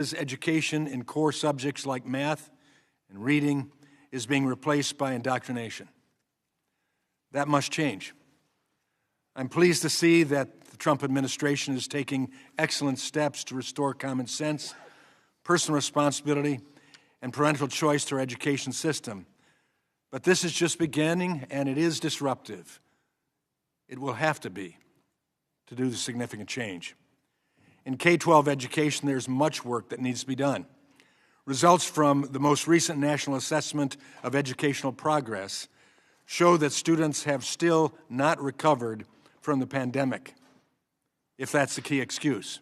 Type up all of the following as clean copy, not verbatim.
Education in core subjects like math and reading is being replaced by indoctrination. That must change. I'm pleased to see that the Trump administration is taking excellent steps to restore common sense, personal responsibility, and parental choice to our education system. But this is just beginning, and it is disruptive. It will have to be to do the significant change. In K-12 education, there's much work that needs to be done. Results from the most recent National Assessment of Educational Progress show that students have still not recovered from the pandemic, if that's the key excuse.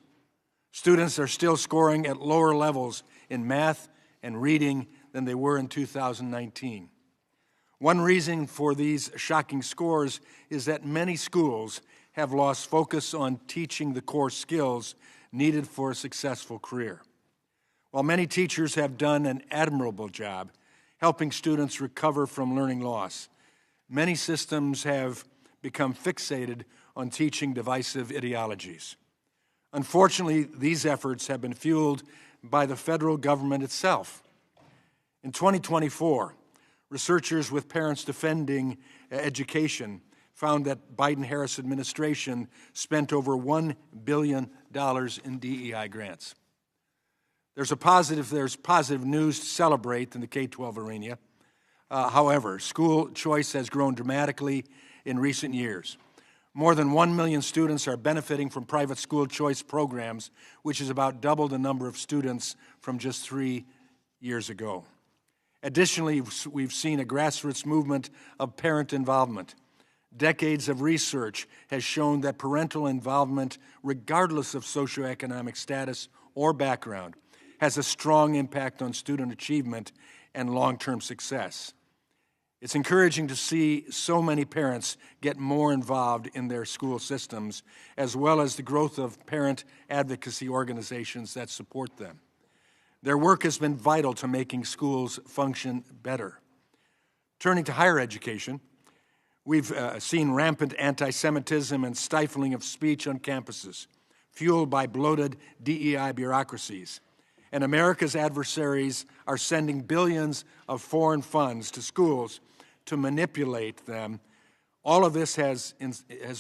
Students are still scoring at lower levels in math and reading than they were in 2019. One reason for these shocking scores is that many schools have lost focus on teaching the core skills needed for a successful career. While many teachers have done an admirable job helping students recover from learning loss, many systems have become fixated on teaching divisive ideologies. Unfortunately, these efforts have been fueled by the federal government itself. In 2024, researchers with Parents Defending Education found that Biden-Harris administration spent over $1 billion in DEI grants. There's positive news to celebrate in the K-12 arena. However, school choice has grown dramatically in recent years. More than 1 million students are benefiting from private school choice programs, which is about double the number of students from just 3 years ago. Additionally, we've seen a grassroots movement of parent involvement. Decades of research has shown that parental involvement, regardless of socioeconomic status or background, has a strong impact on student achievement and long-term success. It's encouraging to see so many parents get more involved in their school systems, as well as the growth of parent advocacy organizations that support them. Their work has been vital to making schools function better. Turning to higher education, we've seen rampant anti-Semitism and stifling of speech on campuses, fueled by bloated DEI bureaucracies. And America's adversaries are sending billions of foreign funds to schools to manipulate them. All of this has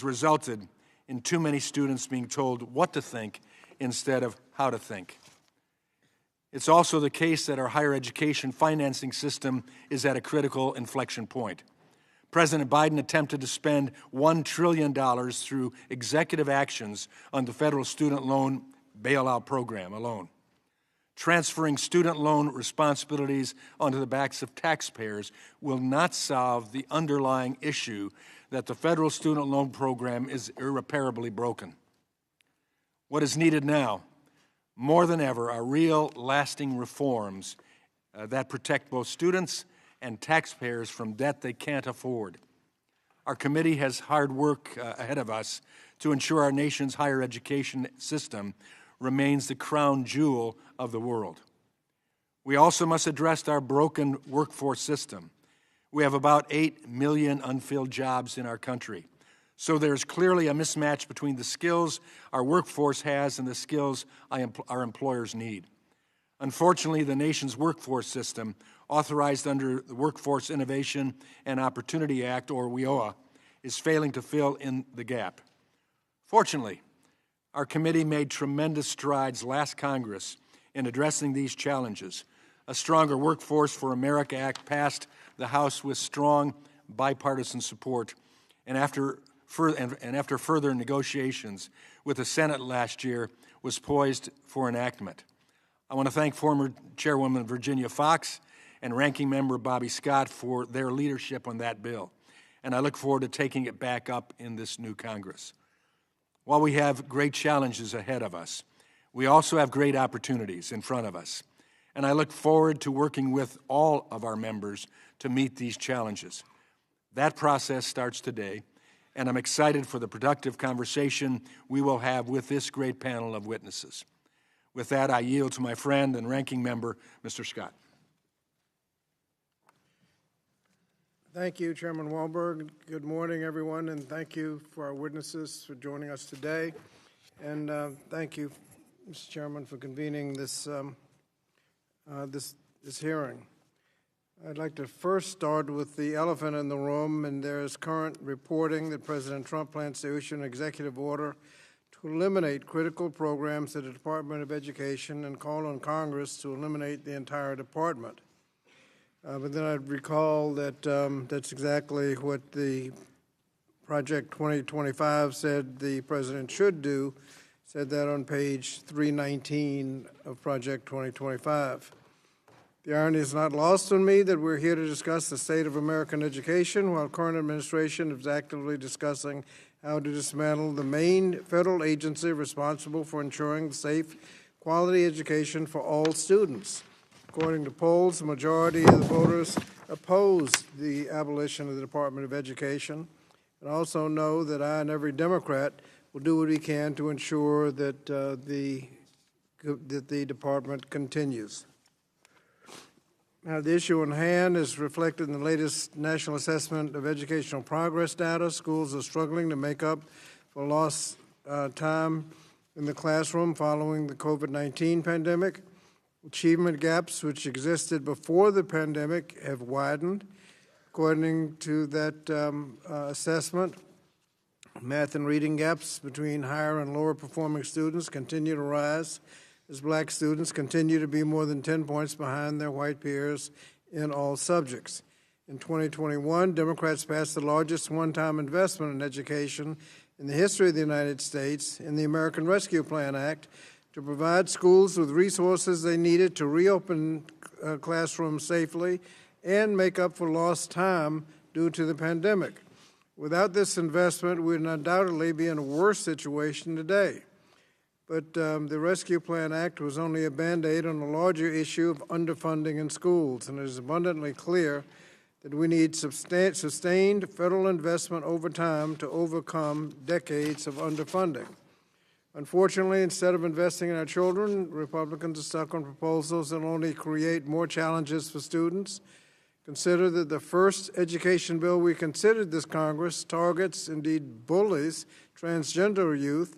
resulted in too many students being told what to think instead of how to think. It's also the case that our higher education financing system is at a critical inflection point. President Biden attempted to spend $1 trillion through executive actions on the federal student loan bailout program alone. Transferring student loan responsibilities onto the backs of taxpayers will not solve the underlying issue that the federal student loan program is irreparably broken. What is needed now, more than ever, are real, lasting reforms that protect both students and taxpayers from debt they can't afford. Our committee has hard work ahead of us to ensure our nation's higher education system remains the crown jewel of the world. We also must address our broken workforce system. We have about 8 million unfilled jobs in our country. So there's clearly a mismatch between the skills our workforce has and the skills our employers need. Unfortunately, the nation's workforce system, authorized under the Workforce Innovation and Opportunity Act, or WIOA, is failing to fill in the gap. Fortunately, our committee made tremendous strides last Congress in addressing these challenges. A Stronger Workforce for America Act passed the House with strong bipartisan support, and after further negotiations with the Senate last year, was poised for enactment. I want to thank former Chairwoman Virginia Foxx and Ranking Member Bobby Scott for their leadership on that bill, and I look forward to taking it back up in this new Congress. While we have great challenges ahead of us, we also have great opportunities in front of us, and I look forward to working with all of our members to meet these challenges. That process starts today, and I'm excited for the productive conversation we will have with this great panel of witnesses. With that, I yield to my friend and ranking member, Mr. Scott. Thank you, Chairman Walberg. Good morning, everyone, and thank you for our witnesses for joining us today. And thank you, Mr. Chairman, for convening this hearing. I'd like to first start with the elephant in the room, and there is current reporting that President Trump plans to issue an executive order to eliminate critical programs at the Department of Education and call on Congress to eliminate the entire department. But then I'd recall that that's exactly what the Project 2025 said the president should do, said that on page 319 of Project 2025. The irony is not lost on me that we're here to discuss the state of American education while current administration is actively discussing how to dismantle the main federal agency responsible for ensuring safe, quality education for all students. According to polls, the majority of the voters oppose the abolition of the Department of Education, and also know that I and every Democrat will do what we can to ensure that the department continues. Now, the issue in hand is reflected in the latest National Assessment of Educational Progress data. Schools are struggling to make up for lost time in the classroom following the COVID-19 pandemic. Achievement gaps which existed before the pandemic have widened. According to that assessment, math and reading gaps between higher and lower performing students continue to rise as black students continue to be more than 10 points behind their white peers in all subjects. In 2021, Democrats passed the largest one-time investment in education in the history of the United States in the American Rescue Plan Act to provide schools with resources they needed to reopen classrooms safely and make up for lost time due to the pandemic. Without this investment, we would undoubtedly be in a worse situation today. But the Rescue Plan Act was only a Band-Aid on the larger issue of underfunding in schools, and it is abundantly clear that we need sustained federal investment over time to overcome decades of underfunding. Unfortunately, instead of investing in our children, Republicans are stuck on proposals that only create more challenges for students. Consider that the first education bill we considered this Congress targets, indeed bullies, transgender youth.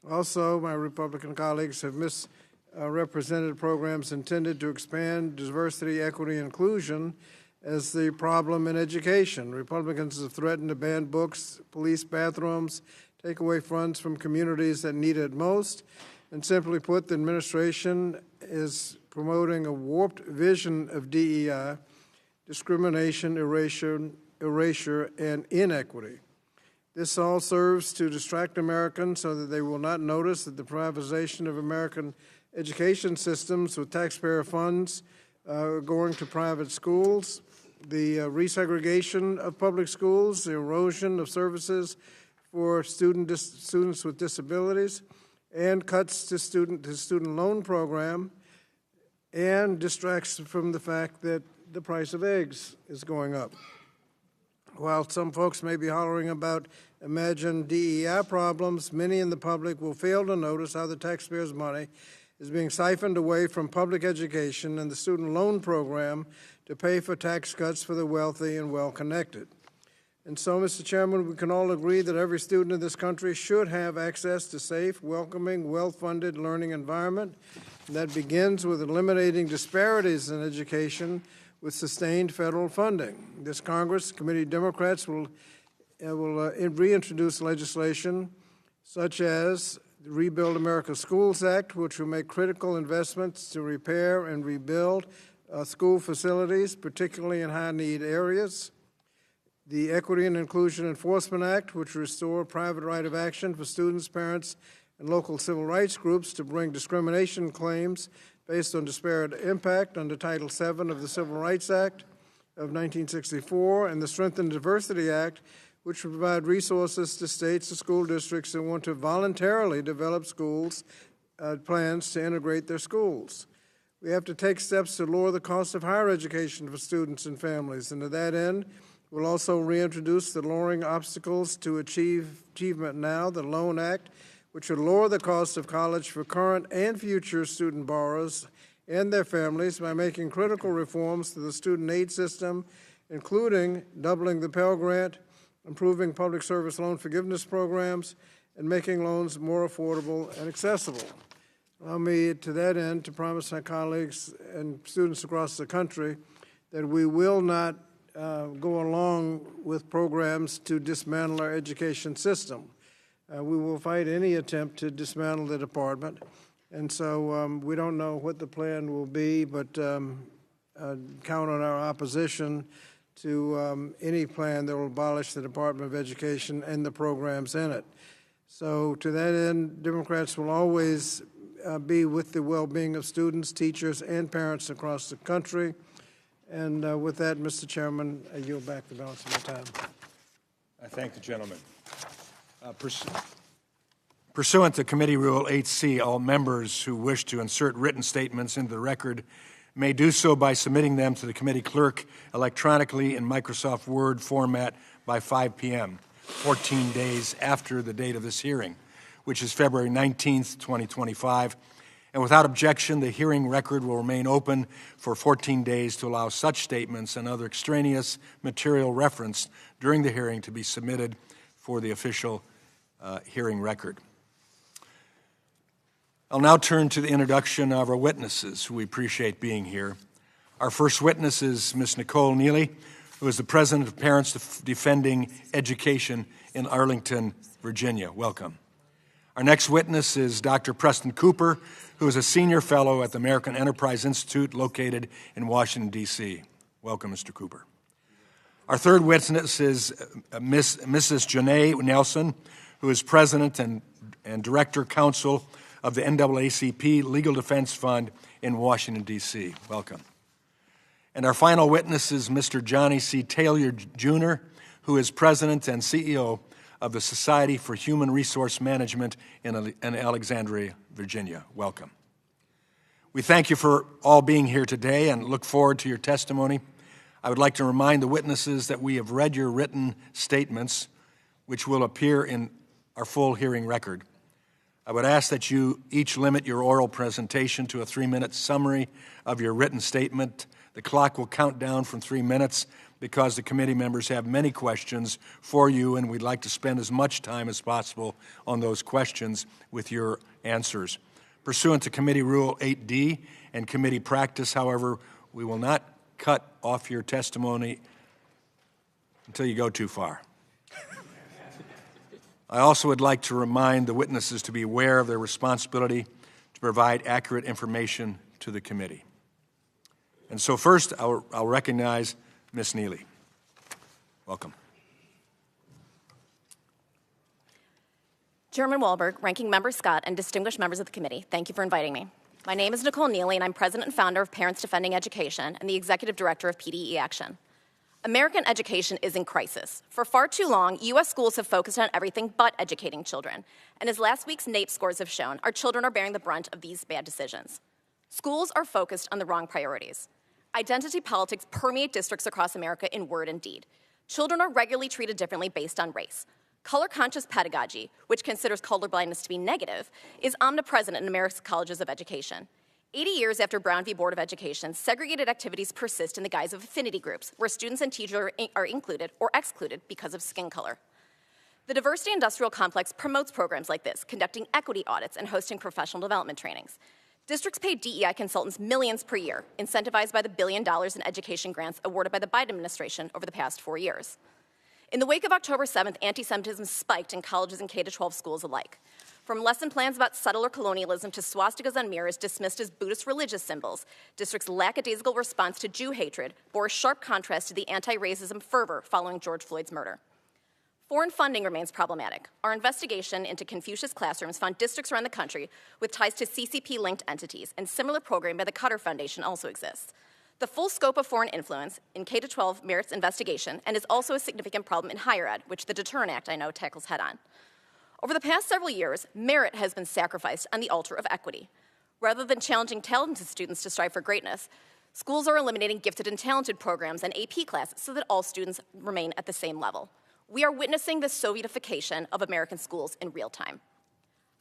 Also, my Republican colleagues have misrepresented programs intended to expand diversity, equity, and inclusion as the problem in education. Republicans have threatened to ban books, police bathrooms, take away funds from communities that need it most, and simply put, the administration is promoting a warped vision of DEI, discrimination, erasure, and inequity. This all serves to distract Americans so that they will not notice that the privatization of American education systems with taxpayer funds going to private schools, the resegregation of public schools, the erosion of services for students with disabilities, and cuts to student loan program, and distracts from the fact that the price of eggs is going up. While some folks may be hollering about imagined DEI problems, many in the public will fail to notice how the taxpayers' money is being siphoned away from public education and the student loan program to pay for tax cuts for the wealthy and well-connected. And so, Mr. Chairman, we can all agree that every student in this country should have access to safe, welcoming, well-funded learning environment. And that begins with eliminating disparities in education with sustained federal funding. This Congress, Committee Democrats will reintroduce legislation such as the Rebuild America Schools Act, which will make critical investments to repair and rebuild school facilities, particularly in high-need areas. The Equity and Inclusion Enforcement Act, which will restore private right of action for students, parents, and local civil rights groups to bring discrimination claims based on disparate impact under Title VII of the Civil Rights Act of 1964, and the Strengthened Diversity Act, which will provide resources to states and school districts that want to voluntarily develop schools plans to integrate their schools. We have to take steps to lower the cost of higher education for students and families, and to that end, we'll also reintroduce the Lowering Obstacles to Achievement Now, the LOAN Act, which would lower the cost of college for current and future student borrowers and their families by making critical reforms to the student aid system, including doubling the Pell Grant, improving public service loan forgiveness programs, and making loans more affordable and accessible. Allow me, to that end, to promise my colleagues and students across the country that we will not go along with programs to dismantle our education system. We will fight any attempt to dismantle the department. And so we don't know what the plan will be, but count on our opposition to any plan that will abolish the Department of Education and the programs in it. So to that end, Democrats will always be with the well-being of students, teachers, and parents across the country. And with that, Mr. Chairman, I yield back the balance of my time. I thank the gentleman. Pursuant to Committee Rule 8C, all members who wish to insert written statements into the record may do so by submitting them to the committee clerk electronically in Microsoft Word format by 5 p.m., 14 days after the date of this hearing, which is February 19th, 2025. And without objection, the hearing record will remain open for 14 days to allow such statements and other extraneous material referenced during the hearing to be submitted for the official hearing record. I'll now turn to the introduction of our witnesses, who we appreciate being here. Our first witness is Ms. Nicole Neily, who is the president of Parents Defending Education in Arlington, Virginia. Welcome. Our next witness is Dr. Preston Cooper, who is a senior fellow at the American Enterprise Institute located in Washington, D.C. Welcome, Mr. Cooper. Our third witness is Mrs. Janai Nelson, who is president and director-counsel of the NAACP Legal Defense Fund in Washington, D.C. Welcome. And our final witness is Mr. Johnny C. Taylor, Jr., who is president and CEO of the Society for Human Resource Management in Alexandria, Virginia. Welcome. We thank you for all being here today and look forward to your testimony. I would like to remind the witnesses that we have read your written statements, which will appear in our full hearing record. I would ask that you each limit your oral presentation to a 3-minute summary of your written statement. The clock will count down from 3 minutes because the committee members have many questions for you, and we'd like to spend as much time as possible on those questions with your answers. Pursuant to Committee Rule 8D and committee practice, however, we will not cut off your testimony until you go too far. I also would like to remind the witnesses to be aware of their responsibility to provide accurate information to the committee. And so first, I'll recognize Ms. Neily. Welcome. Chairman Wahlberg, Ranking Member Scott, and distinguished members of the committee, thank you for inviting me. My name is Nicole Neily, and I'm president and founder of Parents Defending Education and the executive director of PDE Action. American education is in crisis. For far too long, U.S. schools have focused on everything but educating children. And as last week's NAEP scores have shown, our children are bearing the brunt of these bad decisions. Schools are focused on the wrong priorities. Identity politics permeate districts across America in word and deed. Children are regularly treated differently based on race. Color-conscious pedagogy, which considers colorblindness to be negative, is omnipresent in America's colleges of education. 80 years after Brown v. Board of Education, segregated activities persist in the guise of affinity groups, where students and teachers are included or excluded because of skin color. The diversity industrial complex promotes programs like this, conducting equity audits and hosting professional development trainings. Districts pay DEI consultants millions per year, incentivized by the $1 billion in education grants awarded by the Biden administration over the past 4 years. In the wake of October 7th, anti-Semitism spiked in colleges and K-12 schools alike. From lesson plans about settler colonialism to swastikas on mirrors dismissed as Buddhist religious symbols, districts' lackadaisical response to Jew hatred bore a sharp contrast to the anti-racism fervor following George Floyd's murder. Foreign funding remains problematic. Our investigation into Confucius classrooms found districts around the country with ties to CCP-linked entities, and similar programming by the Qatar Foundation also exists. The full scope of foreign influence in K-12 merits investigation and is also a significant problem in higher ed, which the Deterrent Act, I know, tackles head-on. Over the past several years, merit has been sacrificed on the altar of equity. Rather than challenging talented students to strive for greatness, schools are eliminating gifted and talented programs and AP classes so that all students remain at the same level. We are witnessing the Sovietification of American schools in real time.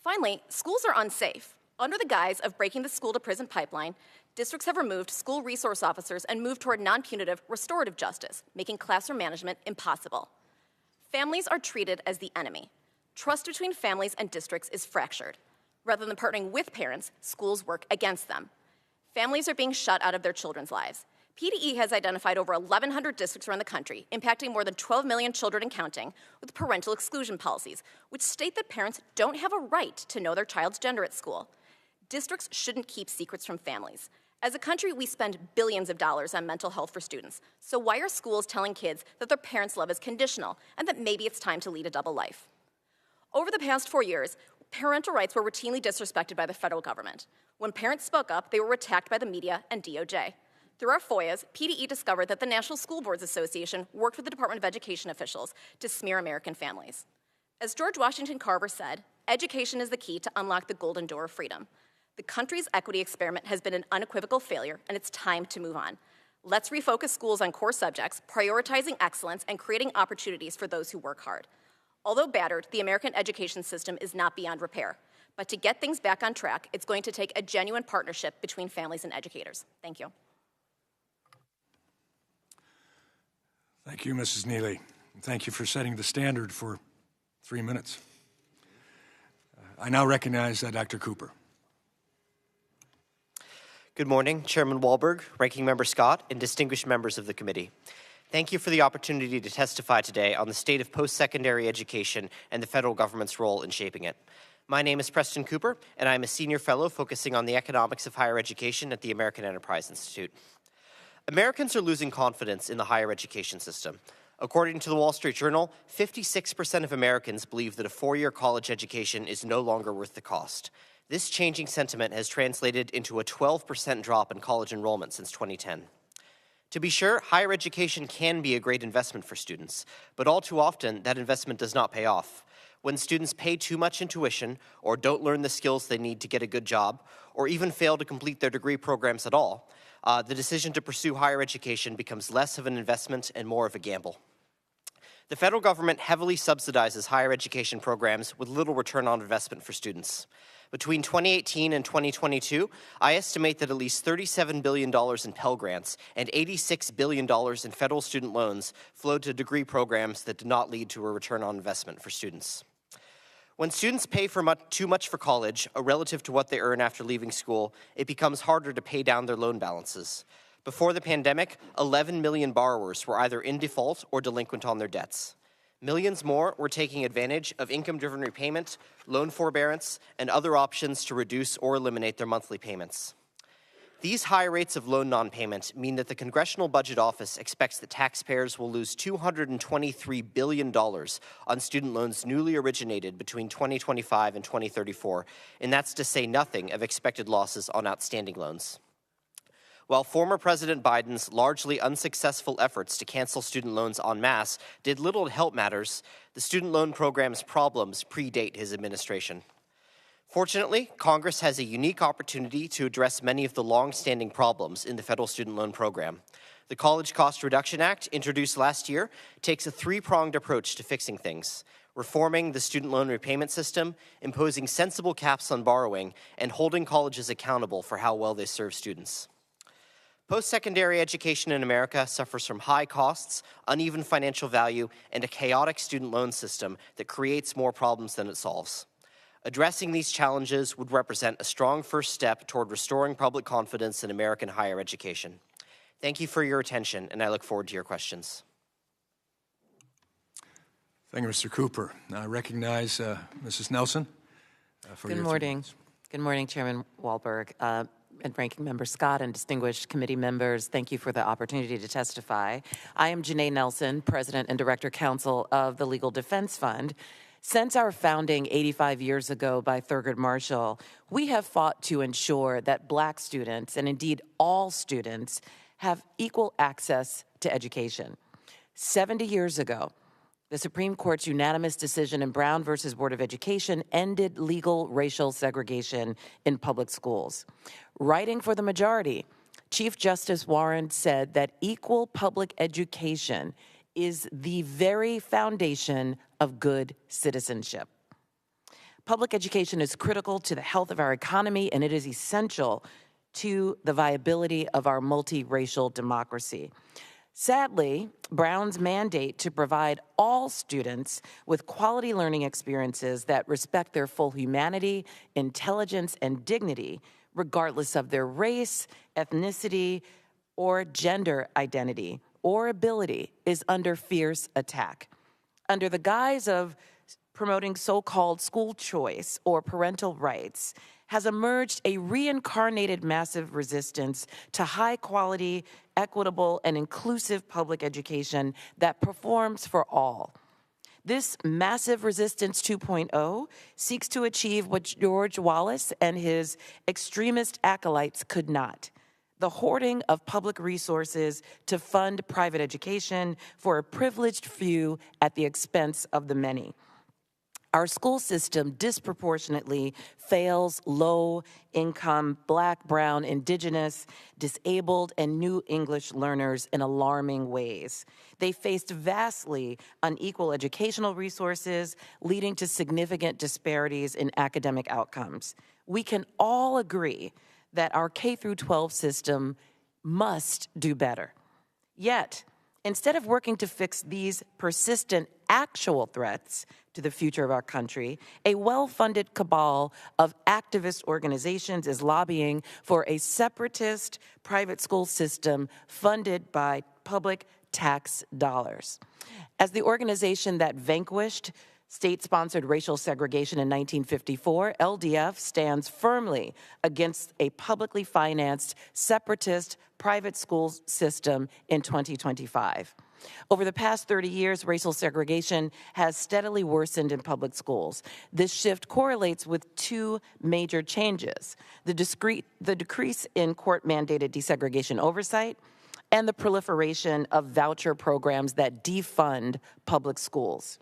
Finally, schools are unsafe. Under the guise of breaking the school-to-prison pipeline, districts have removed school resource officers and moved toward non-punitive restorative justice, making classroom management impossible. Families are treated as the enemy. Trust between families and districts is fractured. Rather than partnering with parents, schools work against them. Families are being shut out of their children's lives. PDE has identified over 1,100 districts around the country, impacting more than 12 million children and counting, with parental exclusion policies, which state that parents don't have a right to know their child's gender at school. Districts shouldn't keep secrets from families. As a country, we spend billions of dollars on mental health for students. So why are schools telling kids that their parents' love is conditional and that maybe it's time to lead a double life? Over the past 4 years, parental rights were routinely disrespected by the federal government. When parents spoke up, they were attacked by the media and DOJ. Through our FOIAs, PDE discovered that the National School Boards Association worked with the Department of Education officials to smear American families. As George Washington Carver said, education is the key to unlock the golden door of freedom. The country's equity experiment has been an unequivocal failure, and it's time to move on. Let's refocus schools on core subjects, prioritizing excellence and creating opportunities for those who work hard. Although battered, the American education system is not beyond repair. But to get things back on track, it's going to take a genuine partnership between families and educators. Thank you. Thank you, Mrs. Neily. And thank you for setting the standard for 3 minutes. I now recognize Dr. Cooper. Good morning, Chairman Walberg, Ranking Member Scott, and distinguished members of the committee. Thank you for the opportunity to testify today on the state of post-secondary education and the federal government's role in shaping it. My name is Preston Cooper, and I'm a senior fellow focusing on the economics of higher education at the American Enterprise Institute. Americans are losing confidence in the higher education system. According to the Wall Street Journal, 56% of Americans believe that a four-year college education is no longer worth the cost. This changing sentiment has translated into a 12% drop in college enrollment since 2010. To be sure, higher education can be a great investment for students, but all too often that investment does not pay off. When students pay too much in tuition, or don't learn the skills they need to get a good job, or even fail to complete their degree programs at all, the decision to pursue higher education becomes less of an investment and more of a gamble. The federal government heavily subsidizes higher education programs with little return on investment for students. Between 2018 and 2022, I estimate that at least $37 billion in Pell Grants and $86 billion in federal student loans flowed to degree programs that did not lead to a return on investment for students. When students pay too much for college, relative to what they earn after leaving school, it becomes harder to pay down their loan balances. Before the pandemic, 11 million borrowers were either in default or delinquent on their debts. Millions more were taking advantage of income-driven repayment, loan forbearance, and other options to reduce or eliminate their monthly payments. These high rates of loan non-payment mean that the Congressional Budget Office expects that taxpayers will lose $223 billion on student loans newly originated between 2025 and 2034, and that's to say nothing of expected losses on outstanding loans. While former President Biden's largely unsuccessful efforts to cancel student loans en masse did little to help matters, the student loan program's problems predate his administration. Fortunately, Congress has a unique opportunity to address many of the long-standing problems in the federal student loan program. The College Cost Reduction Act, introduced last year, takes a three-pronged approach to fixing things: reforming the student loan repayment system, imposing sensible caps on borrowing, and holding colleges accountable for how well they serve students. Post-secondary education in America suffers from high costs, uneven financial value, and a chaotic student loan system that creates more problems than it solves. Addressing these challenges would represent a strong first step toward restoring public confidence in American higher education. Thank you for your attention, and I look forward to your questions. Thank you, Mr. Cooper. Now I recognize Mrs. Nelson for your 3 minutes. Good morning, Chairman Walberg. And Ranking Member Scott and distinguished committee members, thank you for the opportunity to testify. I am Janai Nelson, President and Director-Counsel of the Legal Defense Fund. Since our founding 85 years ago by Thurgood Marshall, we have fought to ensure that Black students, and indeed all students, have equal access to education. 70 years ago, the Supreme Court's unanimous decision in Brown versus Board of Education ended legal racial segregation in public schools. Writing for the majority, Chief Justice Warren said that equal public education is the very foundation of good citizenship. Public education is critical to the health of our economy, and it is essential to the viability of our multiracial democracy. Sadly, Brown's mandate to provide all students with quality learning experiences that respect their full humanity, intelligence, and dignity, regardless of their race, ethnicity, or gender identity or ability, is under fierce attack. Under the guise of promoting so-called school choice or parental rights, has emerged a reincarnated massive resistance to high-quality, equitable, and inclusive public education that performs for all. This massive resistance 2.0 seeks to achieve what George Wallace and his extremist acolytes could not: the hoarding of public resources to fund private education for a privileged few at the expense of the many. Our school system disproportionately fails low-income, Black, Brown, Indigenous, disabled, and New English learners in alarming ways. They faced vastly unequal educational resources, leading to significant disparities in academic outcomes. We can all agree that our K-12 system must do better. Yet, instead of working to fix these persistent actual threats to the future of our country, a well-funded cabal of activist organizations is lobbying for a separatist private school system funded by public tax dollars. As the organization that vanquished state-sponsored racial segregation in 1954, LDF stands firmly against a publicly financed, separatist private school system in 2025. Over the past 30 years, racial segregation has steadily worsened in public schools. This shift correlates with two major changes: the decrease in court-mandated desegregation oversight and the proliferation of voucher programs that defund public schools.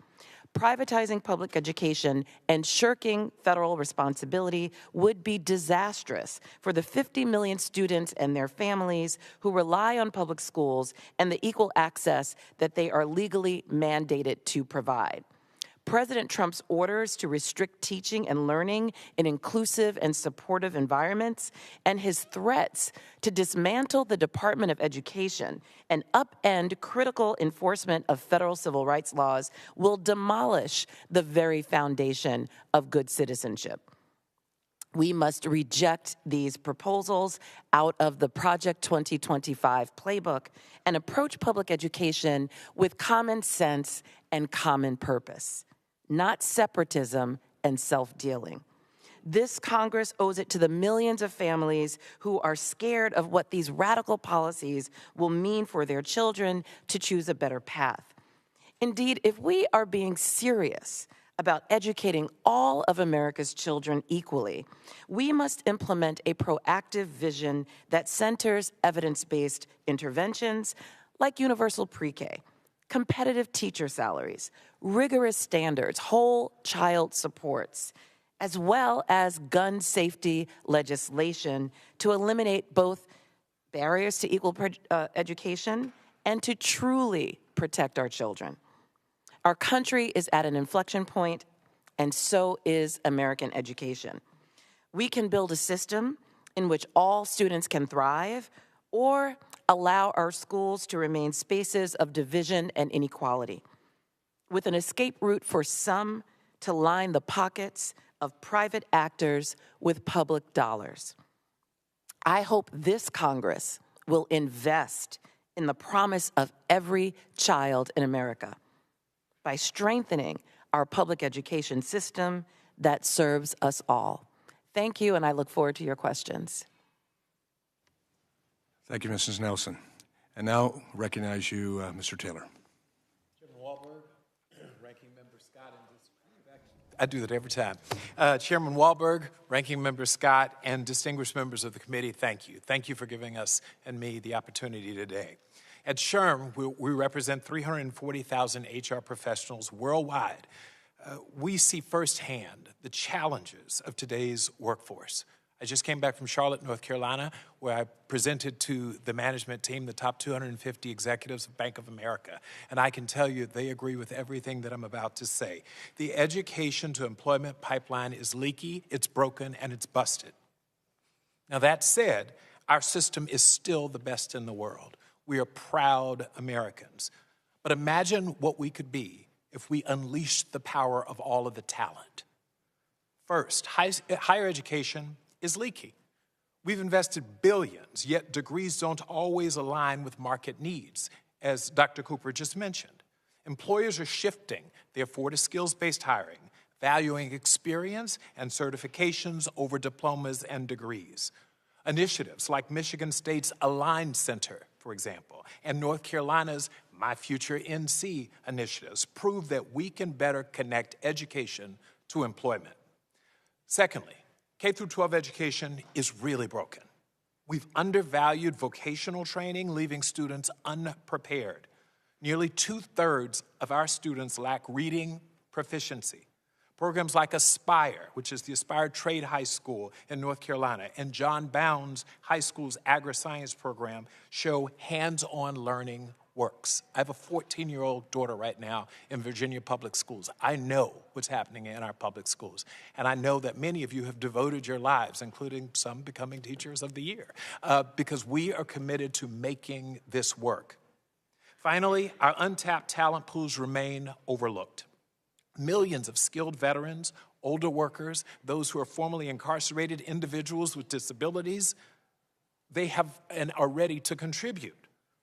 Privatizing public education and shirking federal responsibility would be disastrous for the 50 million students and their families who rely on public schools and the equal access that they are legally mandated to provide. President Trump's orders to restrict teaching and learning in inclusive and supportive environments, and his threats to dismantle the Department of Education and upend critical enforcement of federal civil rights laws will demolish the very foundation of good citizenship. We must reject these proposals out of the Project 2025 playbook and approach public education with common sense and common purpose, not separatism and self-dealing. This Congress owes it to the millions of families who are scared of what these radical policies will mean for their children to choose a better path. Indeed, if we are being serious about educating all of America's children equally, we must implement a proactive vision that centers evidence-based interventions like universal pre-K, competitive teacher salaries, rigorous standards, whole child supports, as well as gun safety legislation to eliminate both barriers to equal education and to truly protect our children. Our country is at an inflection point, and so is American education. We can build a system in which all students can thrive, or allow our schools to remain spaces of division and inequality, with an escape route for some to line the pockets of private actors with public dollars. I hope this Congress will invest in the promise of every child in America by strengthening our public education system that serves us all. Thank you, and I look forward to your questions. Thank you, Mrs. Nelson. And now recognize you, Mr. Taylor. Chairman Walberg, Ranking Member Scott, I do that every time. Chairman Walberg, Ranking Member Scott, and distinguished members of the committee, thank you. Thank you for giving us and me the opportunity today. At SHRM, we represent 340,000 HR professionals worldwide. We see firsthand the challenges of today's workforce. I just came back from Charlotte, North Carolina, where I presented to the management team the top 250 executives of Bank of America. And I can tell you they agree with everything that I'm about to say. The education to employment pipeline is leaky, it's broken, and it's busted. Now that said, our system is still the best in the world. We are proud Americans. But imagine what we could be if we unleashed the power of all of the talent. First, higher education is leaky. We've invested billions, yet degrees don't always align with market needs, as Dr. Cooper just mentioned. Employers are shifting, therefore, to skills-based hiring, valuing experience and certifications over diplomas and degrees. Initiatives like Michigan State's Align Center, for example, and North Carolina's My Future NC initiatives prove that we can better connect education to employment. Secondly, K-12 education is really broken. We've undervalued vocational training, leaving students unprepared. Nearly 2/3 of our students lack reading proficiency. Programs like Aspire, which is the Aspire Trade High School in North Carolina, and John Bounds High School's agri-science program show hands-on learning works. I have a 14-year-old daughter right now in Virginia public schools. I know what's happening in our public schools. And I know that many of you have devoted your lives, including some becoming teachers of the year, because we are committed to making this work. Finally, our untapped talent pools remain overlooked. Millions of skilled veterans, older workers, those who are formerly incarcerated, individuals with disabilities, they have and are ready to contribute.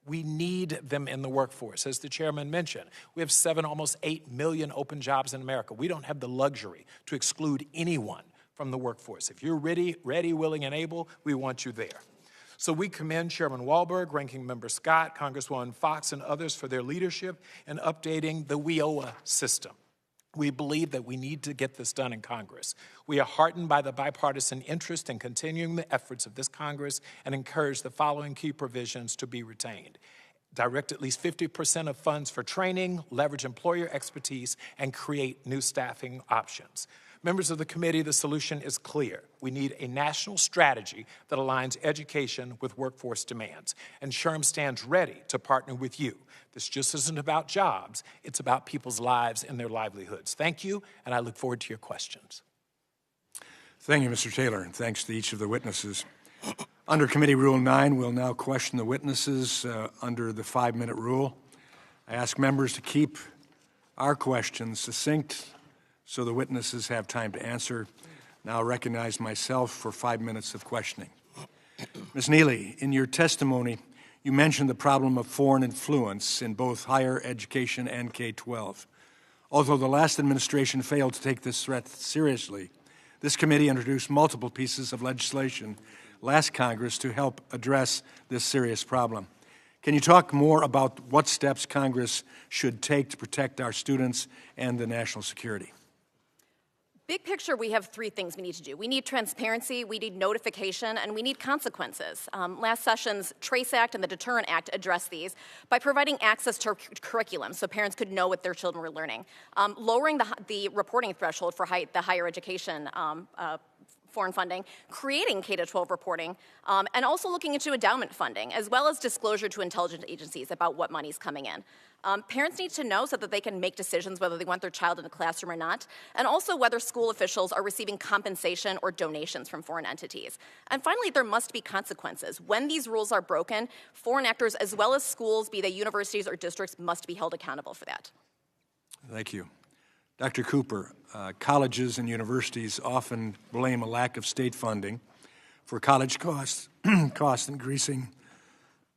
We need them in the workforce. As the chairman mentioned, we have almost 8 million open jobs in America. We don't have the luxury to exclude anyone from the workforce. If you're ready, willing, and able, we want you there. So we commend Chairman Walberg, Ranking Member Scott, Congresswoman Fox, and others for their leadership in updating the WIOA system. We believe that we need to get this done in Congress. We are heartened by the bipartisan interest in continuing the efforts of this Congress and encourage the following key provisions to be retained. Direct at least 50% of funds for training, leverage employer expertise, and create new staffing options. Members of the committee, the solution is clear. We need a national strategy that aligns education with workforce demands. And SHRM stands ready to partner with you. This just isn't about jobs, it's about people's lives and their livelihoods. Thank you, and I look forward to your questions. Thank you, Mr. Taylor, and thanks to each of the witnesses. Under Committee Rule 9, we'll now question the witnesses under the 5-minute rule. I ask members to keep our questions succinct so the witnesses have time to answer. Now I recognize myself for 5 minutes of questioning. Ms. Neily, in your testimony, you mentioned the problem of foreign influence in both higher education and K-12. Although the last administration failed to take this threat seriously, this committee introduced multiple pieces of legislation last Congress to help address this serious problem. Can you talk more about what steps Congress should take to protect our students and the national security? Big picture, we have 3 things we need to do. We need transparency, we need notification, and we need consequences. Last session's TRACE Act and the Deterrent Act addressed these by providing access to curriculum so parents could know what their children were learning. Lowering the reporting threshold for the higher education foreign funding, creating K-12 reporting, and also looking into endowment funding, as well as disclosure to intelligence agencies about what money's coming in. Parents need to know so that they can make decisions whether they want their child in a classroom or not, and also whether school officials are receiving compensation or donations from foreign entities. And finally, there must be consequences. When these rules are broken, foreign actors, as well as schools, be they universities or districts, must be held accountable for that. Thank you. Dr. Cooper, colleges and universities often blame a lack of state funding for college costs increasing,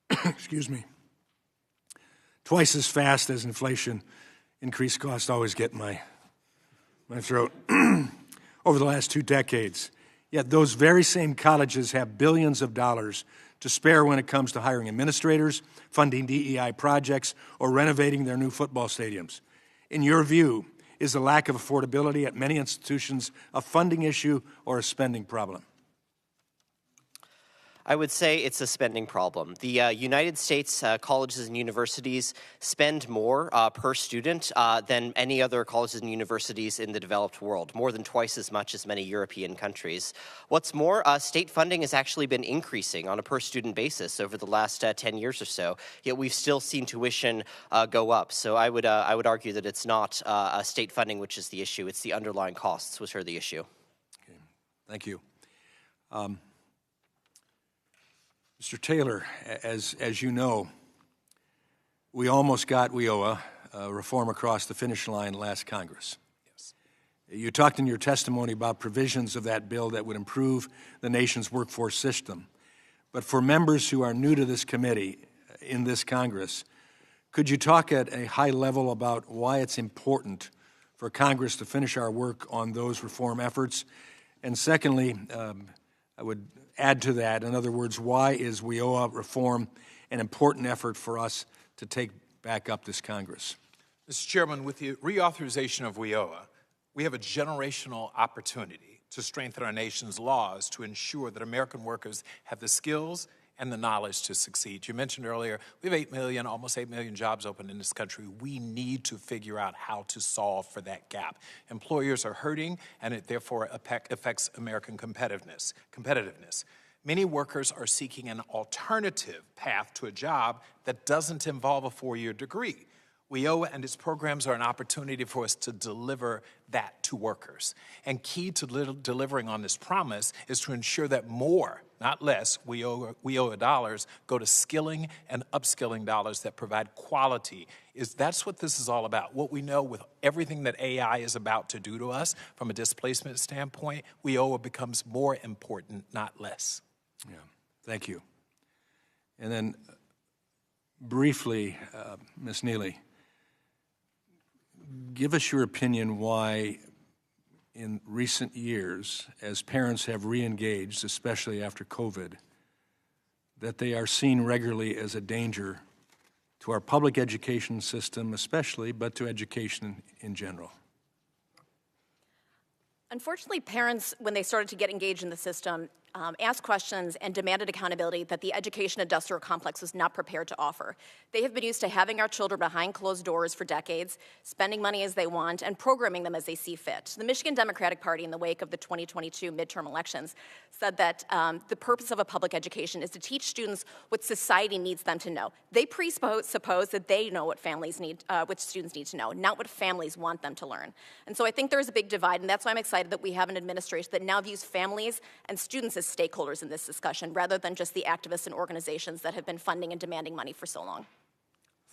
excuse me, twice as fast as inflation. Increased costs always get my throat. Over the last 2 decades. Yet those very same colleges have billions of dollars to spare when it comes to hiring administrators, funding DEI projects, or renovating their new football stadiums. In your view, is the lack of affordability at many institutions a funding issue or a spending problem? I would say it's a spending problem. The United States colleges and universities spend more per student than any other colleges and universities in the developed world, more than twice as much as many European countries. What's more, state funding has actually been increasing on a per-student basis over the last 10 years or so, yet we've still seen tuition go up. So I would argue that it's not state funding which is the issue, it's the underlying costs which are the issue. Okay. Thank you. Mr. Taylor, as you know, We almost got WIOA reform across the finish line last Congress. Yes. You talked in your testimony about provisions of that bill that would improve the nation's workforce system. But for members who are new to this committee in this Congress, could you talk at a high level about why it's important for Congress to finish our work on those reform efforts? And secondly, I would add to that, in other words, why is WIOA reform an important effort for us to take back up this Congress? Mr. Chairman, with the reauthorization of WIOA, we have a generational opportunity to strengthen our nation's laws to ensure that American workers have the skills and the knowledge to succeed. You mentioned earlier, we have 8 million, almost 8 million jobs open in this country. We need to figure out how to solve for that gap. Employers are hurting, and it therefore affects American competitiveness. Many workers are seeking an alternative path to a job that doesn't involve a 4-year degree. WIOA and its programs are an opportunity for us to deliver that to workers. And key to delivering on this promise is to ensure that more, not less, WIOA dollars go to skilling and upskilling dollars that provide quality. That's what this is all about. What we know with everything that AI is about to do to us from a displacement standpoint, WIOA becomes more important, not less. Yeah, thank you. And then briefly, Ms. Neily, give us your opinion why in recent years, as parents have re-engaged, especially after COVID, that they are seen regularly as a danger to our public education system especially, but to education in general. Unfortunately, parents, when they started to get engaged in the system, asked questions and demanded accountability that the education industrial complex was not prepared to offer. They have been used to having our children behind closed doors for decades, spending money as they want, and programming them as they see fit. The Michigan Democratic Party, in the wake of the 2022 midterm elections, said that the purpose of a public education is to teach students what society needs them to know. They presuppose that they know what families need, what students need to know, not what families want them to learn. And so I think there is a big divide, and that's why I'm excited that we have an administration that now views families and students as stakeholders in this discussion, rather than just the activists and organizations that have been funding and demanding money for so long.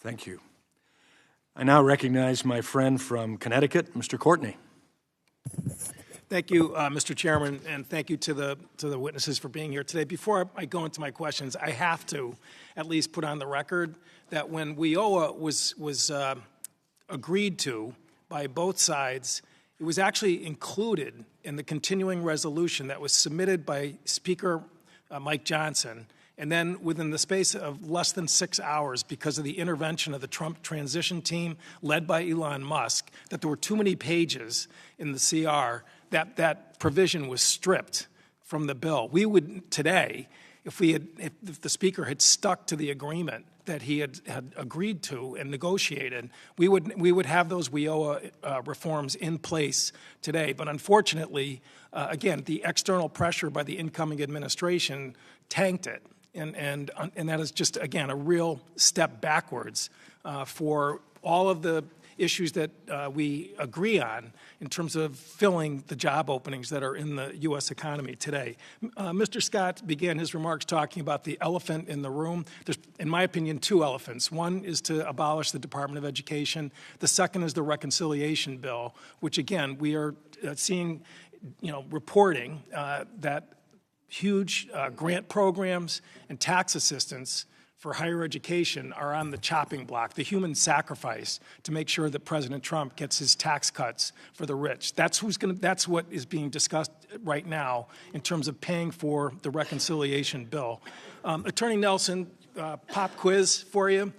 Thank you. I now recognize my friend from Connecticut, Mr. Courtney. Thank you, Mr. Chairman, and thank you to the witnesses for being here today. Before I go into my questions, I have to at least put on the record that when WIOA was agreed to by both sides, it was actually included in the continuing resolution that was submitted by Speaker Mike Johnson, and then within the space of less than 6 hours, because of the intervention of the Trump transition team led by Elon Musk, that there were too many pages in the CR, that provision was stripped from the bill. We would today, if the Speaker had stuck to the agreement that he had agreed to and negotiated, we would have those WIOA reforms in place today. But unfortunately, again, the external pressure by the incoming administration tanked it, and that is just, again, a real step backwards for all of the issues that we agree on in terms of filling the job openings that are in the U.S. economy today. Mr. Scott began his remarks talking about the elephant in the room. There's, in my opinion, two elephants. One is to abolish the Department of Education. The second is the reconciliation bill, which, again, we are seeing, reporting that huge grant programs and tax assistance for higher education are on the chopping block, the human sacrifice to make sure that President Trump gets his tax cuts for the rich. That's what is being discussed right now in terms of paying for the reconciliation bill. Attorney Nelson, pop quiz for you.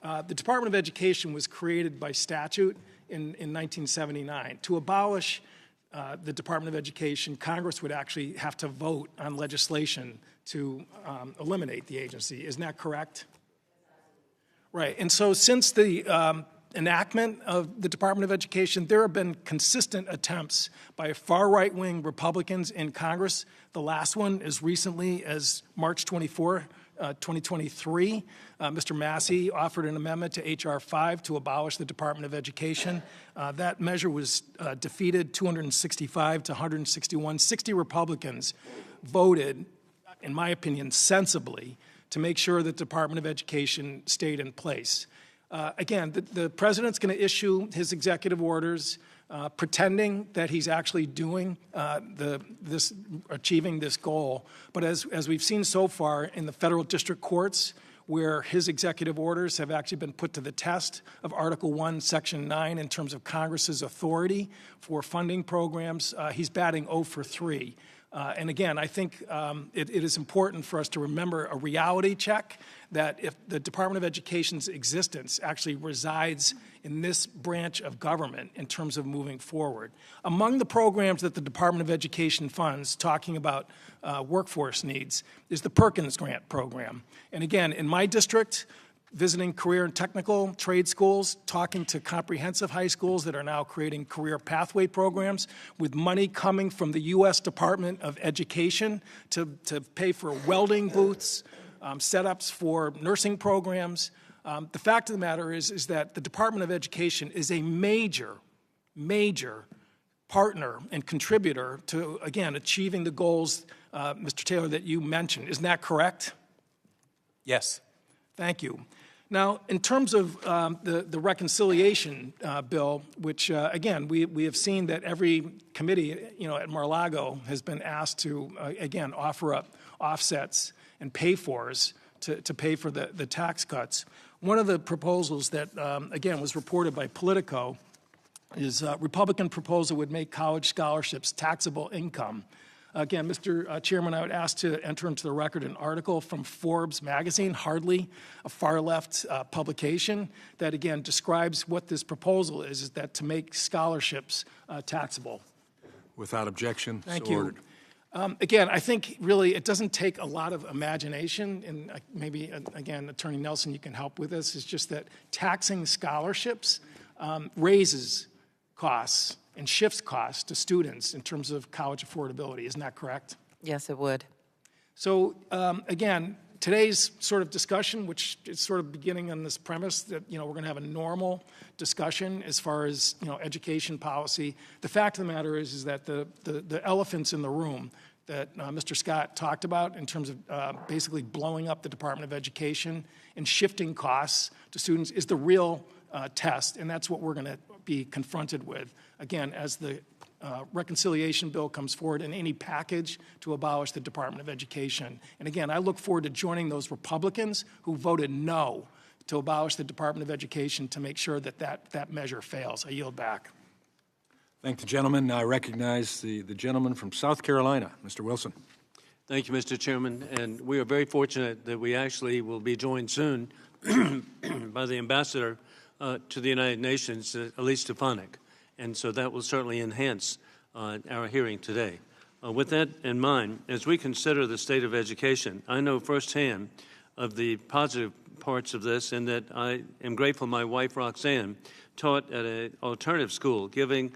The Department of Education was created by statute in 1979. To abolish the Department of Education, Congress would actually have to vote on legislation to eliminate the agency. Isn't that correct? Right. And so since the enactment of the Department of Education, there have been consistent attempts by far right-wing Republicans in Congress. The last one as recently as March 24, 2023. Mr. Massey offered an amendment to H.R. 5 to abolish the Department of Education. That measure was defeated 265 to 161. 60 Republicans voted, in my opinion, sensibly, to make sure that the Department of Education stayed in place. Again, the president's going to issue his executive orders pretending that he's actually doing achieving this goal. But as we've seen so far in the federal district courts, where his executive orders have actually been put to the test of Article 1, Section 9 in terms of Congress's authority for funding programs, he's batting 0 for 3. And again, I think it is important for us to remember a reality check that if the Department of Education's existence actually resides in this branch of government in terms of moving forward. Among the programs that the Department of Education funds, talking about workforce needs, is the Perkins Grant Program. And again, in my district, visiting career and technical trade schools, talking to comprehensive high schools that are now creating career pathway programs with money coming from the U.S. Department of Education to pay for welding booths, setups for nursing programs. The fact of the matter is that the Department of Education is a major partner and contributor to, again, achieving the goals, Mr. Taylor, that you mentioned. Isn't that correct? Yes. Thank you. Now, in terms of the reconciliation bill, which, again, we have seen that every committee, at Mar-a-Lago has been asked to, again, offer up offsets and pay-fors to pay for the tax cuts. One of the proposals that, again, was reported by Politico is a Republican proposal would make college scholarships taxable income. Again, Mr. Chairman, I would ask to enter into the record an article from Forbes magazine, hardly a far-left publication, that, again, describes what this proposal is that to make scholarships taxable. Without objection, Thank so you. ordered. Again, I think really it doesn't take a lot of imagination, and maybe, again, Attorney Nelson, you can help with this. It's just that taxing scholarships raises costs and shifts costs to students in terms of college affordability. Isn't that correct? Yes, it would. So, again, today's sort of discussion, which is sort of beginning on this premise that, we're going to have a normal discussion as far as, education policy. The fact of the matter is that the elephants in the room that Mr. Scott talked about in terms of basically blowing up the Department of Education and shifting costs to students is the real test, and that's what we're going to be confronted with, again, as the reconciliation bill comes forward in any package to abolish the Department of Education. And again, I look forward to joining those Republicans who voted no to abolish the Department of Education to make sure that measure fails. I yield back. Thank the gentleman. Now I recognize the gentleman from South Carolina, Mr. Wilson. Thank you, Mr. Chairman. And we are very fortunate that we actually will be joined soon by the ambassador to the United Nations, Elise Stefanik. And so that will certainly enhance our hearing today. With that in mind, as we consider the state of education, I know firsthand of the positive parts of this, and that I am grateful my wife, Roxanne, taught at an alternative school, giving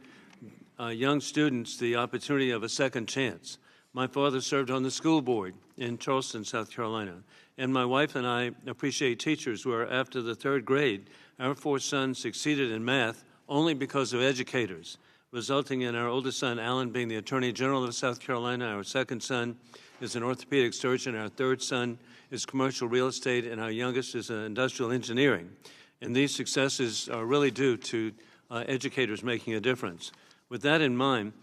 young students the opportunity of a second chance. My father served on the school board in Charleston, South Carolina, and my wife and I appreciate teachers where after the third grade, our four sons succeeded in math only because of educators, resulting in our oldest son, Alan, being the Attorney General of South Carolina. Our second son is an orthopedic surgeon. Our third son is commercial real estate, and our youngest is industrial engineering. And these successes are really due to educators making a difference. With that in mind,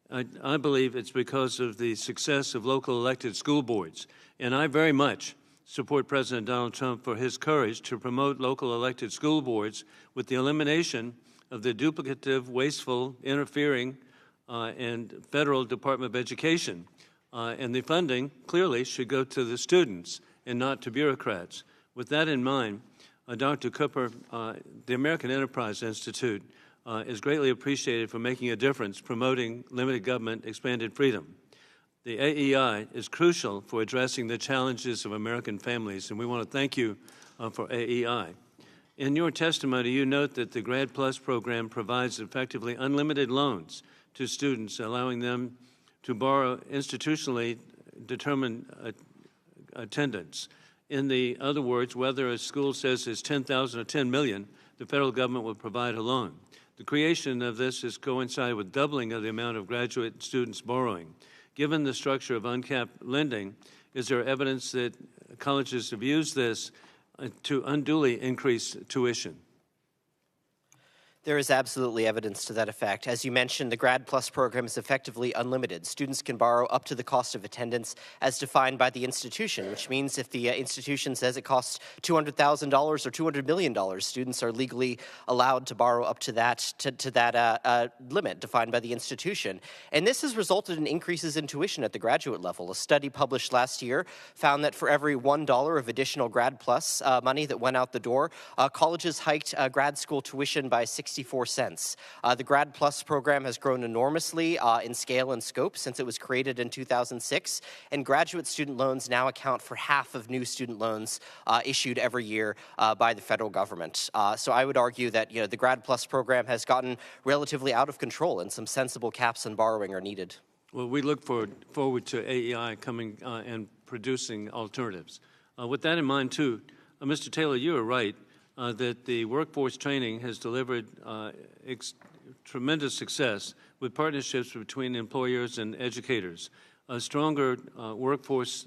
I believe it's because of the success of local elected school boards. And I very much support President Donald Trump for his courage to promote local elected school boards with the elimination of the duplicative, wasteful, interfering, and federal Department of Education. And the funding clearly should go to the students and not to bureaucrats. With that in mind, Dr. Cooper, the American Enterprise Institute is greatly appreciated for making a difference promoting limited government, expanded freedom. The AEI is crucial for addressing the challenges of American families, and we want to thank you for AEI. In your testimony, you note that the Grad Plus program provides effectively unlimited loans to students, allowing them to borrow institutionally determined attendance. In the other words, whether a school says it's $10,000 or $10 million, the federal government will provide a loan. The creation of this has coincided with doubling of the amount of graduate students borrowing. Given the structure of uncapped lending, is there evidence that colleges have used this to unduly increase tuition? There is absolutely evidence to that effect. As you mentioned, the Grad Plus program is effectively unlimited. Students can borrow up to the cost of attendance as defined by the institution, which means if the institution says it costs $200,000 or $200 million, students are legally allowed to borrow up to that limit defined by the institution. And this has resulted in increases in tuition at the graduate level. A study published last year found that for every $1 of additional Grad Plus money that went out the door, colleges hiked grad school tuition by 64 cents. The Grad Plus program has grown enormously in scale and scope since it was created in 2006, and graduate student loans now account for half of new student loans issued every year by the federal government. So I would argue that the Grad Plus program has gotten relatively out of control, and some sensible caps on borrowing are needed. Well, we look forward to AEI coming and producing alternatives. With that in mind, too, Mr. Taylor, you are right. That the workforce training has delivered tremendous success with partnerships between employers and educators. A stronger Workforce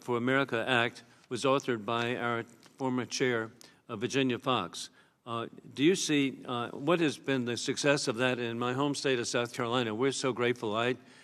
for America Act was authored by our former chair, Virginia Fox. Do you see what has been the success of that in my home state of South Carolina? We're so grateful.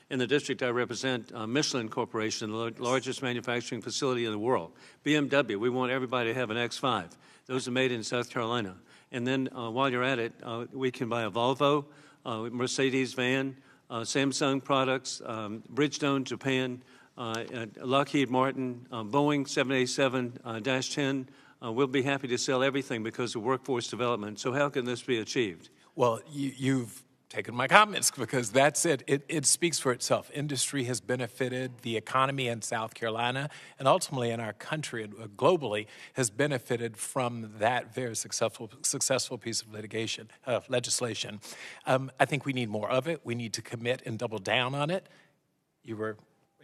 In the district I represent, Michelin Corporation, the largest manufacturing facility in the world. BMW, we want everybody to have an X5. Those are made in South Carolina. And then while you're at it, we can buy a Volvo, Mercedes van, Samsung products, Bridgestone, Japan, Lockheed Martin, Boeing 787-10. We'll be happy to sell everything because of workforce development. So how can this be achieved? Well, you've taken my comments because that's it. It speaks for itself. Industry has benefited. The economy in South Carolina and ultimately in our country globally has benefited from that very successful piece of legislation. I think we need more of it. We need to commit and double down on it.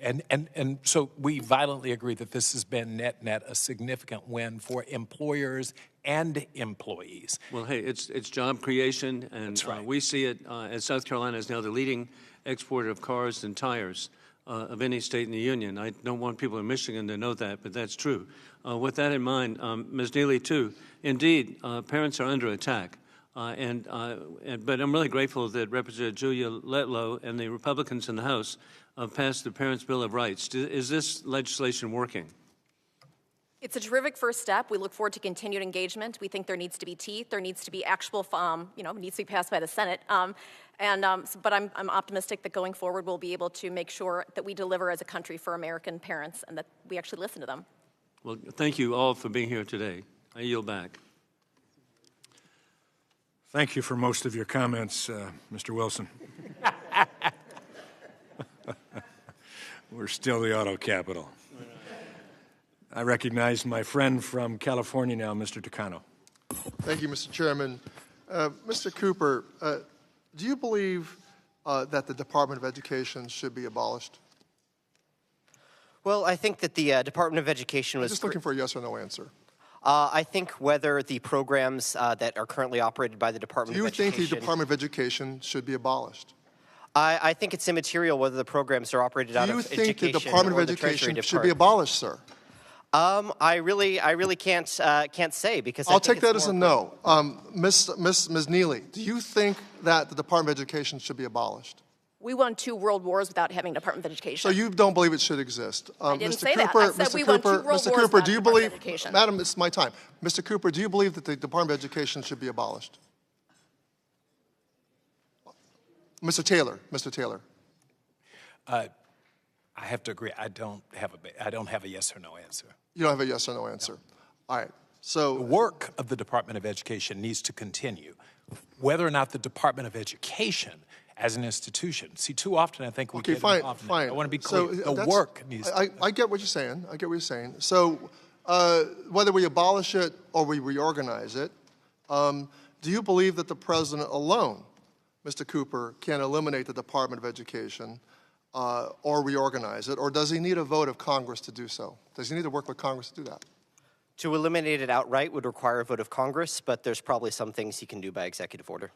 And so we violently agree that this has been net a significant win for employers and employees. Well, hey, it's job creation, and That's right. We see it as South Carolina is now the leading exporter of cars and tires of any state in the union. I don't want people in Michigan to know that, but that's true. With that in mind, Ms. Neily, too, indeed, parents are under attack. But I'm really grateful that Representative Julia Letlow and the Republicans in the House passed the Parents' Bill of Rights. Is this legislation working? It's a terrific first step. We look forward to continued engagement. We think there needs to be teeth. There needs to be actual, needs to be passed by the Senate. But I'm optimistic that going forward we'll be able to make sure that we deliver as a country for American parents and that we actually listen to them. Well, thank you all for being here today. I yield back. Thank you for most of your comments, Mr. Wilson. We're still the auto capital. I recognize my friend from California now, Mr. Tucano. Thank you, Mr. Chairman. Mr. Cooper, do you believe that the Department of Education should be abolished? Well, I think that the Department of Education was... I'm just looking for a yes or no answer. I think whether the programs that are currently operated by the Department of Education... Do you think the Department of Education should be abolished? I think it's immaterial whether the programs are operated out of education or the Treasury Department. Do you think the Department of Education should be abolished, sir? I really can't say because I'll take that as a no. Ms. Neily, do you think that the Department of Education should be abolished? We won 2 world wars without having a Department of Education. So you don't believe it should exist? I didn't say that. I said we won 2 world wars Mr. Cooper, do you believe? Education. Madam, it's my time. Mr. Cooper, do you believe that the Department of Education should be abolished? Mr. Taylor. I have to agree. I don't have a yes or no answer. You don't have a yes or no answer. No. All right. So the work of the Department of Education needs to continue. Whether or not the Department of Education as an institution. See, too often I think we get involved in it. I want to be clear. So the work needs to I get what you're saying. So whether we abolish it or we reorganize it, do you believe that the president alone, Mr. Cooper, can eliminate the Department of Education or reorganize it, or does he need a vote of Congress to do so? Does he need to work with Congress to do that? To eliminate it outright would require a vote of Congress, but there's probably some things he can do by executive order.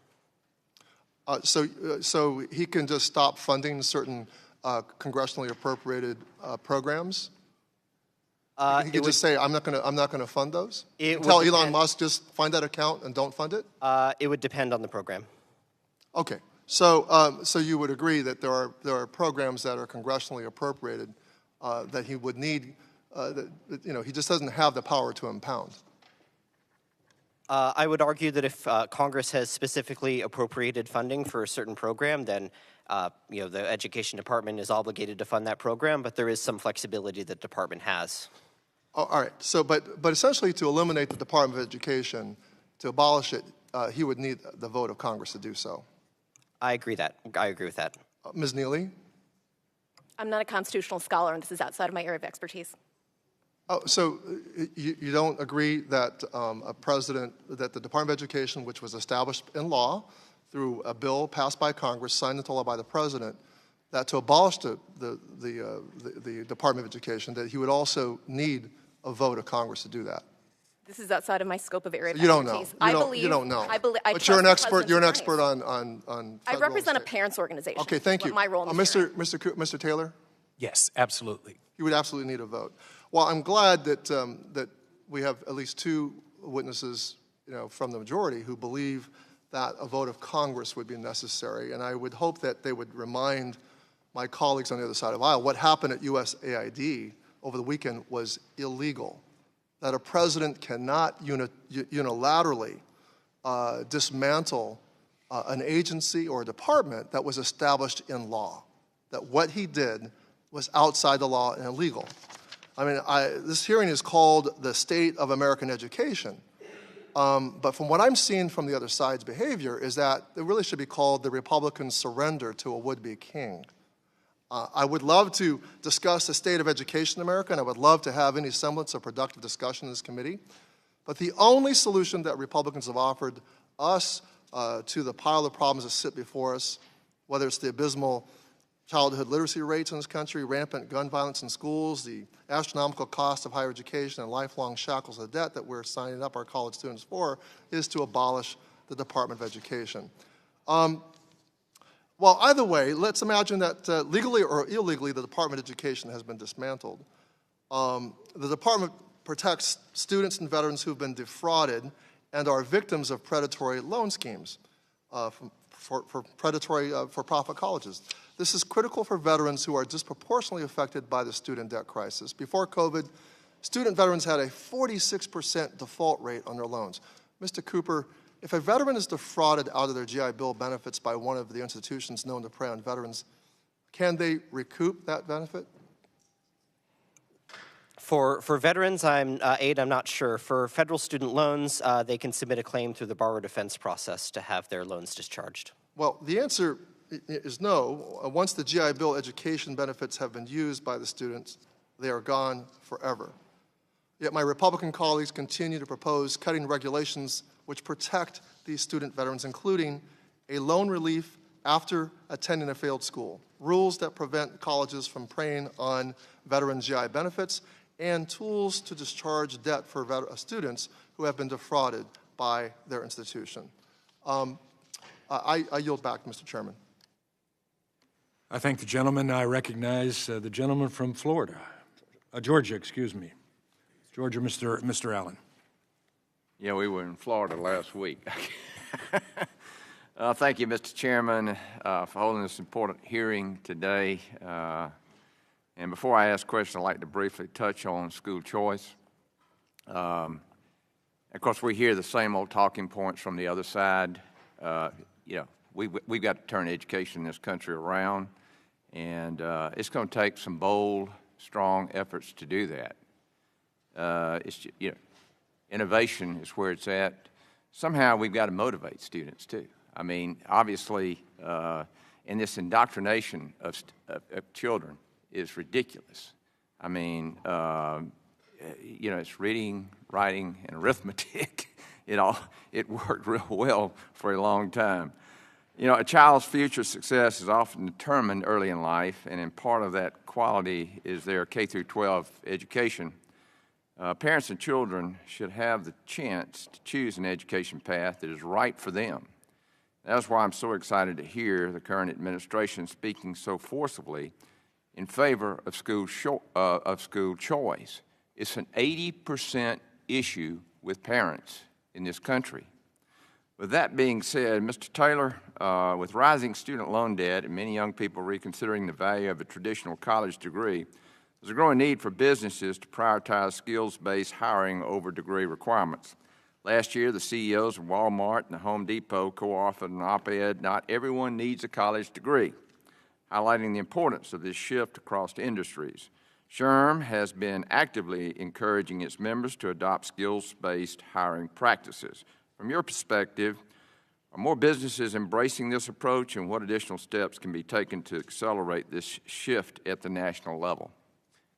So he can just stop funding certain congressionally appropriated programs? He could just say, I'm not going to fund those? It Tell would Elon depend- Musk, just find that account and don't fund it? It would depend on the program. Okay. So you would agree that there are programs that are congressionally appropriated that he would need, he just doesn't have the power to impound. I would argue that if Congress has specifically appropriated funding for a certain program, then the Education Department is obligated to fund that program, but there is some flexibility that the department has. Oh, all right. So, but essentially, to eliminate the Department of Education, to abolish it, he would need the vote of Congress to do so. I agree with that. Ms. Neily? I'm not a constitutional scholar, and this is outside of my area of expertise. Oh, so you don't agree that that the Department of Education, which was established in law through a bill passed by Congress, signed into law by the President, that to abolish the Department of Education, that he would also need a vote of Congress to do that? This is outside of my scope of area of You don't know. expertise. You don't know. I believe. But you're an expert. You're an expert on. I federal represent a and state. parents' organization. Okay, thank you. My role in this hearing. Mr. Taylor? Yes, absolutely. You would absolutely need a vote. Well, I'm glad that that we have at least two witnesses, from the majority who believe that a vote of Congress would be necessary, and I would hope that they would remind my colleagues on the other side of the aisle what happened at USAID over the weekend was illegal. That a president cannot unilaterally dismantle an agency or a department that was established in law. That what he did was outside the law and illegal. I mean, this hearing is called the State of American Education. But from what I'm seeing from the other side's behavior is that it really should be called the Republican surrender to a would-be king. I would love to discuss the state of education in America, and I would love to have any semblance of productive discussion in this committee. But the only solution that Republicans have offered us to the pile of problems that sit before us, whether it's the abysmal childhood literacy rates in this country, rampant gun violence in schools, the astronomical cost of higher education, and lifelong shackles of debt that we're signing up our college students for, is to abolish the Department of Education. Well, either way, let's imagine that legally or illegally the Department of Education has been dismantled. The department protects students and veterans who've been defrauded and are victims of predatory loan schemes for predatory for-profit colleges. This is critical for veterans who are disproportionately affected by the student debt crisis. Before COVID, student veterans had a 46% default rate on their loans. Mr. Cooper, if a veteran is defrauded out of their GI Bill benefits by one of the institutions known to prey on veterans, can they recoup that benefit? For veterans, I'm not sure. For federal student loans, they can submit a claim through the borrower defense process to have their loans discharged. Well, the answer is no. Once the GI Bill education benefits have been used by the students, they are gone forever. Yet my Republican colleagues continue to propose cutting regulations which protect these student veterans, including a loan relief after attending a failed school, rules that prevent colleges from preying on veteran GI benefits, and tools to discharge debt for students who have been defrauded by their institution. I yield back, Mr. Chairman. I thank the gentleman. I recognize the gentleman from Florida. Georgia, excuse me. Georgia, Mr. Allen. Yeah, we were in Florida last week. Thank you, Mr. Chairman, for holding this important hearing today. And before I ask questions, I'd like to briefly touch on school choice. Of course, we hear the same old talking points from the other side. We've got to turn education in this country around, and it's going to take some bold, strong efforts to do that. Innovation is where it's at. Somehow we've got to motivate students too. I mean, obviously, in this indoctrination of children is ridiculous. I mean, it's reading, writing, and arithmetic. It worked real well for a long time. A child's future success is often determined early in life, and in part of that quality is their K through 12 education. Parents and children should have the chance to choose an education path that is right for them. That's why I'm so excited to hear the current administration speaking so forcibly in favor of school choice. It's an 80% issue with parents in this country. With that being said, Mr. Taylor, with rising student loan debt and many young people reconsidering the value of a traditional college degree, there's a growing need for businesses to prioritize skills-based hiring over degree requirements. Last year, the CEOs of Walmart and the Home Depot co-authored an op-ed, "Not Everyone Needs a College Degree," highlighting the importance of this shift across industries. SHRM has been actively encouraging its members to adopt skills-based hiring practices. From your perspective, are more businesses embracing this approach, and what additional steps can be taken to accelerate this shift at the national level?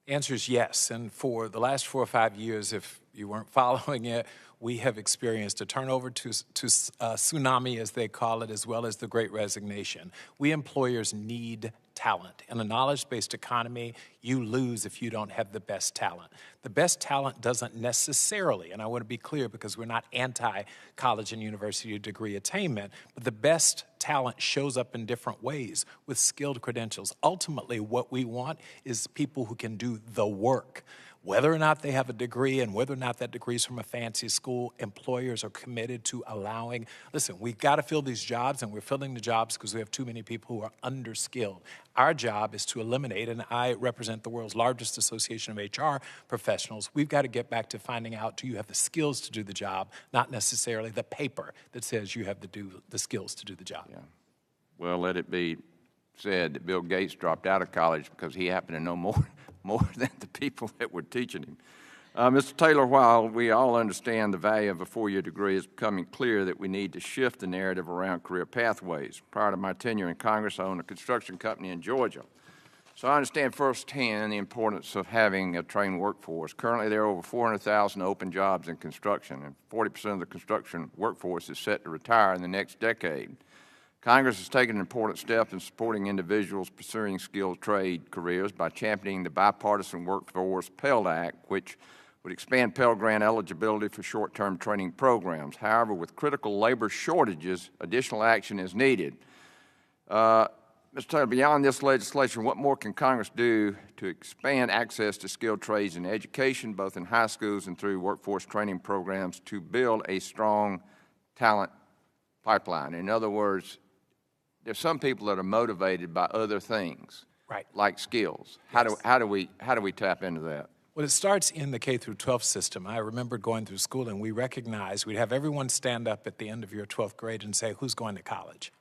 The answer is yes, and for the last 4 or 5 years, if you weren't following it, we have experienced a turnover to tsunami, as they call it, as well as the Great Resignation. We employers need talent. In a knowledge-based economy, you lose if you don't have the best talent. The best talent doesn't necessarily, and I want to be clear because we're not anti-college and university degree attainment, but the best talent shows up in different ways with skilled credentials. Ultimately, what we want is people who can do the work. Whether or not they have a degree and whether or not that degree is from a fancy school, employers are committed to allowing. Listen, we've got to fill these jobs, and we're filling the jobs because we have too many people who are underskilled. Our job is to eliminate, and I represent the world's largest association of HR professionals. We've got to get back to finding out, do you have the skills to do the job, not necessarily the paper that says you have the skills to do the job. Yeah. Well, let it be said that Bill Gates dropped out of college because he happened to know more than the people that were teaching him. Mr. Taylor, while we all understand the value of a four-year degree, it's becoming clear that we need to shift the narrative around career pathways. Prior to my tenure in Congress, I owned a construction company in Georgia. So I understand firsthand the importance of having a trained workforce. Currently, there are over 400,000 open jobs in construction, and 40% of the construction workforce is set to retire in the next decade. Congress has taken an important step in supporting individuals pursuing skilled trade careers by championing the bipartisan Workforce Pell Act, which would expand Pell Grant eligibility for short-term training programs. However, with critical labor shortages, additional action is needed. Mr. Taylor, beyond this legislation, what more can Congress do to expand access to skilled trades in education, both in high schools and through workforce training programs, to build a strong talent pipeline? In other words, there's some people that are motivated by other things, right, like skills. Yes. How do we tap into that? Well, it starts in the K through 12 system. I remember going through school, and we recognized we'd have everyone stand up at the end of your 12th grade and say, "Who's going to college?"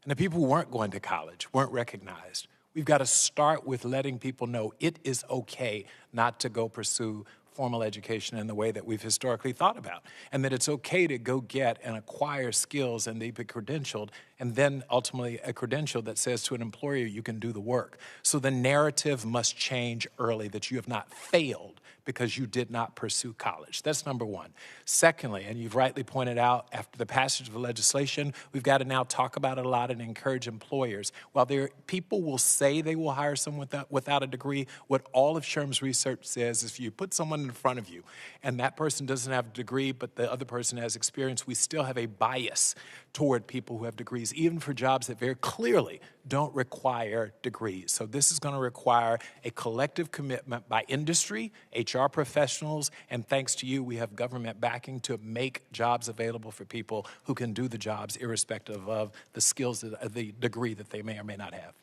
And the people who weren't going to college weren't recognized. We've got to start with letting people know it is okay not to go pursue formal education in the way that we've historically thought about, and that it's okay to go get and acquire skills and be credentialed, and then ultimately a credential that says to an employer you can do the work. So the narrative must change early that you have not failed because you did not pursue college. That's number one. Secondly, and you've rightly pointed out, after the passage of the legislation, we've got to now talk about it a lot and encourage employers. While people will say they will hire someone without a degree, what all of SHRM's research says is if you put someone in front of you and that person doesn't have a degree but the other person has experience, we still have a bias toward people who have degrees, even for jobs that very clearly don't require degrees. So this is going to require a collective commitment by industry, HR professionals, and thanks to you, we have government backing to make jobs available for people who can do the jobs irrespective of the skills, the degree that they may or may not have.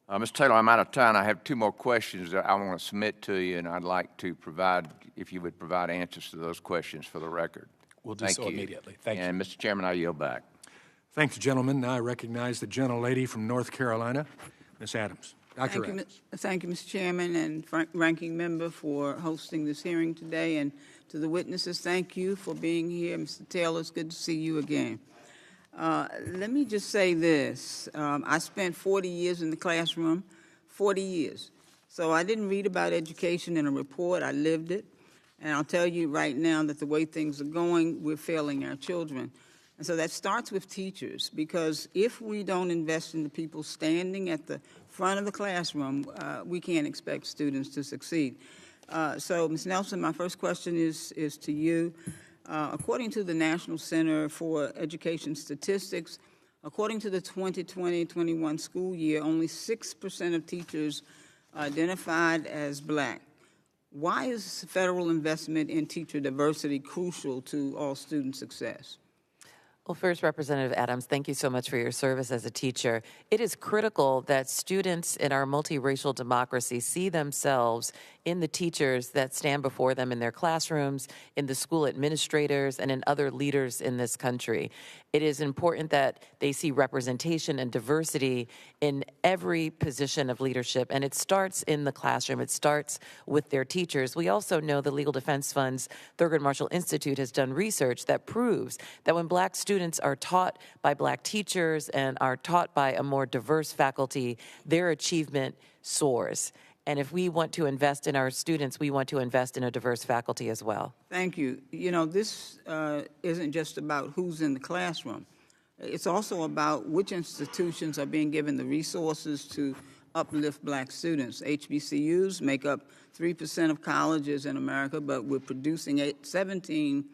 Mr. Taylor, I'm out of time. I have two more questions that I want to submit to you, and I'd like to provide, if you would provide answers to those questions for the record. We'll do so immediately. Thank you. And Mr. Chairman, I yield back. Thank you, gentlemen. Now I recognize the gentlelady from North Carolina, Ms. Adams. Dr. Adams. Thank you, Mr. Chairman and Ranking Member, for hosting this hearing today. And to the witnesses, thank you for being here. Mr. Taylor, it's good to see you again. Let me just say this. I spent 40 years in the classroom, 40 years. So I didn't read about education in a report. I lived it. And I'll tell you right now that the way things are going, we're failing our children. And so that starts with teachers, because if we don't invest in the people standing at the front of the classroom, we can't expect students to succeed. So, Ms. Nelson, my first question is to you. According to the National Center for Education Statistics, according to the 2020-21 school year, only 6% of teachers identified as black. Why is federal investment in teacher diversity crucial to all student success? Well, first, Representative Adams, thank you so much for your service as a teacher. It is critical that students in our multiracial democracy see themselves in the teachers that stand before them in their classrooms, in the school administrators, and in other leaders in this country. It is important that they see representation and diversity in every position of leadership, and it starts in the classroom. It starts with their teachers. We also know the Legal Defense Fund's Thurgood Marshall Institute has done research that proves that when black students are taught by black teachers and are taught by a more diverse faculty, their achievement soars. And if we want to invest in our students, we want to invest in a diverse faculty as well. Thank you. You know, this isn't just about who's in the classroom. It's also about which institutions are being given the resources to uplift black students. HBCUs make up 3% of colleges in America, but we're producing 17%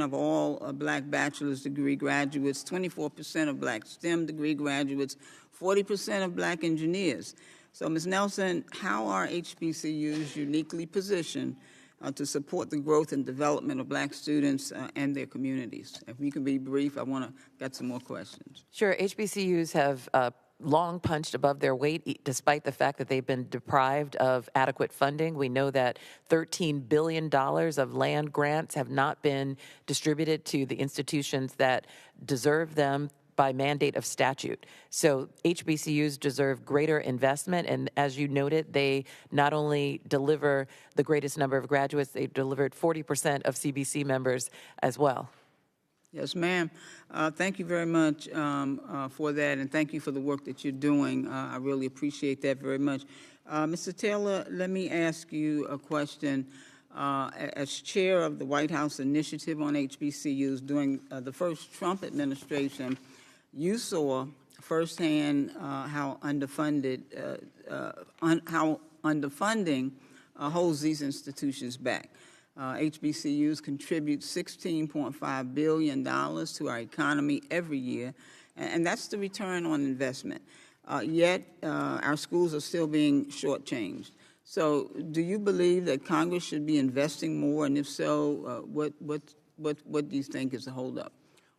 of all black bachelor's degree graduates, 24% of black STEM degree graduates, 40% of black engineers. So, Ms. Nelson, how are HBCUs uniquely positioned to support the growth and development of black students and their communities? If we can be brief, I want to get some more questions. Sure. HBCUs have long punched above their weight, despite the fact that they've been deprived of adequate funding. We know that $13 billion of land grants have not been distributed to the institutions that deserve them by mandate of statute. So HBCUs deserve greater investment, and as you noted, they not only deliver the greatest number of graduates, they've delivered 40% of CBC members as well. Yes, ma'am. Thank you very much for that, and thank you for the work that you're doing. I really appreciate that very much. Mr. Taylor, let me ask you a question. As chair of the White House Initiative on HBCUs during the first Trump administration, you saw firsthand how underfunding holds these institutions back. HBCUs contribute $16.5 billion to our economy every year, and that's the return on investment. Yet, our schools are still being shortchanged. So, do you believe that Congress should be investing more, and if so, what do you think is the holdup?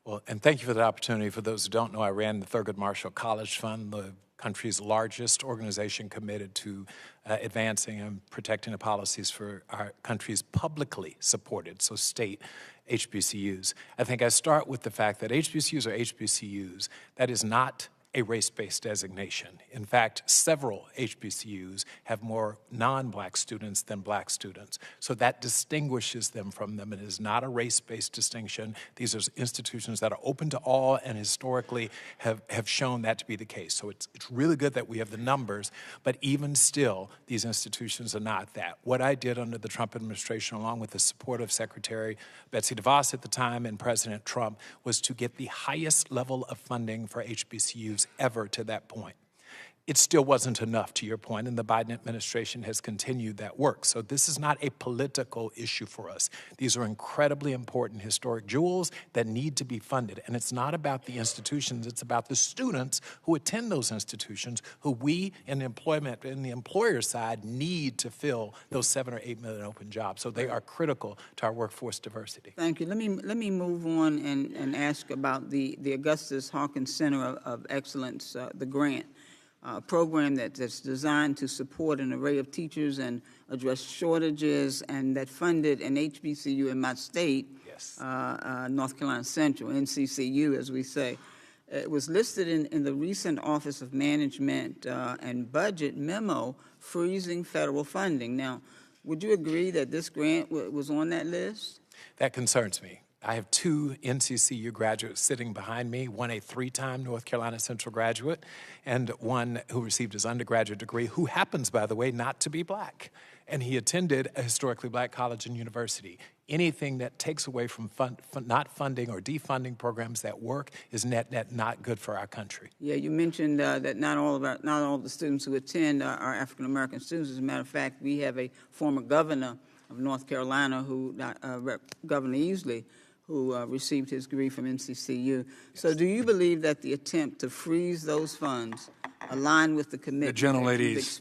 Well, and thank you for the opportunity. For those who don't know, I ran the Thurgood Marshall College Fund, the country's largest organization committed to advancing and protecting the policies for our country's publicly supported, so state HBCUs. I think I start with the fact that HBCUs are HBCUs. That is not a race-based designation. In fact, several HBCUs have more non-black students than black students. So that distinguishes them from them. It is not a race-based distinction. These are institutions that are open to all and historically have shown that to be the case. So it's really good that we have the numbers, but even still, these institutions are not that. What I did under the Trump administration, along with the support of Secretary Betsy DeVos at the time and President Trump, was to get the highest level of funding for HBCUs ever to that point. It still wasn't enough, to your point, and the Biden administration has continued that work. So this is not a political issue for us. These are incredibly important historic jewels that need to be funded. And it's not about the institutions, it's about the students who attend those institutions, who we in the employment and the employer side need to fill those 7 or 8 million open jobs. So they are critical to our workforce diversity. Thank you. Let me move on and ask about the Augustus Hawkins Center of Excellence, the grant. Program that's designed to support an array of teachers and address shortages, and that funded an HBCU in my state, yes. North Carolina Central, NCCU, as we say. It was listed in the recent Office of Management and Budget memo freezing federal funding. Now, would you agree that this grant was on that list? That concerns me. I have 2 NCCU graduates sitting behind me, one a 3-time North Carolina Central graduate, and one who received his undergraduate degree, who happens, by the way, not to be black. And he attended a historically black college and university. Anything that takes away from not funding or defunding programs that work is net not good for our country. Yeah, you mentioned that not all of the students who attend are African American students. As a matter of fact, we have a former governor of North Carolina, Governor Easley, who received his degree from NCCU. Yes. So do you believe that the attempt to freeze those funds align with the commitment. The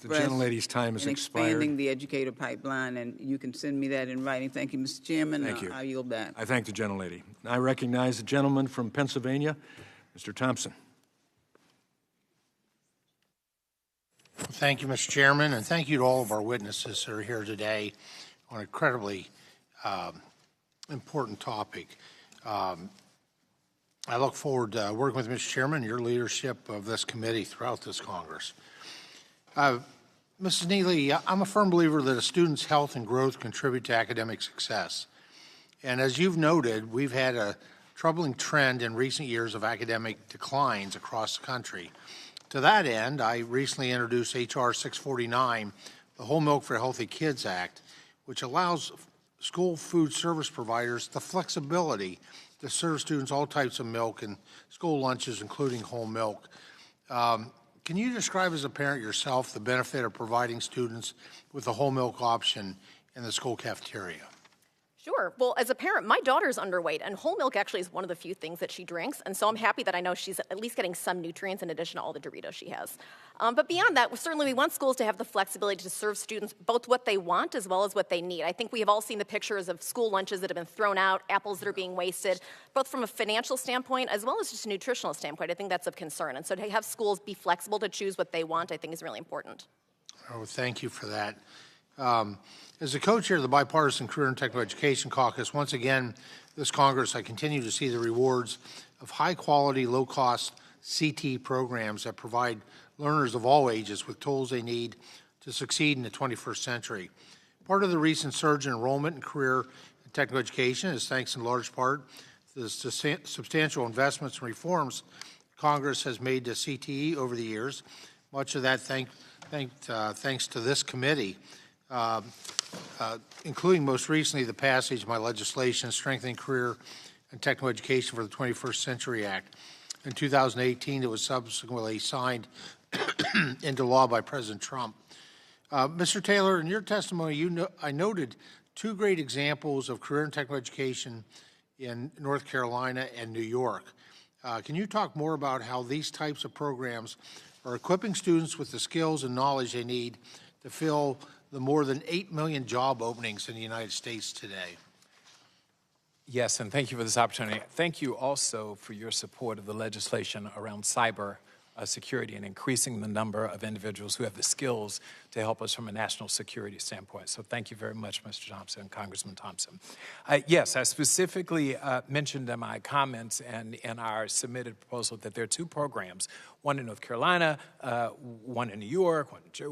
gentlelady's time has expired. Expanding the educator pipeline, and you can send me that in writing. Thank you, Mr. Chairman. Thank you. I yield back. I thank the gentlelady. I recognize the gentleman from Pennsylvania, Mr. Thompson. Thank you, Mr. Chairman, and thank you to all of our witnesses that are here today on an incredibly important topic. I look forward to working with Mr. Chairman and your leadership of this committee throughout this Congress. Mrs. Neily, I'm a firm believer that a student's health and growth contribute to academic success. And as you've noted, we've had a troubling trend in recent years of academic declines across the country. To that end, I recently introduced H.R. 649, the Whole Milk for Healthy Kids Act, which allows school food service providers the flexibility to serve students all types of milk and school lunches, including whole milk. Can you describe as a parent yourself the benefit of providing students with a whole milk option in the school cafeteria? Sure. Well, as a parent, my daughter's underweight, and whole milk actually is one of the few things that she drinks, and so I'm happy that I know she's at least getting some nutrients in addition to all the Doritos she has. But beyond that, certainly we want schools to have the flexibility to serve students both what they want as well as what they need. I think we have all seen the pictures of school lunches that have been thrown out, apples that are being wasted, both from a financial standpoint as well as just a nutritional standpoint. I think that's of concern. And so to have schools be flexible to choose what they want, I think is really important. Oh, thank you for that. As the co-chair of the Bipartisan Career and Technical Education Caucus, once again, this Congress, I continue to see the rewards of high-quality, low-cost CT programs that provide learners of all ages with tools they need to succeed in the 21st century. Part of the recent surge in enrollment in career and technical education is thanks in large part to the substantial investments and reforms Congress has made to CTE over the years, much of that thanks to this committee. Including most recently the passage of my legislation strengthening career and technical education for the 21st Century Act. In 2018, it was subsequently signed into law by President Trump. Mr. Taylor, in your testimony, I noted two great examples of career and technical education in North Carolina and New York. Can you talk more about how these types of programs are equipping students with the skills and knowledge they need to fill the more than 8 million job openings in the United States today? Yes, and thank you for this opportunity. Thank you also for your support of the legislation around cyber security and increasing the number of individuals who have the skills to help us from a national security standpoint. So thank you very much, Mr. Thompson, Congressman Thompson. Yes, I specifically mentioned in my comments and in our submitted proposal that there are two programs, one in North Carolina, one in New York,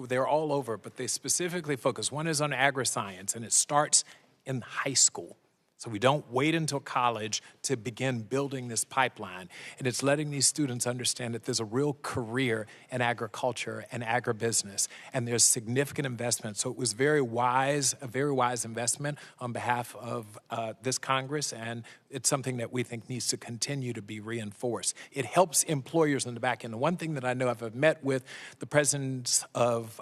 they're all over, but they specifically focus. One is on agri-science, and it starts in high school. So we don't wait until college to begin building this pipeline. And it's letting these students understand that there's a real career in agriculture and agribusiness, and there's significant investment. So it was a very wise investment on behalf of this Congress, and it's something that we think needs to continue to be reinforced. It helps employers in the back end. The one thing that I know, I've met with the presidents of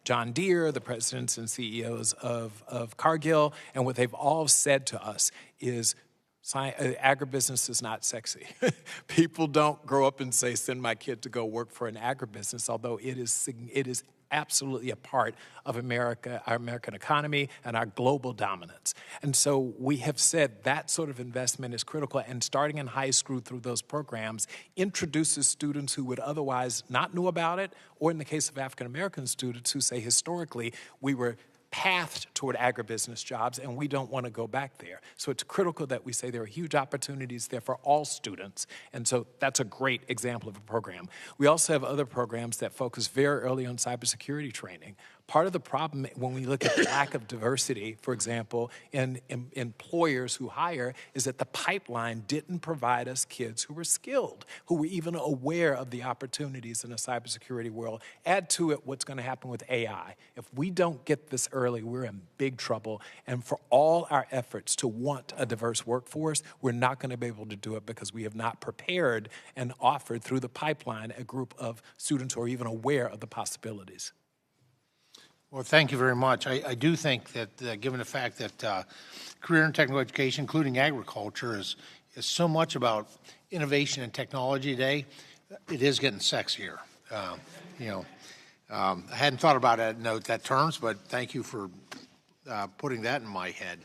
John Deere, the presidents and CEOs of Cargill, and what they've all said to us is agribusiness is not sexy. People don't grow up and say, send my kid to go work for an agribusiness, although it is absolutely a part of America, our American economy, and our global dominance. And so we have said that sort of investment is critical, and starting in high school through those programs introduces students who would otherwise not know about it, or in the case of African-American students who say historically we were pathed toward agribusiness jobs, and we don't want to go back there. So it's critical that we say there are huge opportunities there for all students, and so that's a great example of a program. We also have other programs that focus very early on cybersecurity training. Part of the problem when we look at the lack of diversity, for example, in employers who hire, is that the pipeline didn't provide us kids who were skilled, who were even aware of the opportunities in the cybersecurity world. Add to it what's going to happen with AI. If we don't get this early, we're in big trouble. And for all our efforts to want a diverse workforce, we're not going to be able to do it because we have not prepared and offered through the pipeline a group of students who are even aware of the possibilities. Well, thank you very much. I do think that given the fact that career and technical education, including agriculture, is so much about innovation and technology today, it is getting sexier. I hadn't thought about that terms, but thank you for putting that in my head.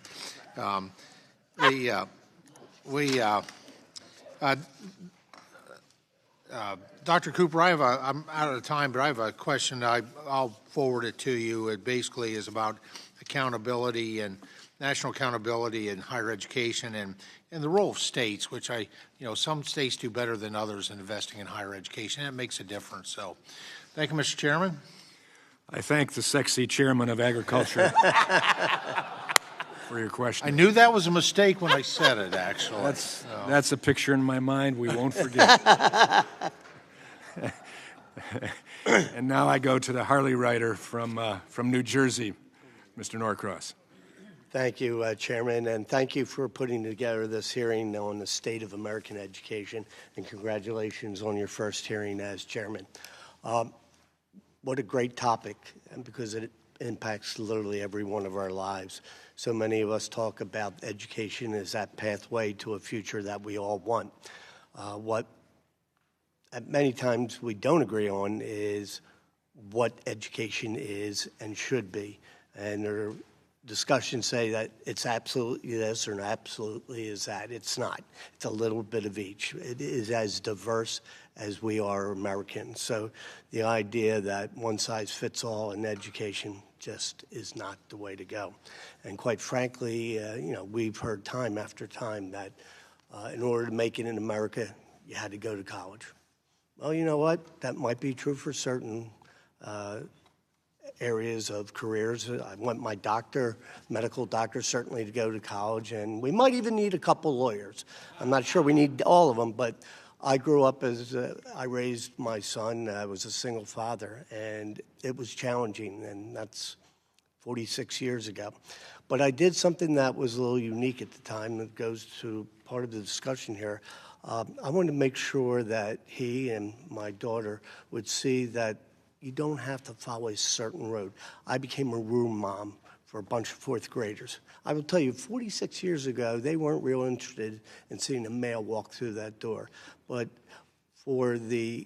Dr. Cooper, I'm out of time, but I have a question. I'll forward it to you. It basically is about accountability and national accountability in higher education and the role of states, which some states do better than others in investing in higher education. It makes a difference. So thank you, Mr. Chairman. I thank the sexy chairman of agriculture for your question. I knew that was a mistake when I said it, actually. That's a picture in my mind we won't forget. And now I go to the Harley rider from New Jersey, Mr. Norcross. Thank you, Chairman, and thank you for putting together this hearing on the state of American education, and congratulations on your first hearing as chairman. What a great topic, and because it impacts literally every one of our lives. So many of us talk about education as that pathway to a future that we all want. What many times we don't agree on is what education is and should be. And there are discussions say that it's absolutely this or absolutely is that. It's not. It's a little bit of each. It is as diverse as we are Americans. So the idea that one size fits all in education just is not the way to go. And quite frankly, we've heard time after time that in order to make it in America, you had to go to college. Well, you know what? That might be true for certain areas of careers. I want my medical doctor, certainly to go to college, and we might even need a couple lawyers. I'm not sure we need all of them, but I grew up I raised my son. I was a single father, and it was challenging, and that's 46 years ago. But I did something that was a little unique at the time that goes to part of the discussion here. I wanted to make sure that he and my daughter would see that you don't have to follow a certain road. I became a room mom for a bunch of fourth graders. I will tell you, 46 years ago, they weren't real interested in seeing a male walk through that door. But for the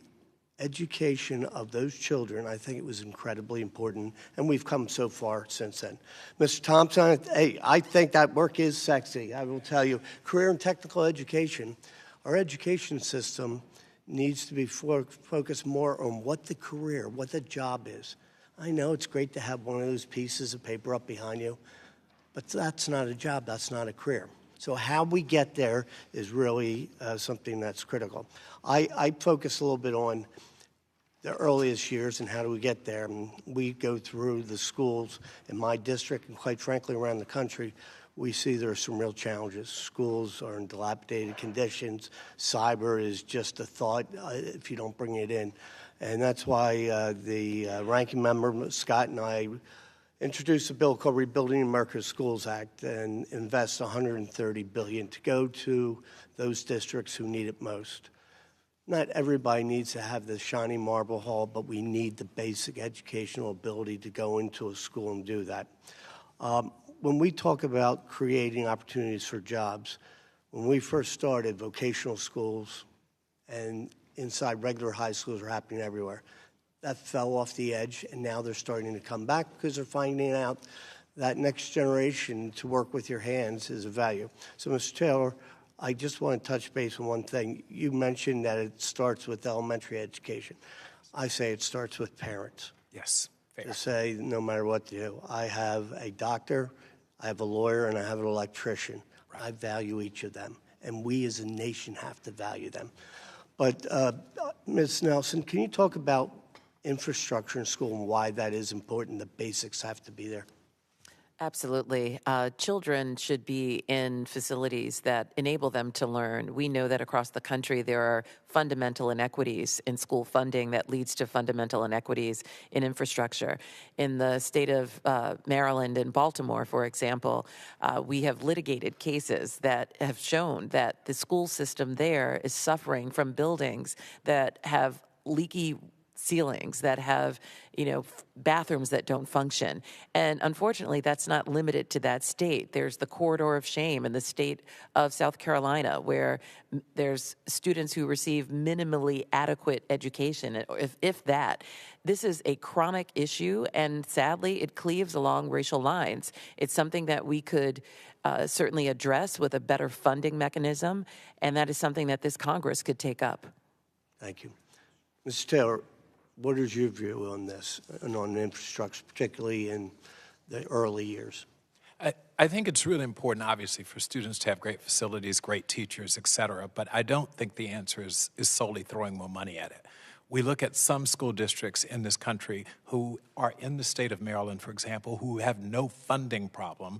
education of those children, I think it was incredibly important, and we've come so far since then. Mr. Thompson, hey, I think that work is sexy. I will tell you, career and technical education, our education system needs to be focused more on what the career, what the job is. I know it's great to have one of those pieces of paper up behind you, but that's not a job, that's not a career. So how we get there is really something that's critical. I focus a little bit on the earliest years and how do we get there. And we go through the schools in my district and quite frankly around the country. We see there are some real challenges. Schools are in dilapidated conditions. Cyber is just a thought if you don't bring it in. And that's why the ranking member, Scott, and I introduced a bill called Rebuilding America's Schools Act and invest $130 billion to go to those districts who need it most. Not everybody needs to have the shiny marble hall, but we need the basic educational ability to go into a school and do that. When we talk about creating opportunities for jobs, when we first started, vocational schools and inside regular high schools are happening everywhere. That fell off the edge, and now they're starting to come back because they're finding out that next generation to work with your hands is a value. So, Mr. Taylor, I just want to touch base on one thing. You mentioned that it starts with elementary education. I say it starts with parents. Yes, fair. To say no matter what to do. I have a doctor, I have a lawyer, and I have an electrician. Right. I value each of them, and we as a nation have to value them. But, Ms. Nelson, can you talk about infrastructure in school and why that is important? The basics have to be there. Absolutely. Children should be in facilities that enable them to learn. We know that across the country there are fundamental inequities in school funding that leads to fundamental inequities in infrastructure. In the state of Maryland and Baltimore, for example, we have litigated cases that have shown that the school system there is suffering from buildings that have leaky ceilings, that have, bathrooms that don't function. And unfortunately, that's not limited to that state. There's the corridor of shame in the state of South Carolina, where there's students who receive minimally adequate education, if that. This is a chronic issue, and sadly, it cleaves along racial lines. It's something that we could certainly address with a better funding mechanism, and that is something that this Congress could take up. Thank you. Mr. Taylor, what is your view on this and on infrastructure, particularly in the early years? I think it's really important, obviously, for students to have great facilities, great teachers, et cetera, but I don't think the answer is solely throwing more money at it. We look at some school districts in this country who are in the state of Maryland, for example, who have no funding problem.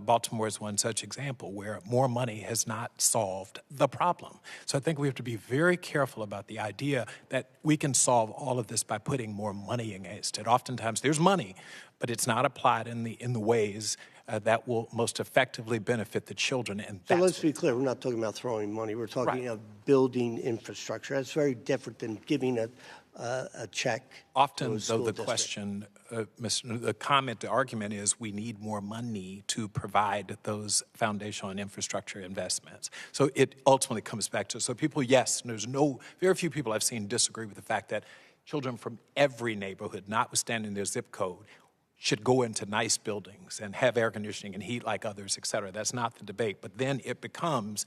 Baltimore is one such example where more money has not solved the problem. So I think we have to be very careful about the idea that we can solve all of this by putting more money against it. Oftentimes there's money, but it's not applied in the ways that will most effectively benefit the children. And so let's be clear, we're not talking about throwing money. We're talking about building infrastructure. That's very different than giving a check. Often, though, the question, the comment, the argument is we need more money to provide those foundational and infrastructure investments. So it ultimately comes back to, so people, yes, very few people I've seen disagree with the fact that children from every neighborhood, notwithstanding their zip code, should go into nice buildings and have air conditioning and heat like others, et cetera. That's not the debate. But then it becomes,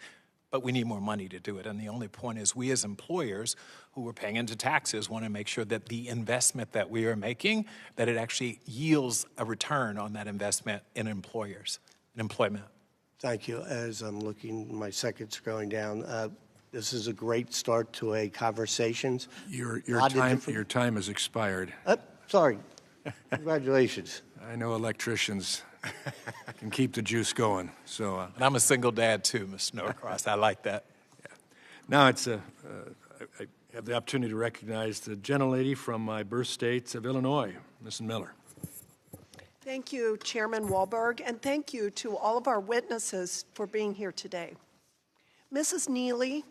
but we need more money to do it. And the only point is we as employers who are paying into taxes want to make sure that the investment that we are making, that it actually yields a return on that investment in employers, in employment. Thank you. As I'm looking, my seconds are going down. This is a great start to a conversations. Your time has expired. Sorry. Congratulations. I know electricians can keep the juice going. So, and I'm a single dad too, Mr. Norcross. I like that. Yeah. Now I have the opportunity to recognize the gentlelady from my birth state of Illinois, Mrs. Miller. Thank you, Chairman Wahlberg, and thank you to all of our witnesses for being here today. Mrs. Neily,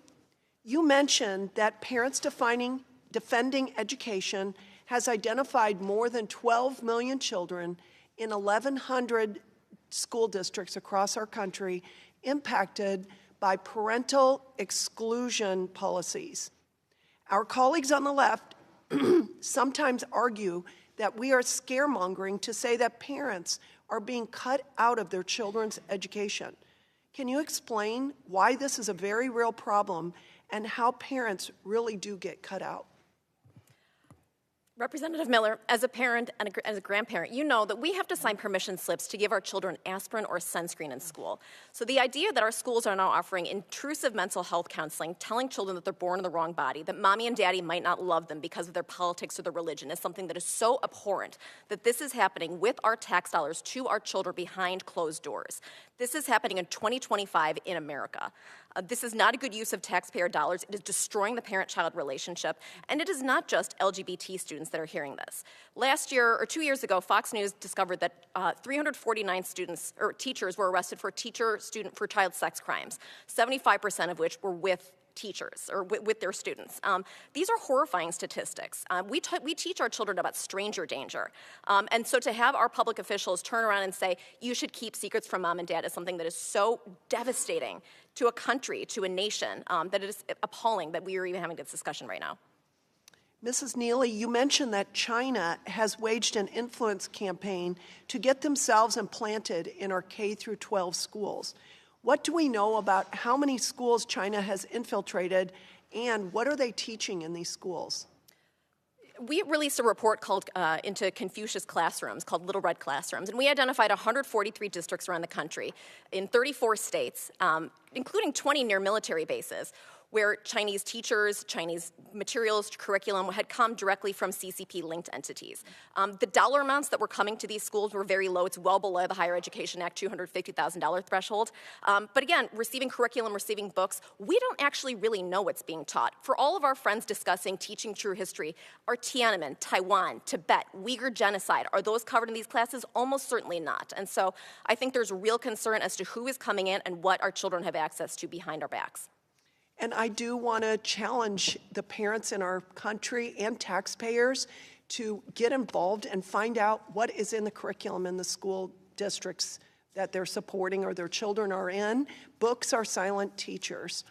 you mentioned that Parents Defending Education has identified more than 12 million children in 1,100 school districts across our country impacted by parental exclusion policies. Our colleagues on the left sometimes argue that we are scaremongering to say that parents are being cut out of their children's education. Can you explain why this is a very real problem and how parents really do get cut out? Representative Miller, as a parent and as a grandparent, you know that we have to sign permission slips to give our children aspirin or sunscreen in school. So the idea that our schools are now offering intrusive mental health counseling, telling children that they're born in the wrong body, that mommy and daddy might not love them because of their politics or their religion, is something that is so abhorrent that this is happening with our tax dollars to our children behind closed doors. This is happening in 2025 in America. This is not a good use of taxpayer dollars. It is destroying the parent-child relationship, and it is not just LGBT students that are hearing this. Last year, or 2 years ago, Fox News discovered that 349 teachers were arrested for child sex crimes, 75% of which were with teachers or with their students. These are horrifying statistics. We teach our children about stranger danger. And so to have our public officials turn around and say, you should keep secrets from mom and dad is something that is so devastating to a country, to a nation, that it is appalling that we are even having this discussion right now. Mrs. Neily, you mentioned that China has waged an influence campaign to get themselves implanted in our K through 12 schools. What do we know about how many schools China has infiltrated, and what are they teaching in these schools? We released a report called Into Confucius Classrooms, called Little Red Classrooms, and we identified 143 districts around the country in 34 states, including 20 near military bases, where Chinese teachers, Chinese materials, curriculum had come directly from CCP-linked entities. The dollar amounts that were coming to these schools were very low. It's well below the Higher Education Act $250,000 threshold. But again, receiving curriculum, receiving books, we don't actually really know what's being taught. For all of our friends discussing teaching true history, are Tiananmen, Taiwan, Tibet, Uyghur genocide, are those covered in these classes? Almost certainly not. And so I think there's real concern as to who is coming in and what our children have access to behind our backs. And I do want to challenge the parents in our country and taxpayers to get involved and find out what is in the curriculum in the school districts that they're supporting or their children are in. Books are silent teachers.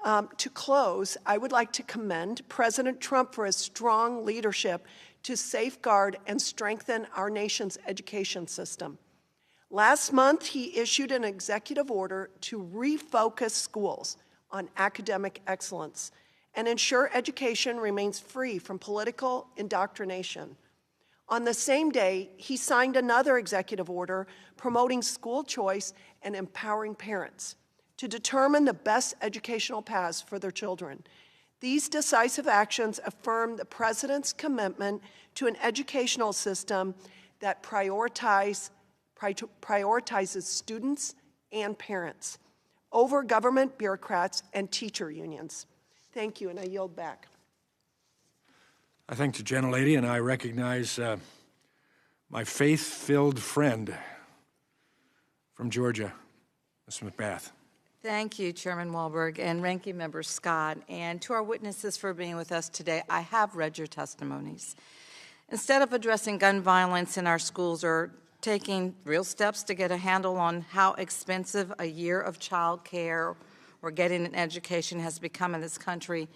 To close, I would like to commend President Trump for his strong leadership to safeguard and strengthen our nation's education system. Last month, he issued an executive order to refocus schools on academic excellence and ensure education remains free from political indoctrination. On the same day, he signed another executive order promoting school choice and empowering parents to determine the best educational paths for their children. These decisive actions affirm the President's commitment to an educational system that prioritizes students and parents over government bureaucrats and teacher unions. Thank you, and I yield back. I thank the gentlelady, and I recognize my faith-filled friend from Georgia, Ms. McBath. Thank you, Chairman Walberg and Ranking Member Scott, and to our witnesses for being with us today. I have read your testimonies. Instead of addressing gun violence in our schools or taking real steps to get a handle on how expensive a year of child care or getting an education has become in this country,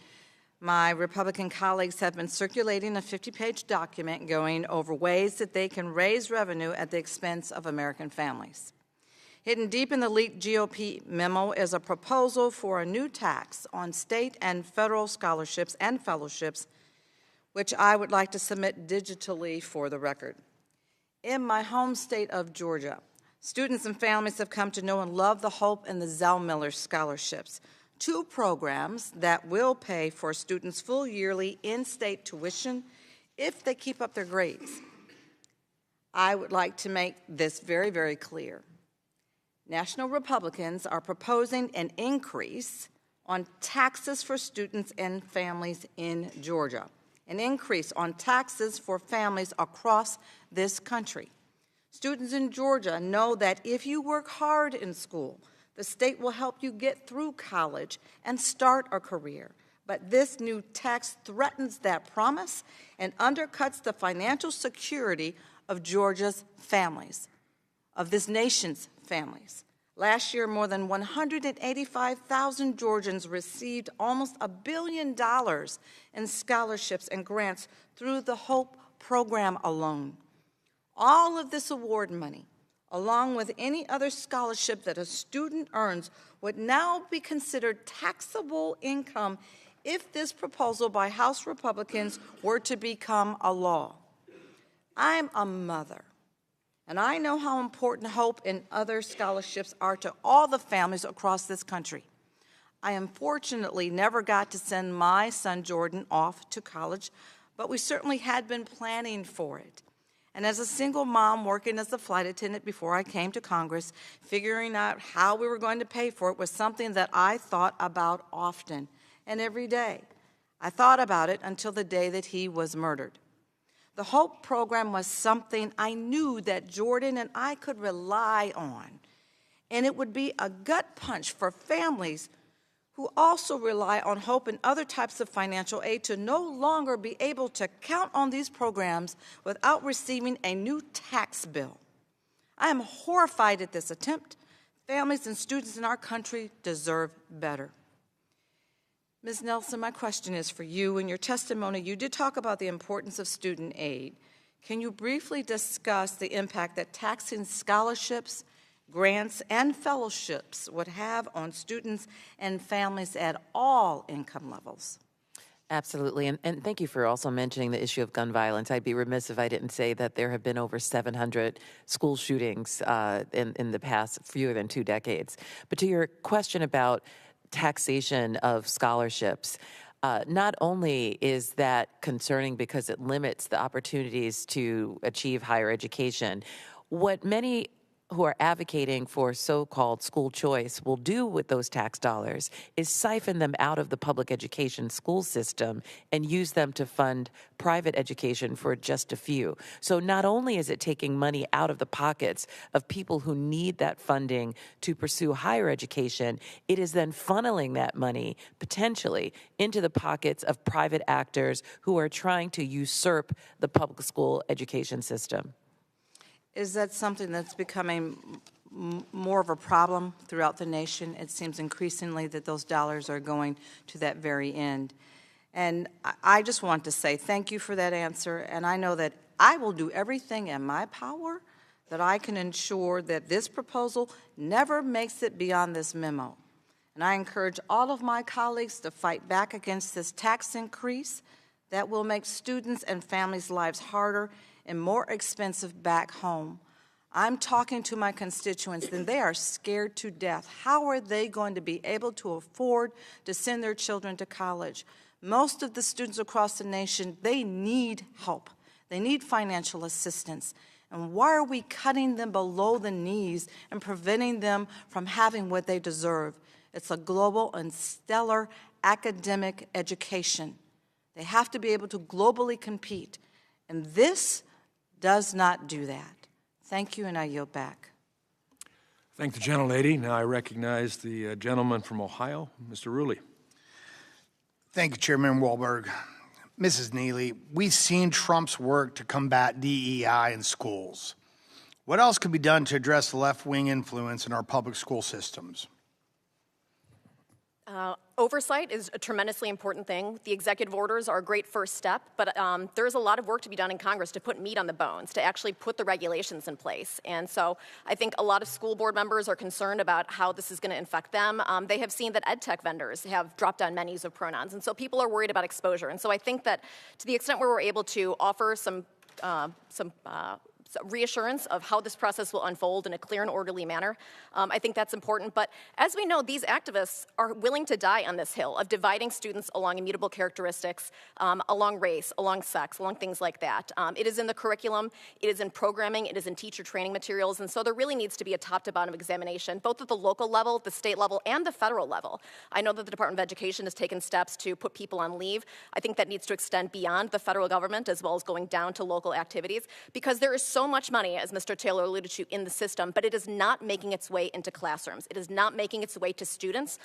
my Republican colleagues have been circulating a 50-page document going over ways that they can raise revenue at the expense of American families. Hidden deep in the leaked GOP memo is a proposal for a new tax on state and federal scholarships and fellowships, which I would like to submit digitally for the record. In my home state of Georgia, students and families have come to know and love the Hope and the Zellmiller scholarships, two programs that will pay for students' full yearly in-state tuition if they keep up their grades. I would like to make this very, very clear. National Republicans are proposing an increase on taxes for students and families in Georgia, an increase on taxes for families across this country. Students in Georgia know that if you work hard in school, the state will help you get through college and start a career. But this new tax threatens that promise and undercuts the financial security of Georgia's families, of this nation's families. Last year, more than 185,000 Georgians received almost $1 billion in scholarships and grants through the HOPE program alone. All of this award money, along with any other scholarship that a student earns, would now be considered taxable income if this proposal by House Republicans were to become a law. I'm a mother, and I know how important HOPE and other scholarships are to all the families across this country. I unfortunately never got to send my son Jordan off to college, but we certainly had been planning for it. And as a single mom working as a flight attendant before I came to Congress, figuring out how we were going to pay for it was something that I thought about often and every day. I thought about it until the day that he was murdered. The HOPE program was something I knew that Jordan and I could rely on, and it would be a gut punch for families who also rely on HOPE and other types of financial aid to no longer be able to count on these programs without receiving a new tax bill. I am horrified at this attempt. Families and students in our country deserve better. Ms. Nelson, my question is for you. In your testimony, you did talk about the importance of student aid. Can you briefly discuss the impact that taxing scholarships, grants, and fellowships would have on students and families at all income levels? Absolutely, and thank you for also mentioning the issue of gun violence. I'd be remiss if I didn't say that there have been over 700 school shootings in the past fewer than 2 decades. But to your question about taxation of scholarships, not only is that concerning because it limits the opportunities to achieve higher education, what many who are advocating for so-called school choice will do with those tax dollars is siphon them out of the public education school system and use them to fund private education for just a few. So not only is it taking money out of the pockets of people who need that funding to pursue higher education, it is then funneling that money potentially into the pockets of private actors who are trying to usurp the public school education system. Is that something that's becoming more of a problem throughout the nation? It seems increasingly that those dollars are going to that very end. And I just want to say thank you for that answer, and I know that I will do everything in my power that I can ensure that this proposal never makes it beyond this memo. And I encourage all of my colleagues to fight back against this tax increase that will make students and families' lives harder and more expensive back home. I'm talking to my constituents, and they are scared to death. How are they going to be able to afford to send their children to college? Most of the students across the nation, they need help. They need financial assistance. And why are we cutting them below the knees and preventing them from having what they deserve? It's a global and stellar academic education. They have to be able to globally compete. And this does not do that. Thank you, and I yield back. Thank the gentlelady. Now I recognize the gentleman from Ohio, Mr. Rulli. Thank you, Chairman Wahlberg. Mrs. Neily, we've seen Trump's work to combat DEI in schools. What else could be done to address the left-wing influence in our public school systems? Oversight is a tremendously important thing. The executive orders are a great first step, but there's a lot of work to be done in Congress to put meat on the bones, to actually put the regulations in place. And so I think a lot of school board members are concerned about how this is going to affect them. They have seen that ed tech vendors have dropped down menus of pronouns, and so people are worried about exposure. And so I think that to the extent where we're able to offer some reassurance of how this process will unfold in a clear and orderly manner, I think that's important. But as we know, these activists are willing to die on this hill of dividing students along immutable characteristics, along race, along sex, along things like that. It is in the curriculum, it is in programming, it is in teacher training materials, and so there really needs to be a top-to-bottom examination, both at the local level, the state level, and the federal level. I know that the Department of Education has taken steps to put people on leave. I think that needs to extend beyond the federal government as well as going down to local activities, because there is so much money, as Mr. Taylor alluded to, in the system, but it is not making its way into classrooms. It is not making its way to students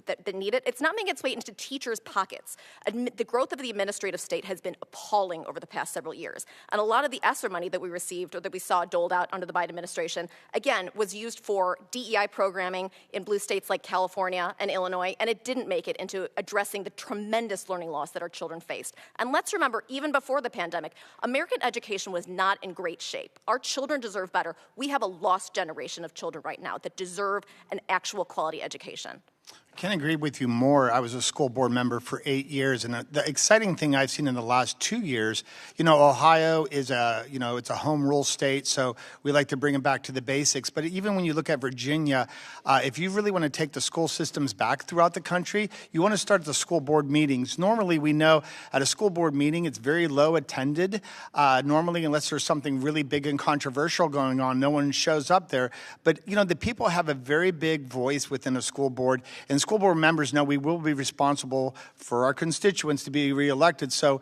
that need it. It's not making its way into teachers' pockets. The growth of the administrative state has been appalling over the past several years. And a lot of the ESSER money that we received or that we saw doled out under the Biden administration, again, was used for DEI programming in blue states like California and Illinois, and it didn't make it into addressing the tremendous learning loss that our children faced. And let's remember, even before the pandemic, American education was not in great shape. Our children deserve better. We have a lost generation of children right now that deserve an actual quality education. I can't agree with you more. I was a school board member for 8 years, and the exciting thing I've seen in the last 2 years, Ohio is it's a home rule state, so we like to bring it back to the basics. But even when you look at Virginia, if you really want to take the school systems back throughout the country, you want to start at the school board meetings. Normally, we know at a school board meeting, it's very low attended. Normally, unless there's something really big and controversial going on, no one shows up there. But, the people have a very big voice within a school board, and school board members know we will be responsible for our constituents to be reelected. So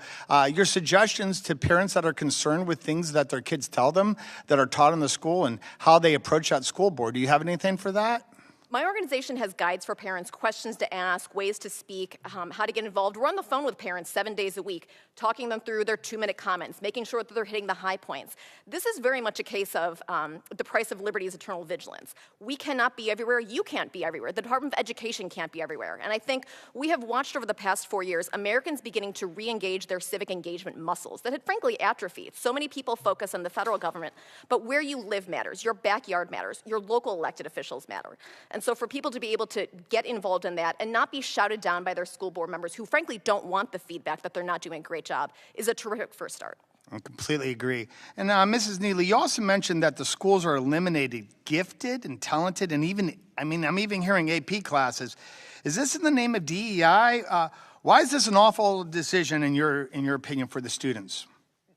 your suggestions to parents that are concerned with things that their kids tell them that are taught in the school and how they approach that school board, do you have anything for that? My organization has guides for parents, questions to ask, ways to speak, how to get involved. We're on the phone with parents 7 days a week, talking them through their 2-minute comments, making sure that they're hitting the high points. This is very much a case of the price of liberty is eternal vigilance. We cannot be everywhere. You can't be everywhere. The Department of Education can't be everywhere. And I think we have watched over the past 4 years Americans beginning to re-engage their civic engagement muscles that had frankly atrophied. So many people focus on the federal government, but where you live matters. Your backyard matters. Your local elected officials matter. And so for people to be able to get involved in that and not be shouted down by their school board members who frankly don't want the feedback that they're not doing a great job is a terrific first start. I completely agree. And Mrs. Neily, you also mentioned that the schools are eliminating gifted and talented and even, I'm even hearing AP classes. Is this in the name of DEI? Why is this an awful decision in your opinion for the students?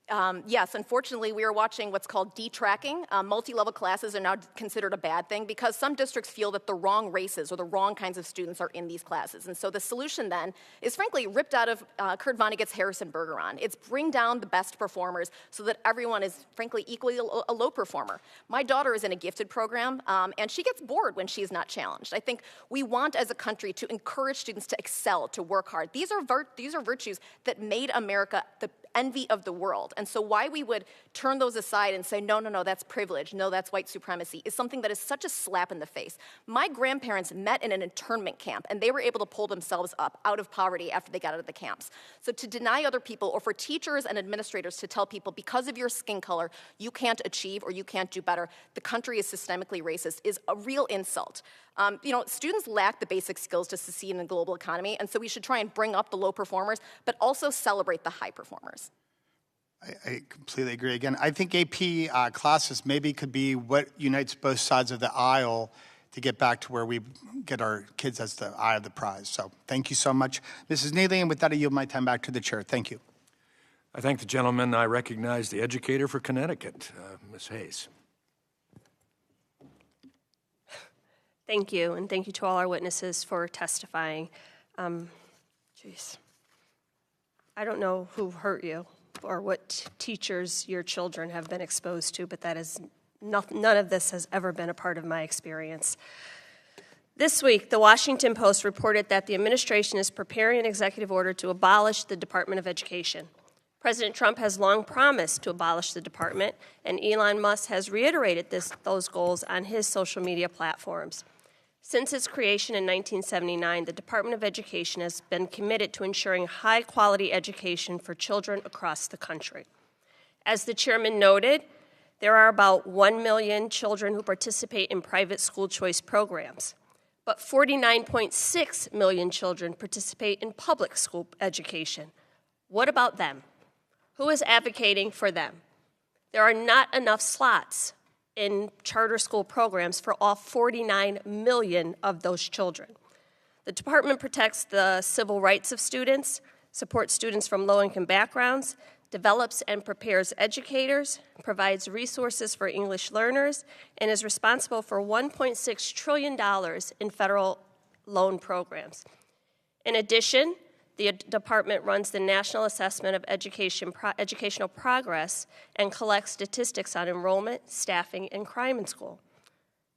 Yes, unfortunately, we are watching what's called detracking. Multi-level classes are now considered a bad thing because some districts feel that the wrong races or the wrong kinds of students are in these classes. And so the solution then is frankly ripped out of Kurt Vonnegut's Harrison Bergeron. It's bring down the best performers so that everyone is frankly equally a low performer. My daughter is in a gifted program, and she gets bored when she's not challenged. I think we want as a country to encourage students to excel, to work hard. These are virtues that made America the envy of the world. And so why we would turn those aside and say, no, that's privilege, no, that's white supremacy, is something that is such a slap in the face. My grandparents met in an internment camp, and they were able to pull themselves up out of poverty after they got out of the camps. So to deny other people, or for teachers and administrators to tell people, because of your skin color, you can't achieve or you can't do better, the country is systemically racist, is a real insult. Students lack the basic skills to succeed in a global economy, and so we should try and bring up the low performers, but also celebrate the high performers. I completely agree. Again, I think AP classes maybe could be what unites both sides of the aisle to get back to where we get our kids as the eye of the prize. So thank you so much, Mrs. Neily, and with that, I yield my time back to the chair. Thank you. I thank the gentleman. I recognize the educator for Connecticut, Ms. Hayes. Thank you, and thank you to all our witnesses for testifying. I don't know who hurt you or what teachers your children have been exposed to, but that is none of this has ever been a part of my experience. This week, the Washington Post reported that the administration is preparing an executive order to abolish the Department of Education. President Trump has long promised to abolish the department, and Elon Musk has reiterated those goals on his social media platforms. Since its creation in 1979, the Department of Education has been committed to ensuring high-quality education for children across the country. As the chairman noted, there are about 1 million children who participate in private school choice programs, but 49.6 million children participate in public school education. What about them? Who is advocating for them? There are not enough slots in charter school programs for all 49 million of those children. The department protects the civil rights of students, supports students from low-income backgrounds, develops and prepares educators, provides resources for English learners, and is responsible for $1.6 trillion in federal loan programs. In addition, the department runs the National Assessment of Educational Progress and collects statistics on enrollment, staffing, and crime in school.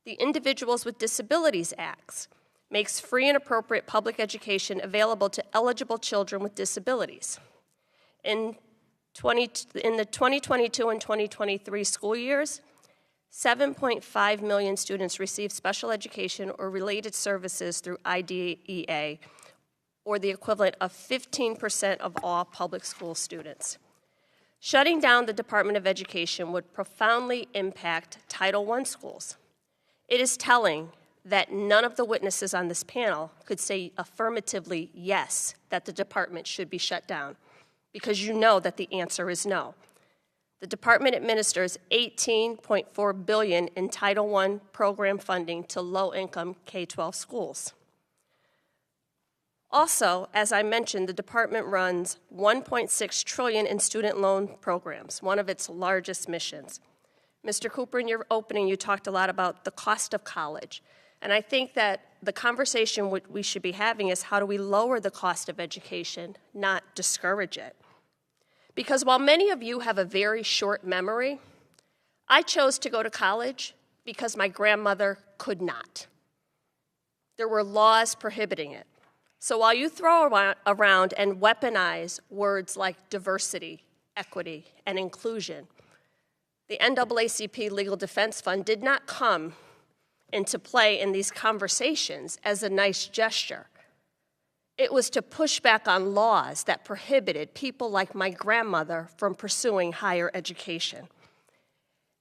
The Individuals with Disabilities Act makes free and appropriate public education available to eligible children with disabilities. In the 2022 and 2023 school years, 7.5 million students received special education or related services through IDEA, or the equivalent of 15% of all public school students. Shutting down the Department of Education would profoundly impact Title I schools. It is telling that none of the witnesses on this panel could say affirmatively yes, that the department should be shut down, because you know that the answer is no. The department administers $18.4 billion in Title I program funding to low-income K-12 schools. Also, as I mentioned, the department runs $1.6 trillion in student loan programs, one of its largest missions. Mr. Cooper, in your opening, you talked a lot about the cost of college. And I think that the conversation we should be having is how do we lower the cost of education, not discourage it. Because while many of you have a very short memory, I chose to go to college because my grandmother could not. There were laws prohibiting it. So while you throw around and weaponize words like diversity, equity, and inclusion, the NAACP Legal Defense Fund did not come into play in these conversations as a nice gesture. It was to push back on laws that prohibited people like my grandmother from pursuing higher education.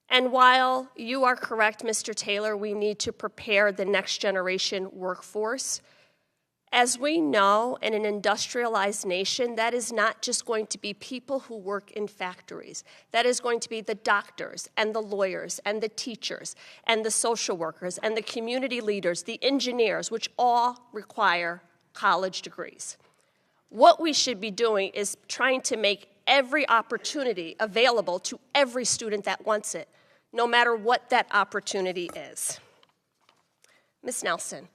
And while you are correct, Mr. Taylor, we need to prepare the next generation workforce, as we know, in an industrialized nation, that is not just going to be people who work in factories. That is going to be the doctors and the lawyers and the teachers and the social workers and the community leaders, the engineers, which all require college degrees. What we should be doing is trying to make every opportunity available to every student that wants it, no matter what that opportunity is. Ms. Nelson,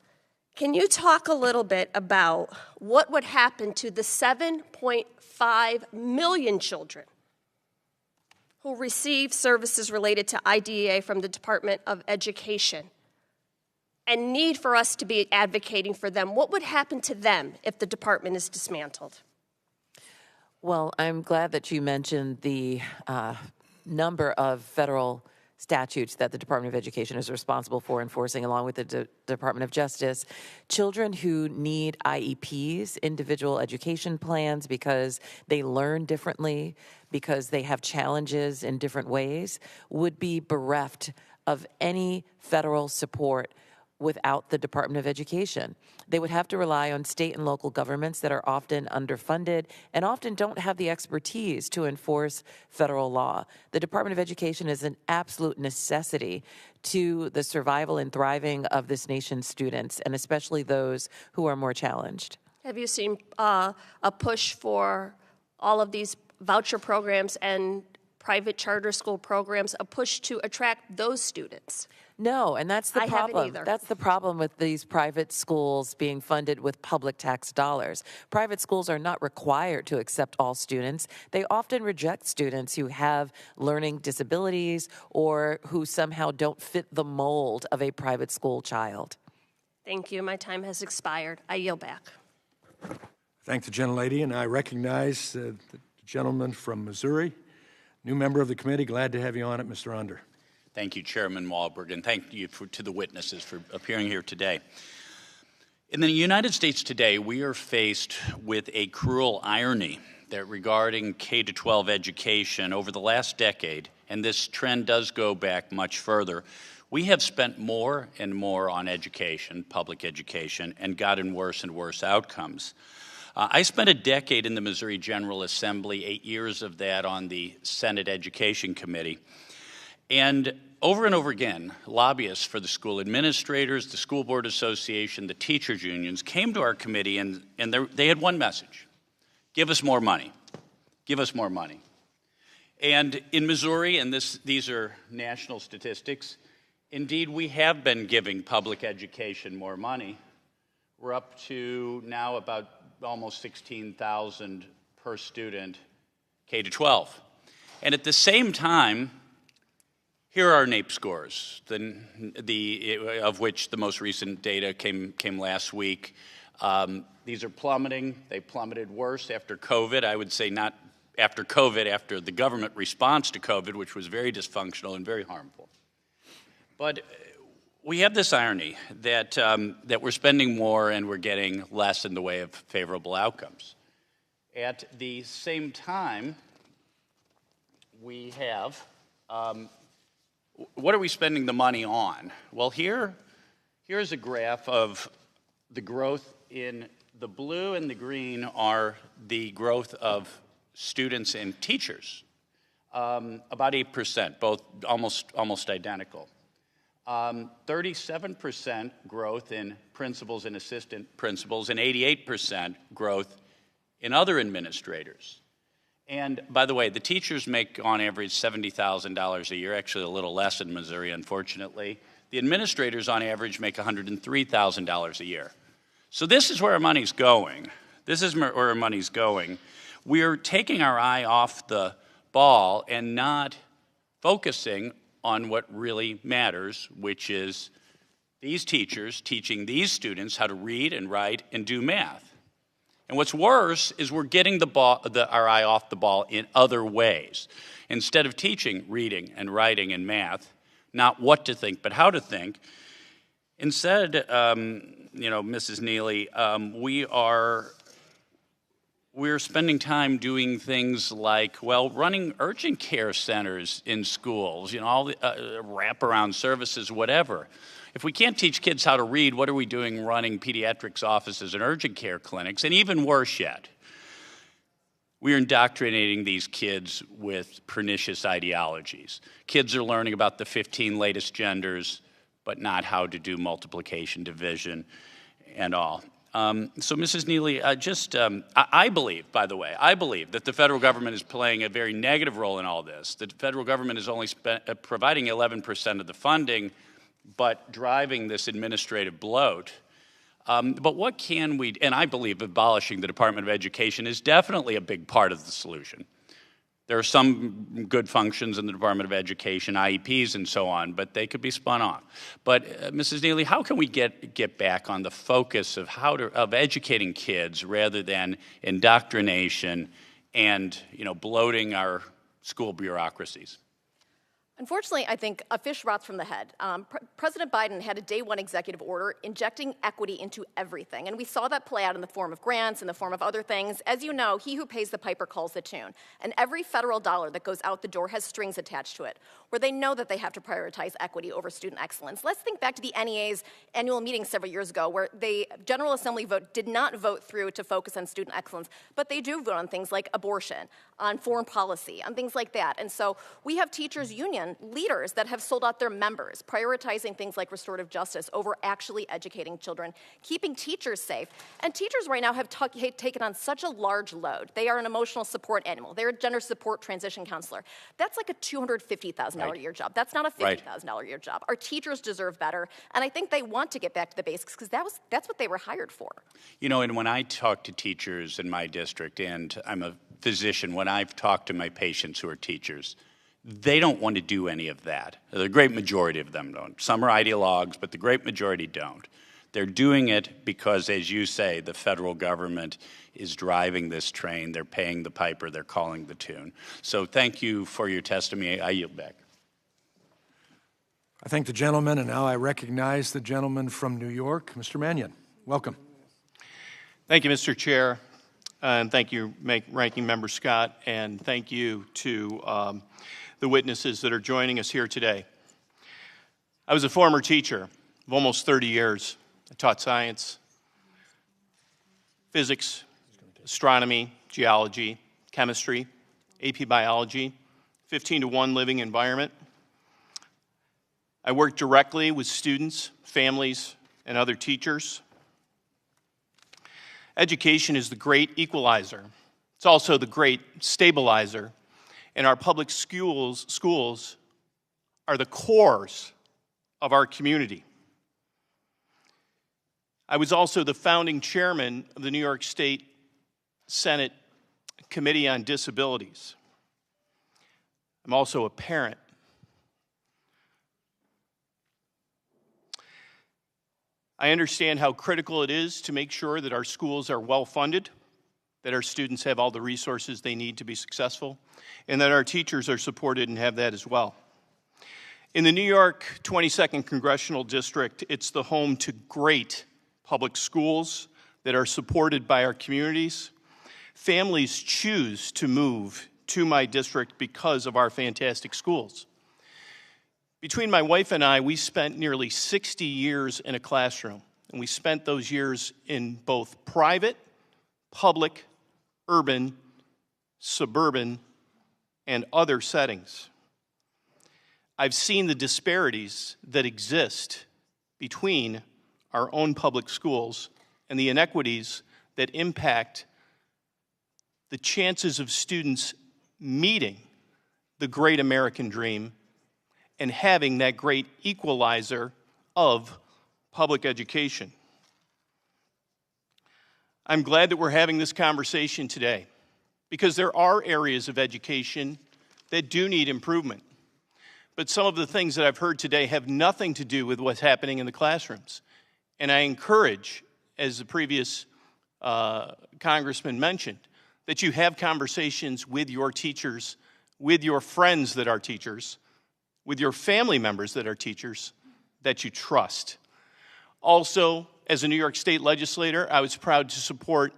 can you talk a little bit about what would happen to the 7.5 million children who receive services related to IDEA from the Department of Education and need for us to be advocating for them? What would happen to them if the department is dismantled? Well, I'm glad that you mentioned the number of federal statutes that the Department of Education is responsible for enforcing, along with the Department of Justice. Children who need IEPs, individual education plans, because they learn differently, because they have challenges in different ways, would be bereft of any federal support without the Department of Education. They would have to rely on state and local governments that are often underfunded and often don't have the expertise to enforce federal law. The Department of Education is an absolute necessity to the survival and thriving of this nation's students, and especially those who are more challenged. Have you seen a push for all of these voucher programs and private charter school programs, a push to attract those students? No, and that's the I haven't problem. either. That's the problem with these private schools being funded with public tax dollars. Private schools are not required to accept all students. They often reject students who have learning disabilities or who somehow don't fit the mold of a private school child. Thank you. My time has expired. I yield back. Thank the gentlelady, and I recognize the gentleman from Missouri, new member of the committee. Glad to have you on it, Mr. Under. Thank you, Chairman Wahlberg, and thank you to the witnesses for appearing here today. In the United States today, we are faced with a cruel irony that regarding K-12 education over the last decade, and this trend does go back much further, we have spent more and more on education, public education, and gotten worse and worse outcomes. I spent a decade in the Missouri General Assembly, 8 years of that on the Senate Education Committee. And over again, lobbyists for the school administrators, the School Board Association, the teachers' unions came to our committee, and they had one message: give us more money. Give us more money. And in Missouri, and these are national statistics, indeed we have been giving public education more money. We're up to now about almost $16,000 per student K-12. And at the same time, here are our NAEP scores, of which the most recent data came last week. These are plummeting. They plummeted worse after COVID. I would say not after COVID, after the government response to COVID, which was very dysfunctional and very harmful. But we have this irony that we're spending more and we're getting less in the way of favorable outcomes. At the same time, we have what are we spending the money on? Well, here's a graph of the growth. In the blue and the green are the growth of students and teachers, about 8%, both almost identical. 37% growth in principals and assistant principals, and 88% growth in other administrators. And by the way, the teachers make on average $70,000 a year, actually a little less in Missouri, unfortunately. The administrators on average make $103,000 a year. So this is where our money's going. This is where our money's going. We're taking our eye off the ball and not focusing on what really matters, which is these teachers teaching these students how to read and write and do math. And what's worse is we're getting our eye off the ball in other ways. Instead of teaching reading and writing and math, not what to think, but how to think, instead, Mrs. Neily, we're spending time doing things like, running urgent care centers in schools, all the wraparound services, whatever. If we can't teach kids how to read, what are we doing running pediatrics offices and urgent care clinics? And even worse yet, we're indoctrinating these kids with pernicious ideologies. Kids are learning about the 15 latest genders, but not how to do multiplication, division, and all. So, Mrs. Neily, I believe, by the way, I believe that the federal government is playing a very negative role in all this. The federal government is only providing 11% of the funding, but driving this administrative bloat. But what can we, and I believe abolishing the Department of Education is definitely a big part of the solution. There are some good functions in the Department of Education, IEPs and so on, but they could be spun off. But Mrs. Neily, how can we get back on the focus of of educating kids rather than indoctrination and bloating our school bureaucracies? Unfortunately, I think a fish rots from the head. President Biden had a day one executive order injecting equity into everything, and we saw that play out in the form of grants, in the form of other things. As you know, he who pays the piper calls the tune, and every federal dollar that goes out the door has strings attached to it, where they know that they have to prioritize equity over student excellence. Let's think back to the NEA's annual meeting several years ago, where the General Assembly did not vote through to focus on student excellence, but they do vote on things like abortion, on foreign policy, on things like that. And so we have teachers' union leaders that have sold out their members, prioritizing things like restorative justice over actually educating children, keeping teachers safe. And teachers right now have taken on such a large load. They are an emotional support animal. They're a gender support transition counselor. That's like a $250,000 a year job. That's not a $50,000 a year job. Our teachers deserve better, and I think they want to get back to the basics because that's what they were hired for. And when I talk to teachers in my district, and I'm a physician, when I've talked to my patients who are teachers, they don't want to do any of that. The great majority of them don't. Some are ideologues, but the great majority don't. They're doing it because, as you say, the federal government is driving this train. They're paying the piper. They're calling the tune. So thank you for your testimony. I yield back. I thank the gentleman, and now I recognize the gentleman from New York, Mr. Mannion. Welcome. Thank you, Mr. Chair, and thank you, Ranking Member Scott, and thank you to the witnesses that are joining us here today. I was a former teacher of almost 30 years. I taught science, physics, astronomy, geology, chemistry, AP biology, 15-to-1 living environment. I worked directly with students, families, and other teachers. Education is the great equalizer. It's also the great stabilizer. And our public schools are the cores of our community. I was also the founding chairman of the New York State Senate Committee on Disabilities. I'm also a parent. I understand how critical it is to make sure that our schools are well-funded, that our students have all the resources they need to be successful, and that our teachers are supported and have that as well. In the New York 22nd Congressional District, it's the home to great public schools that are supported by our communities. Families choose to move to my district because of our fantastic schools. Between my wife and I, we spent nearly 60 years in a classroom, and we spent those years in both private, public, urban, suburban, and other settings. I've seen the disparities that exist between our own public schools and the inequities that impact the chances of students meeting the great American dream and having that great equalizer of public education. I'm glad that we're having this conversation today because there are areas of education that do need improvement. But some of the things that I've heard today have nothing to do with what's happening in the classrooms. And I encourage, as the previous congressman mentioned, that you have conversations with your teachers, with your friends that are teachers, with your family members that are teachers, that you trust. Also, as a New York State legislator, I was proud to support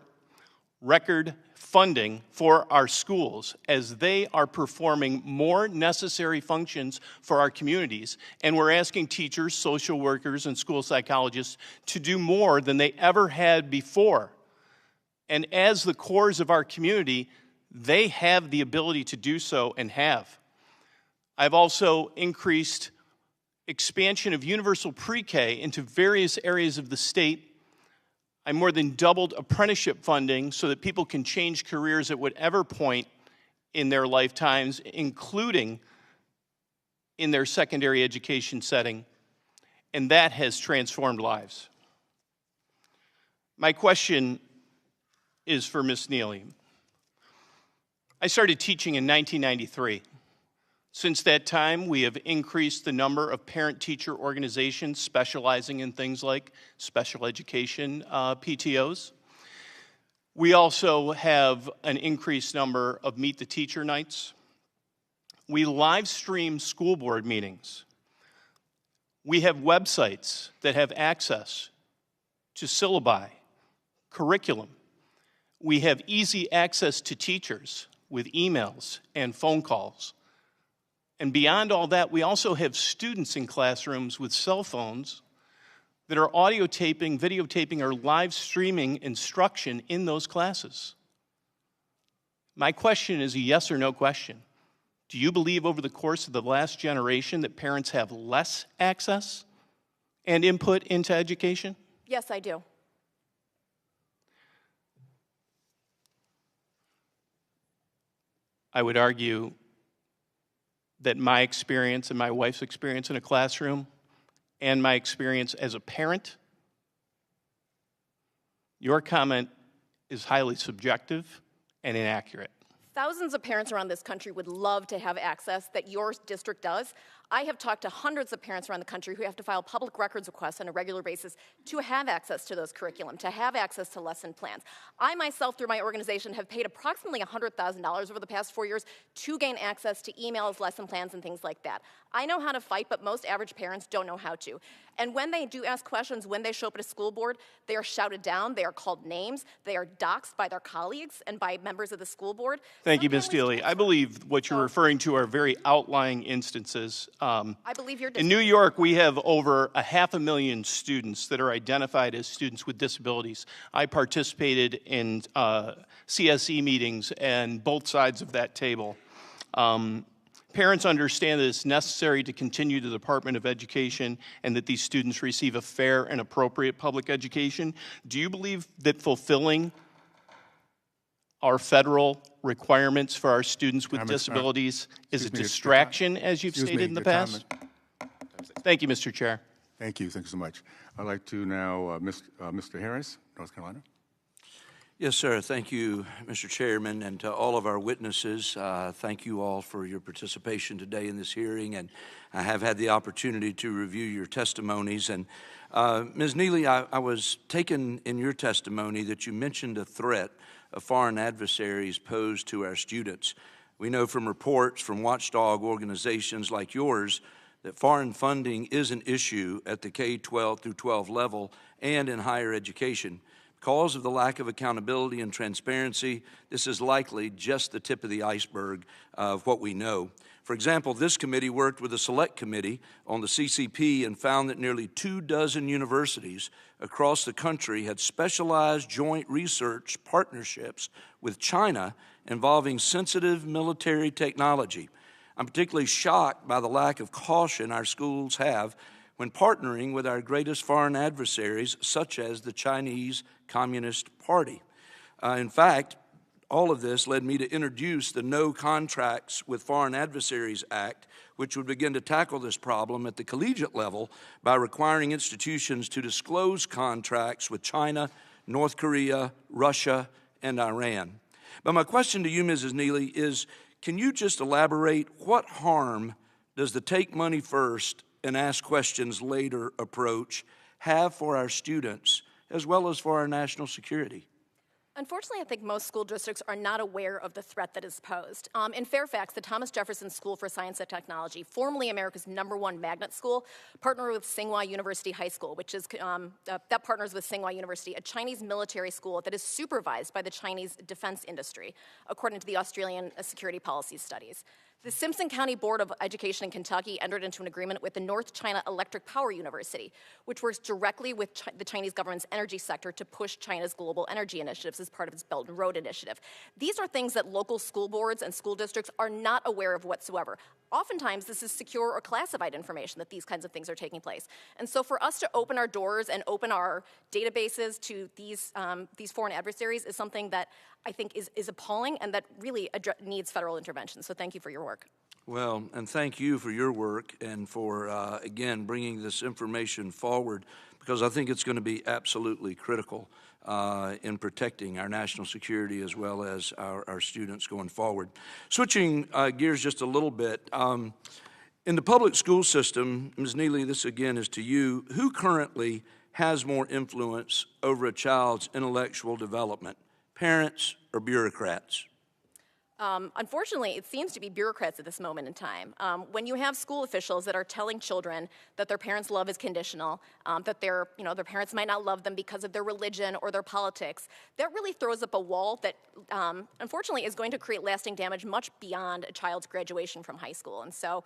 record funding for our schools as they are performing more necessary functions for our communities. And we're asking teachers, social workers, and school psychologists to do more than they ever had before. And as the cores of our community, they have the ability to do so and have. I've also increased expansion of universal pre-K into various areas of the state. I more than doubled apprenticeship funding so that people can change careers at whatever point in their lifetimes, including in their secondary education setting, and that has transformed lives. My question is for Ms. Neily. I started teaching in 1993. Since that time, we have increased the number of parent-teacher organizations specializing in things like special education PTOs. We also have an increased number of Meet the Teacher nights. We live stream school board meetings. We have websites that have access to syllabi, curriculum. We have easy access to teachers with emails and phone calls. And beyond all that, we also have students in classrooms with cell phones that are audio taping, videotaping, or live streaming instruction in those classes. My question is a yes or no question. Do you believe over the course of the last generation that parents have less access and input into education? Yes, I do. I would argue that my experience and my wife's experience in a classroom and my experience as a parent, your comment is highly subjective and inaccurate. Thousands of parents around this country would love to have access that your district does. I have talked to hundreds of parents around the country who have to file public records requests on a regular basis to have access to those curriculum, to have access to lesson plans. I myself, through my organization, have paid approximately $100,000 over the past 4 years to gain access to emails, lesson plans, and things like that. I know how to fight, but most average parents don't know how to. And when they do ask questions, when they show up at a school board, they are shouted down, they are called names, they are doxxed by their colleagues and by members of the school board. Thank you, Ms. Neily. I believe what you're referring to are very outlying instances. I believe your district. In New York, we have over 500,000 students that are identified as students with disabilities. I participated in CSE meetings and both sides of that table. Parents understand that it's necessary to continue the Department of Education and that these students receive a fair and appropriate public education. Do you believe that fulfilling our federal requirements for our students with disabilities is a distraction, as you've stated in the past? Thank you, Mr. Chair. Thank you so much. I'd like to now, Mr. Harris, North Carolina. Yes, sir. Thank you, Mr. Chairman, and to all of our witnesses. Thank you all for your participation today in this hearing, and I have had the opportunity to review your testimonies. And Ms. Neily, I was taken in your testimony that you mentioned a threat of foreign adversaries posed to our students. We know from reports from watchdog organizations like yours that foreign funding is an issue at the K-12 through 12 level and in higher education. Because of the lack of accountability and transparency, this is likely just the tip of the iceberg of what we know. For example, this committee worked with a select committee on the CCP and found that nearly 24 universities across the country had specialized joint research partnerships with China involving sensitive military technology. I'm particularly shocked by the lack of caution our schools have when partnering with our greatest foreign adversaries, such as the Chinese Communist Party. In fact, all of this led me to introduce the No Contracts with Foreign Adversaries Act, which would begin to tackle this problem at the collegiate level by requiring institutions to disclose contracts with China, North Korea, Russia, and Iran. But my question to you, Mrs. Neily, is can you just elaborate what harm does the take money first and ask questions later approach have for our students as well as for our national security? Unfortunately, I think most school districts are not aware of the threat that is posed. In Fairfax, the Thomas Jefferson School for Science and Technology, formerly America's #1 magnet school, partnered with Tsinghua University High School, which is, that partners with Tsinghua University, a Chinese military school that is supervised by the Chinese defense industry, according to the Australian Security Policy Studies. The Simpson County Board of Education in Kentucky entered into an agreement with the North China Electric Power University, which works directly with the Chinese government's energy sector to push China's global energy initiatives as part of its Belt and Road Initiative. These are things that local school boards and school districts are not aware of whatsoever. Oftentimes, this is secure or classified information that these kinds of things are taking place. And so for us to open our doors and open our databases to these foreign adversaries is something that I think is appalling and that really needs federal intervention. So thank you for your work. Well, and thank you for your work and for, again, bringing this information forward, because I think it's going to be absolutely critical in protecting our national security as well as our students going forward. Switching gears just a little bit, in the public school system, Ms. Neily, this again is to you, who currently has more influence over a child's intellectual development, parents or bureaucrats? Unfortunately, it seems to be bureaucrats at this moment in time. When you have school officials that are telling children that their parents' love is conditional, that their parents might not love them because of their religion or their politics, that really throws up a wall that, unfortunately, is going to create lasting damage much beyond a child's graduation from high school. And so,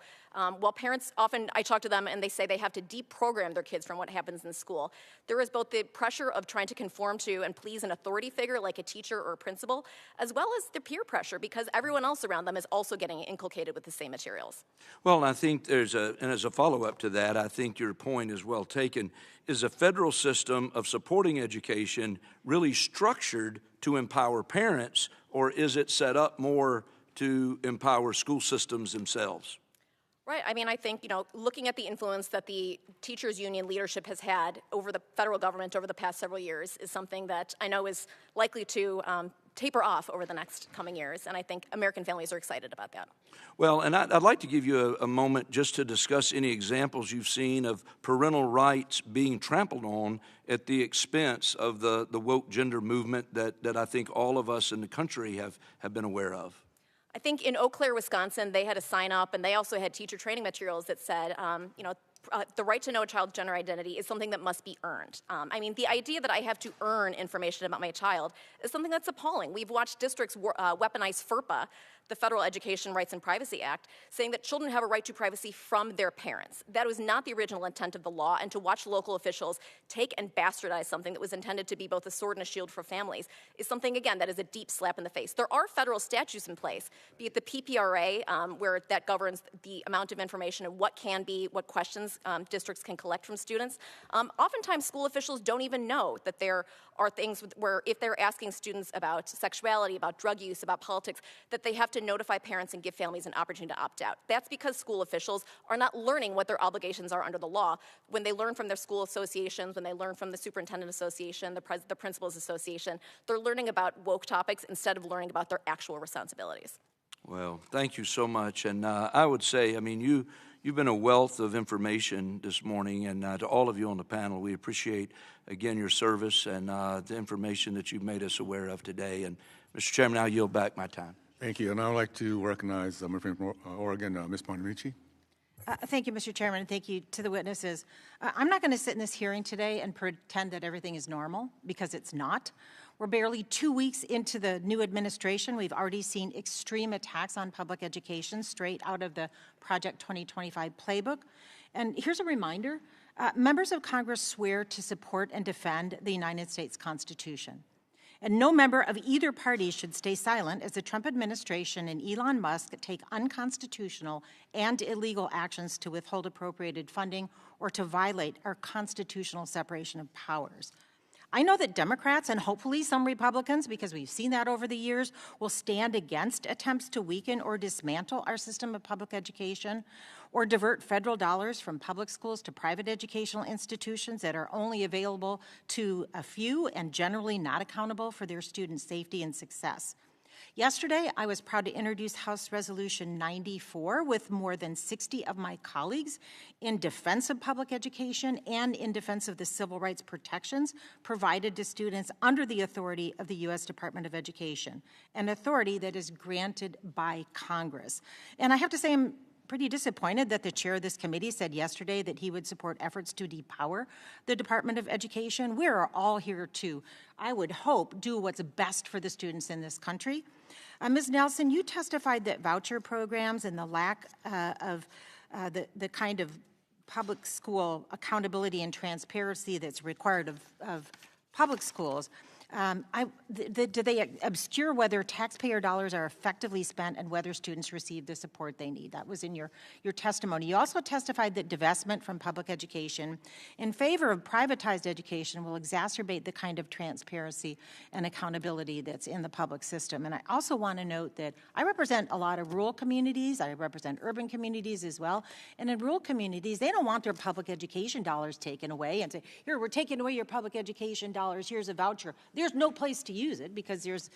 while parents often, I talk to them and they say they have to deprogram their kids from what happens in school, there is both the pressure of trying to conform to and please an authority figure like a teacher or a principal, as well as the peer pressure, because everyone else around them is also getting inculcated with the same materials. Well, I think and as a follow-up to that, I think your point is well taken. Is a federal system of supporting education really structured to empower parents, or is it set up more to empower school systems themselves? Right. I mean, I think, looking at the influence that the teachers' union leadership has had over the federal government over the past several years is something that I know is likely to taper off over the next coming years, and I think American families are excited about that. Well, and I'd like to give you a moment just to discuss any examples you've seen of parental rights being trampled on at the expense of the woke gender movement that I think all of us in the country have been aware of. I think in Eau Claire, Wisconsin, they had a sign up, and they also had teacher training materials that said, the right to know a child's gender identity is something that must be earned. I mean, the idea that I have to earn information about my child is something that's appalling. We've watched districts weaponize FERPA, the Federal Education Rights and Privacy Act, saying that children have a right to privacy from their parents. That was not the original intent of the law, and to watch local officials take and bastardize something that was intended to be both a sword and a shield for families is something, again, that is a deep slap in the face. There are federal statutes in place, be it the PPRA, where that governs the amount of information and what questions districts can collect from students. Oftentimes, school officials don't even know that there are things where if they're asking students about sexuality, about drug use, about politics, that they have to notify parents and give families an opportunity to opt out. That's because school officials are not learning what their obligations are under the law. When they learn from their school associations, when they learn from the superintendent association, the principals association, they're learning about woke topics instead of learning about their actual responsibilities. Well, thank you so much. And I would say, I mean, you've been a wealth of information this morning, and to all of you on the panel, we appreciate, again, your service and the information that you've made us aware of today. And, Mr. Chairman, I'll yield back my time. Thank you. And I would like to recognize my friend from Oregon, Ms. Bonamici. Thank you, Mr. Chairman, and thank you to the witnesses. I'm not going to sit in this hearing today and pretend that everything is normal, because it's not. We're barely 2 weeks into the new administration. We've already seen extreme attacks on public education straight out of the Project 2025 playbook. And here's a reminder. Members of Congress swear to support and defend the United States Constitution. And no member of either party should stay silent as the Trump administration and Elon Musk take unconstitutional and illegal actions to withhold appropriated funding or to violate our constitutional separation of powers. I know that Democrats and hopefully some Republicans, because we've seen that over the years, will stand against attempts to weaken or dismantle our system of public education or divert federal dollars from public schools to private educational institutions that are only available to a few and generally not accountable for their students' safety and success. Yesterday, I was proud to introduce House Resolution 94 with more than 60 of my colleagues in defense of public education and in defense of the civil rights protections provided to students under the authority of the U.S. Department of Education, an authority that is granted by Congress. And I have to say I'm pretty disappointed that the chair of this committee said yesterday that he would support efforts to depower the Department of Education. We are all here to, I would hope, do what's best for the students in this country. Ms. Nelson, you testified that voucher programs and the lack of the kind of public school accountability and transparency that's required of public schools, do they obscure whether taxpayer dollars are effectively spent and whether students receive the support they need? That was in your testimony. You also testified that divestment from public education in favor of privatized education will exacerbate the kind of transparency and accountability that's in the public system. And I also want to note that I represent a lot of rural communities. I represent urban communities as well. And in rural communities, they don't want their public education dollars taken away and say, here, we're taking away your public education dollars, here's a voucher. There's no place to use it because there's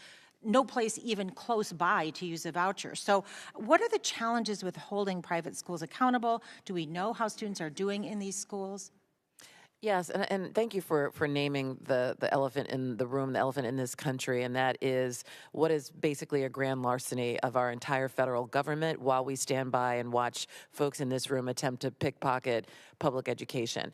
no place even close by to use a voucher. So what are the challenges with holding private schools accountable? Do we know how students are doing in these schools? Yes, and thank you for naming the elephant in the room, the elephant in this country, and that is what is basically a grand larceny of our entire federal government while we stand by and watch folks in this room attempt to pickpocket public education.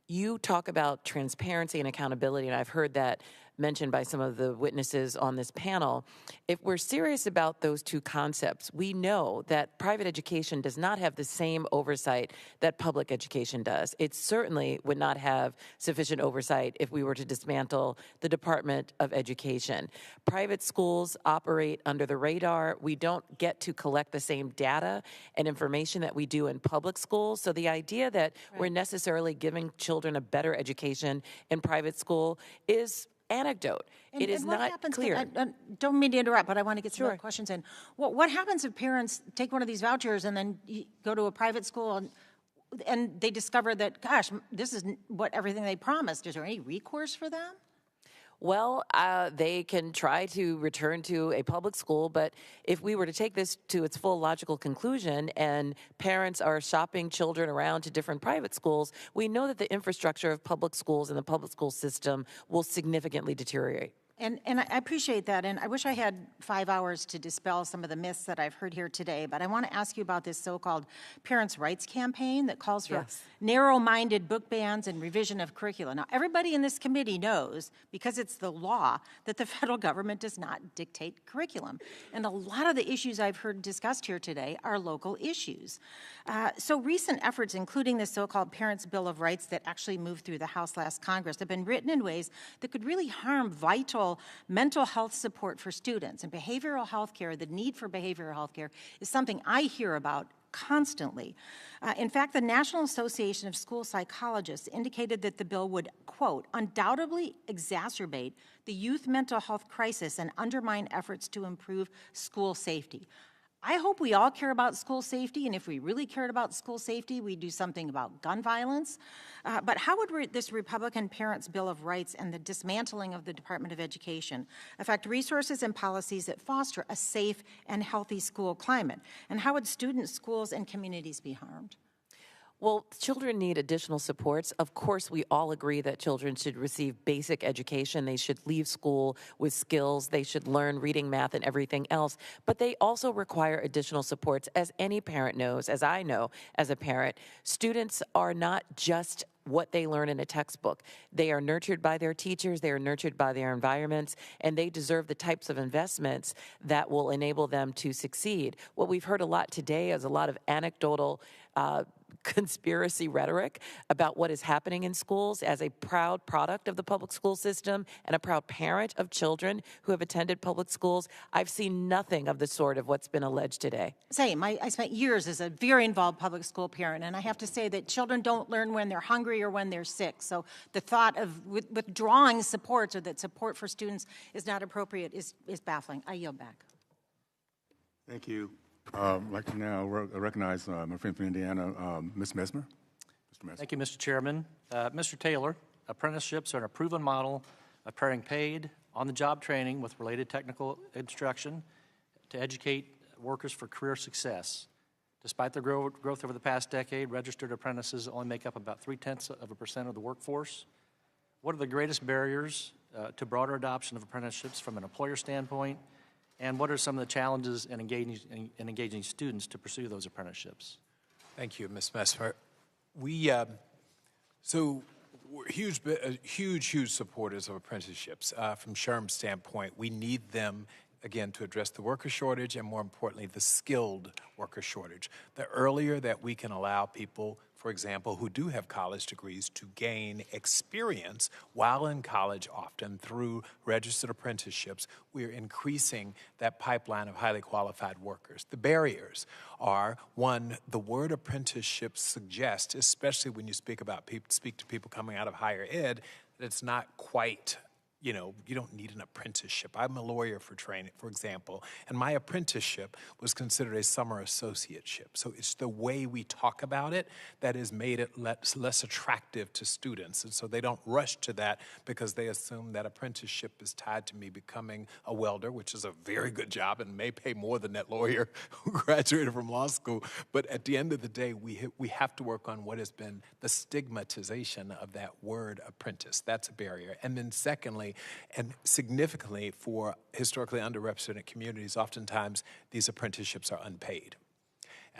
You talk about transparency and accountability, and I've heard that mentioned by some of the witnesses on this panel. If we're serious about those two concepts, we know that private education does not have the same oversight that public education does. It certainly would not have sufficient oversight if we were to dismantle the Department of Education. Private schools operate under the radar. We don't get to collect the same data and information that we do in public schools. So the idea that we're necessarily giving children a better education in private school is anecdote. It is not clear. I don't mean to interrupt, but I want to get some more questions in. What happens if parents take one of these vouchers and then go to a private school and they discover that, gosh, this is what everything they promised? Is there any recourse for them? Well, they can try to return to a public school, but if we were to take this to its full logical conclusion and parents are shopping children around to different private schools, we know that the infrastructure of public schools and the public school system will significantly deteriorate. And I appreciate that, and I wish I had 5 hours to dispel some of the myths that I've heard here today, but I want to ask you about this so-called parents' rights campaign that calls for narrow-minded book bans and revision of curricula. Now, everybody in this committee knows, because it's the law, that the federal government does not dictate curriculum. And a lot of the issues I've heard discussed here today are local issues. So recent efforts, including the so-called Parents' Bill of Rights that actually moved through the House last Congress, have been written in ways that could really harm vital mental health support for students. And behavioral health care, the need for behavioral health care, is something I hear about constantly. In fact, the National Association of School Psychologists indicated that the bill would, quote, undoubtedly exacerbate the youth mental health crisis and undermine efforts to improve school safety. I hope we all care about school safety, and if we really cared about school safety, we'd do something about gun violence. But how would this Republican Parents' Bill of Rights and the dismantling of the Department of Education affect resources and policies that foster a safe and healthy school climate? And how would students, schools, and communities be harmed? Well, children need additional supports. Of course, we all agree that children should receive basic education. They should leave school with skills. They should learn reading, math, and everything else. But they also require additional supports. As any parent knows, as I know as a parent, students are not just what they learn in a textbook. They are nurtured by their teachers, they are nurtured by their environments, and they deserve the types of investments that will enable them to succeed. What we've heard a lot today is a lot of anecdotal conspiracy rhetoric about what is happening in schools. As a proud product of the public school system and a proud parent of children who have attended public schools, I've seen nothing of the sort of what's been alleged today. Same. I spent years as a very involved public school parent, and I have to say that children don't learn when they're hungry or when they're sick. So the thought of withdrawing supports or that support for students is not appropriate is baffling. I yield back. Thank you. I'd like to now recognize my friend from Indiana, Ms. Mesmer. Mr. Mesmer. Thank you, Mr. Chairman. Mr. Taylor, apprenticeships are an approved model of pairing paid on-the-job training with related technical instruction to educate workers for career success. Despite their growth over the past decade, registered apprentices only make up about 0.3% of the workforce. What are the greatest barriers to broader adoption of apprenticeships from an employer standpoint? And what are some of the challenges in engaging students to pursue those apprenticeships? Thank you, Ms. Messmer. We're huge supporters of apprenticeships. From SHRM's standpoint, we need them, again, to address the worker shortage and, more importantly, the skilled worker shortage. The earlier that we can allow people, for example, who do have college degrees to gain experience while in college, often through registered apprenticeships, we're increasing that pipeline of highly qualified workers. The barriers are, one, the word apprenticeship suggests, especially when you speak to people coming out of higher ed, that it's not quite, you don't need an apprenticeship. I'm a lawyer for training, for example, and my apprenticeship was considered a summer associateship. So it's the way we talk about it that has made it less attractive to students. And so they don't rush to that because they assume that apprenticeship is tied to me becoming a welder, which is a very good job and may pay more than that lawyer who graduated from law school. But at the end of the day, we have to work on what has been the stigmatization of that word apprentice. That's a barrier. And then secondly, and significantly for historically underrepresented communities, oftentimes these apprenticeships are unpaid.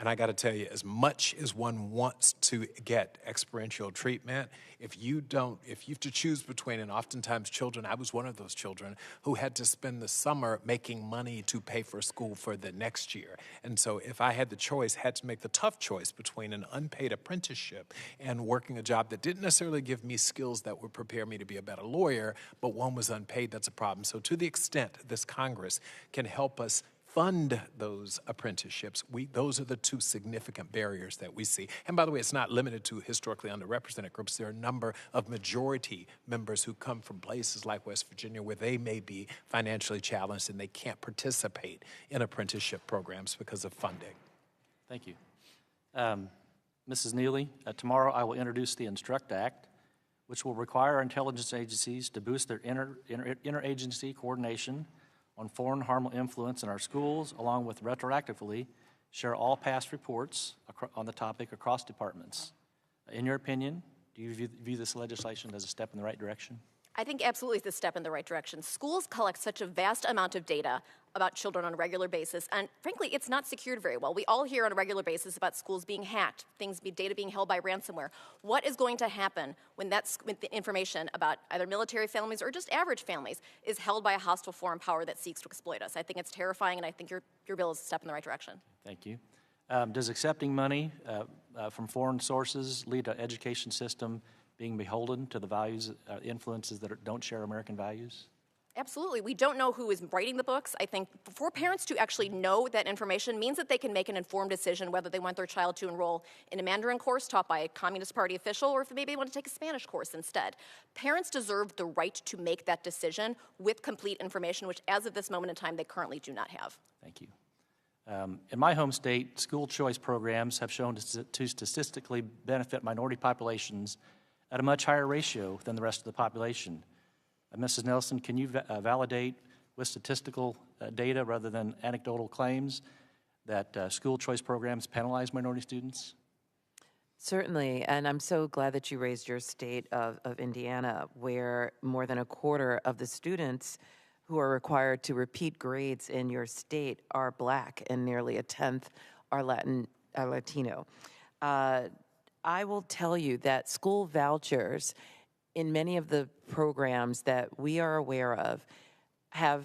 And I got to tell you, as much as one wants to get experiential treatment, if you have to choose between, and oftentimes children, I was one of those children who had to spend the summer making money to pay for school for the next year. And so if I had the choice, had to make the tough choice between an unpaid apprenticeship and working a job that didn't necessarily give me skills that would prepare me to be a better lawyer, but one was unpaid, that's a problem. So to the extent this Congress can help us fund those apprenticeships, those are the two significant barriers that we see. And by the way, it's not limited to historically underrepresented groups. There are a number of majority members who come from places like West Virginia where they may be financially challenged and they can't participate in apprenticeship programs because of funding. Thank you. Mrs. Neily, tomorrow I will introduce the Instruct Act, which will require intelligence agencies to boost their interagency coordination on foreign harmful influence in our schools, along with retroactively share all past reports on the topic across departments. In your opinion, do you view this legislation as a step in the right direction? I think absolutely it's a step in the right direction. Schools collect such a vast amount of data about children on a regular basis, and frankly, it's not secured very well. We all hear on a regular basis about schools being hacked, data being held by ransomware. What is going to happen when the information about either military families or just average families is held by a hostile foreign power that seeks to exploit us? I think it's terrifying, and I think your bill is a step in the right direction. Thank you. Does accepting money from foreign sources lead to an education system being beholden to the values, influences that don't share American values? Absolutely. We don't know who is writing the books. I think for parents to actually know that information means that they can make an informed decision whether they want their child to enroll in a Mandarin course taught by a Communist Party official or if maybe they want to take a Spanish course instead. Parents deserve the right to make that decision with complete information, which as of this moment in time, they currently do not have. Thank you. In my home state, school choice programs have shown to statistically benefit minority populations at a much higher ratio than the rest of the population. Mrs. Nelson, can you validate with statistical data rather than anecdotal claims that school choice programs penalize minority students? Certainly, and I'm so glad that you raised your state of Indiana, where more than a quarter of the students who are required to repeat grades in your state are Black, and nearly a tenth are Latino. I will tell you that school vouchers in many of the programs that we are aware of have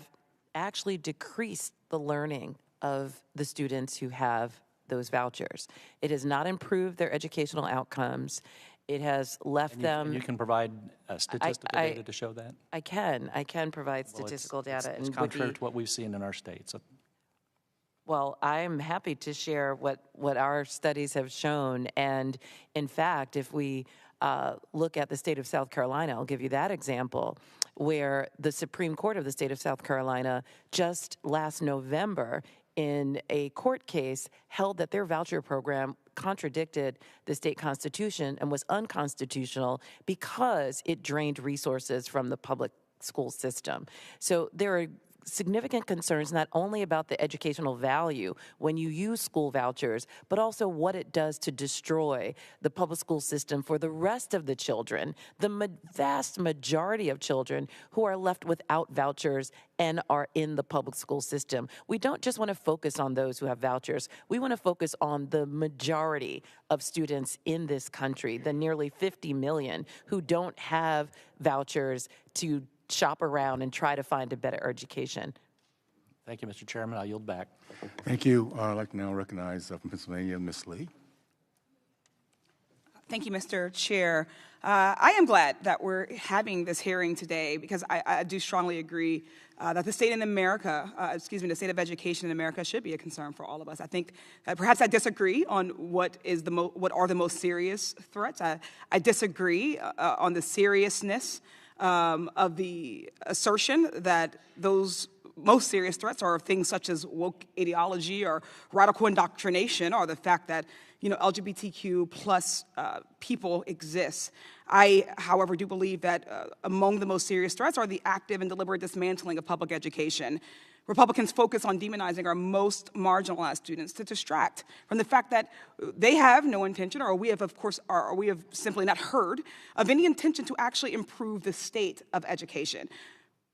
actually decreased the learning of the students who have those vouchers. It has not improved their educational outcomes. It has left them... And you can provide statistical data to show that? I can provide statistical data. It's contrary to what we've seen in our state. So. Well, I'm happy to share what our studies have shown. And in fact, if we look at the state of South Carolina, I'll give you that example, where the Supreme Court of the state of South Carolina just last November in a court case held that their voucher program contradicted the state constitution and was unconstitutional because it drained resources from the public school system. So there are significant concerns not only about the educational value when you use school vouchers, but also what it does to destroy the public school system for the rest of the children, the vast majority of children who are left without vouchers and are in the public school system. We don't just want to focus on those who have vouchers. We want to focus on the majority of students in this country, the nearly 50 million who don't have vouchers to shop around and try to find a better education. Thank you, Mr. Chairman. I'll yield back. Thank you. I'd like to now recognize from Pennsylvania, Ms. Lee. Thank you, Mr. Chair. I am glad that we're having this hearing today because I do strongly agree that the state in America, the state of education in America should be a concern for all of us. I think perhaps I disagree on what are the most serious threats. I disagree on the seriousness of the assertion that those most serious threats are things such as woke ideology or radical indoctrination, or the fact that LGBTQ plus people exist. I, however, do believe that among the most serious threats are the active and deliberate dismantling of public education. Republicans focus on demonizing our most marginalized students to distract from the fact that they have no intention, or we have simply not heard of any intention to actually improve the state of education.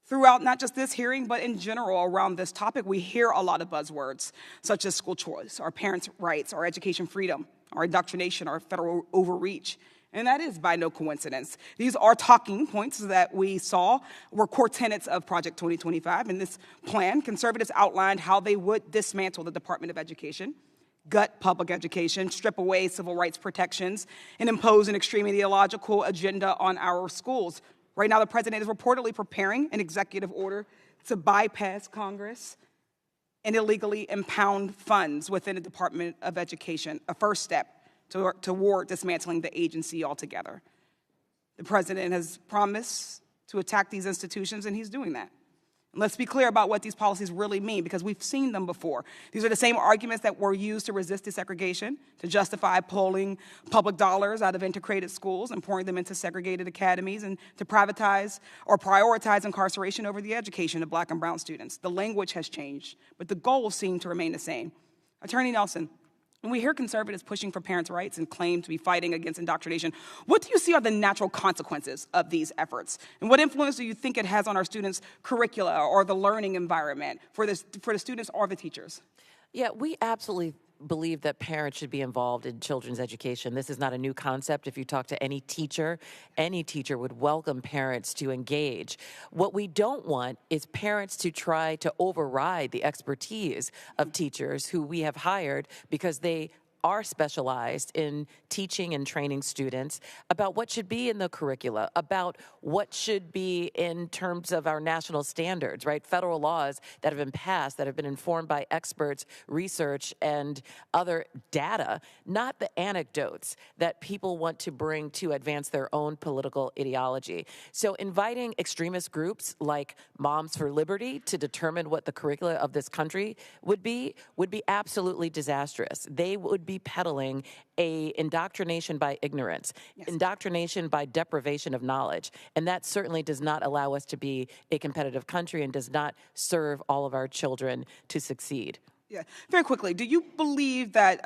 Throughout not just this hearing, but in general around this topic, we hear a lot of buzzwords, such as school choice, our parents' rights, our education freedom, our indoctrination, our federal overreach. And that is by no coincidence. These are talking points that we saw were core tenets of Project 2025. In this plan, conservatives outlined how they would dismantle the Department of Education, gut public education, strip away civil rights protections, and impose an extreme ideological agenda on our schools. Right now, the president is reportedly preparing an executive order to bypass Congress and illegally impound funds within the Department of Education, a first step toward dismantling the agency altogether. The president has promised to attack these institutions, and he's doing that. And let's be clear about what these policies really mean, because we've seen them before. These are the same arguments that were used to resist desegregation, to justify pulling public dollars out of integrated schools and pouring them into segregated academies, and to privatize or prioritize incarceration over the education of Black and brown students. The language has changed, but the goals seem to remain the same. Attorney Nelson, when we hear conservatives pushing for parents' rights and claim to be fighting against indoctrination, what do you see are the natural consequences of these efforts? And what influence do you think it has on our students' curricula or the learning environment for the students or the teachers? Yeah, we absolutely believe that parents should be involved in children's education. This is not a new concept. If you talk to any teacher would welcome parents to engage. What we don't want is parents to try to override the expertise of teachers who we have hired because they are specialized in teaching and training students about what should be in the curricula, about what should be in terms of our national standards, right? Federal laws that have been passed, that have been informed by experts, research, and other data, not the anecdotes that people want to bring to advance their own political ideology. So inviting extremist groups like Moms for Liberty to determine what the curricula of this country would be absolutely disastrous. They would be peddling a indoctrination by ignorance, indoctrination by deprivation of knowledge. And that certainly does not allow us to be a competitive country and does not serve all of our children to succeed. Yeah, very quickly, do you believe that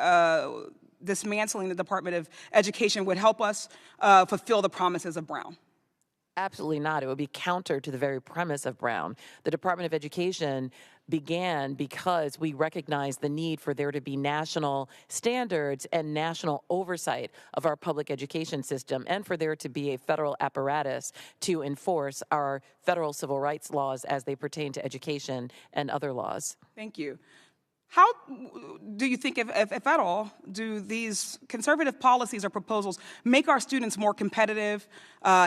dismantling the Department of Education would help us fulfill the promises of Brown? Absolutely not. It would be counter to the very premise of Brown. The Department of Education began because we recognized the need for there to be national standards and national oversight of our public education system, and for there to be a federal apparatus to enforce our federal civil rights laws as they pertain to education and other laws. Thank you. How do you think, if at all, do these conservative policies or proposals make our students more competitive,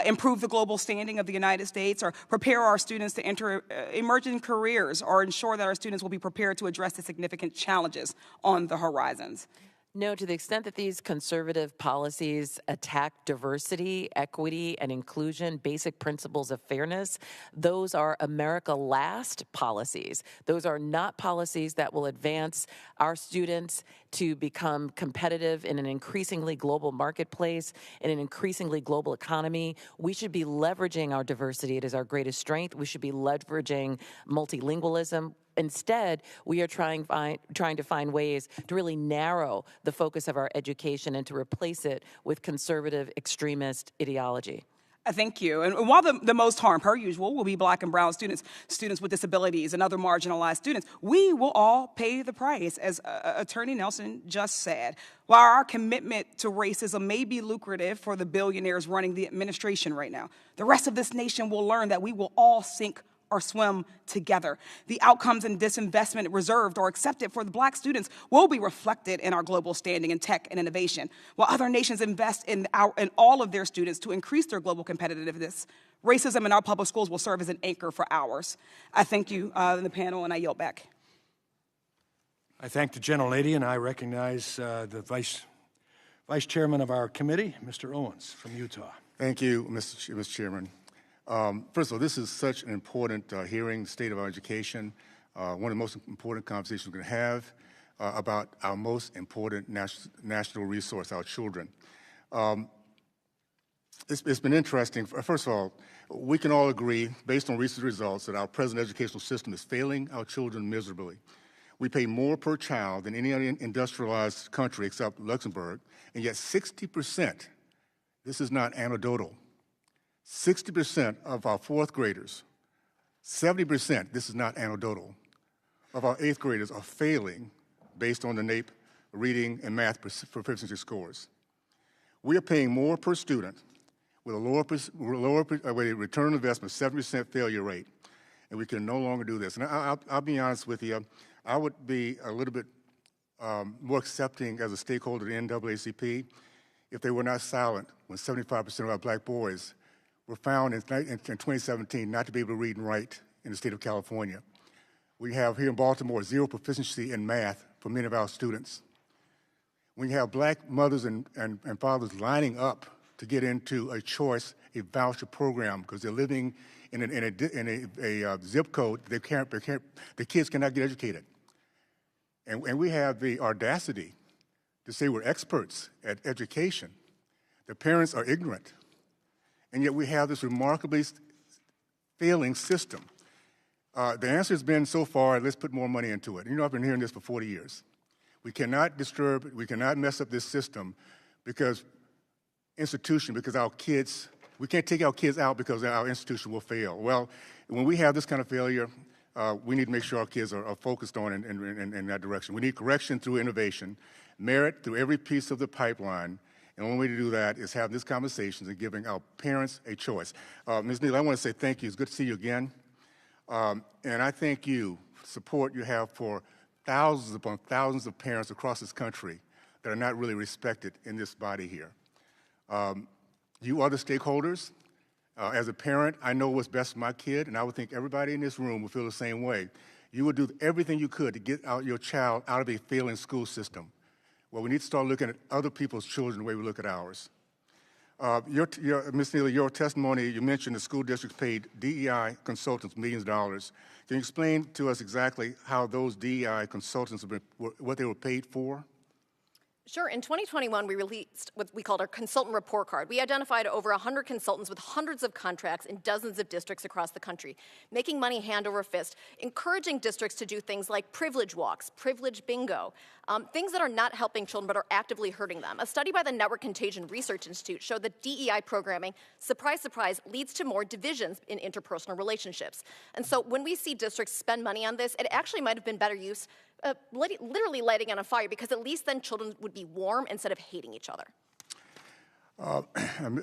improve the global standing of the United States, or prepare our students to enter emerging careers, or ensure that our students will be prepared to address the significant challenges on the horizons? No, to the extent that these conservative policies attack diversity, equity, and inclusion, basic principles of fairness, those are America Last policies. Those are not policies that will advance our students to become competitive in an increasingly global marketplace, in an increasingly global economy. We should be leveraging our diversity. It is our greatest strength. We should be leveraging multilingualism. Instead, we are trying to find ways to really narrow the focus of our education and to replace it with conservative extremist ideology. Thank you. And while the most harm, per usual, will be black and brown students, students with disabilities, and other marginalized students, we will all pay the price, as Attorney Nelson just said. While our commitment to racism may be lucrative for the billionaires running the administration right now, the rest of this nation will learn that we will all sink or swim together. The outcomes and disinvestment reserved or accepted for the black students will be reflected in our global standing in tech and innovation. While other nations invest in all of their students to increase their global competitiveness, racism in our public schools will serve as an anchor for ours. I thank you in the panel, and I yield back. I thank the gentlelady, and I recognize the vice chairman of our committee, Mr. Owens from Utah. Thank you, Mr. Chairman. First of all, this is such an important hearing, the state of our education, one of the most important conversations we're going to have about our most important national resource, our children. It's been interesting. First of all, we can all agree, based on recent results, that our present educational system is failing our children miserably. We pay more per child than any other industrialized country except Luxembourg, and yet 60%, this is not anecdotal, 60% of our fourth graders, 70%, this is not anecdotal, of our eighth graders are failing based on the NAACP reading and math proficiency scores. We are paying more per student with a lower return on investment, 70% failure rate, and we can no longer do this. And I'll be honest with you, I would be a little bit more accepting as a stakeholder of the NAACP if they were not silent when 75% of our black boys were found in 2017 not to be able to read and write in the state of California. We have here in Baltimore zero proficiency in math for many of our students. We have black mothers and fathers lining up to get into a voucher program because they're living in a zip code the kids cannot get educated. And we have the audacity to say we're experts at education. The parents are ignorant. And yet we have this remarkably failing system. The answer has been so far, let's put more money into it. You know, I've been hearing this for 40 years. We cannot disturb, we cannot mess up this system because our kids, we can't take our kids out because our institution will fail. Well, when we have this kind of failure, we need to make sure our kids are focused on in that direction. We need correction through innovation, merit through every piece of the pipeline. And the only way to do that is having these conversations and giving our parents a choice. Ms. Neely, I want to say thank you. It's good to see you again. And I thank you for the support you have for thousands upon thousands of parents across this country that are not really respected in this body here. You other stakeholders, as a parent, I know what's best for my kid, and I would think everybody in this room would feel the same way. You would do everything you could to get your child out of a failing school system. Well, we need to start looking at other people's children the way we look at ours. Ms. Neely, your testimony, you mentioned the school districts paid DEI consultants millions of dollars. Can you explain to us exactly how those DEI consultants, what they were paid for? Sure. In 2021, we released what we called our consultant report card. We identified over 100 consultants with hundreds of contracts in dozens of districts across the country, making money hand over fist, encouraging districts to do things like privilege walks, privilege bingo, things that are not helping children but are actively hurting them. A study by the Network Contagion Research Institute showed that DEI programming, surprise, surprise, leads to more divisions in interpersonal relationships. And so when we see districts spend money on this, it actually might have been better use literally lighting on a fire, because at least then children would be warm instead of hating each other.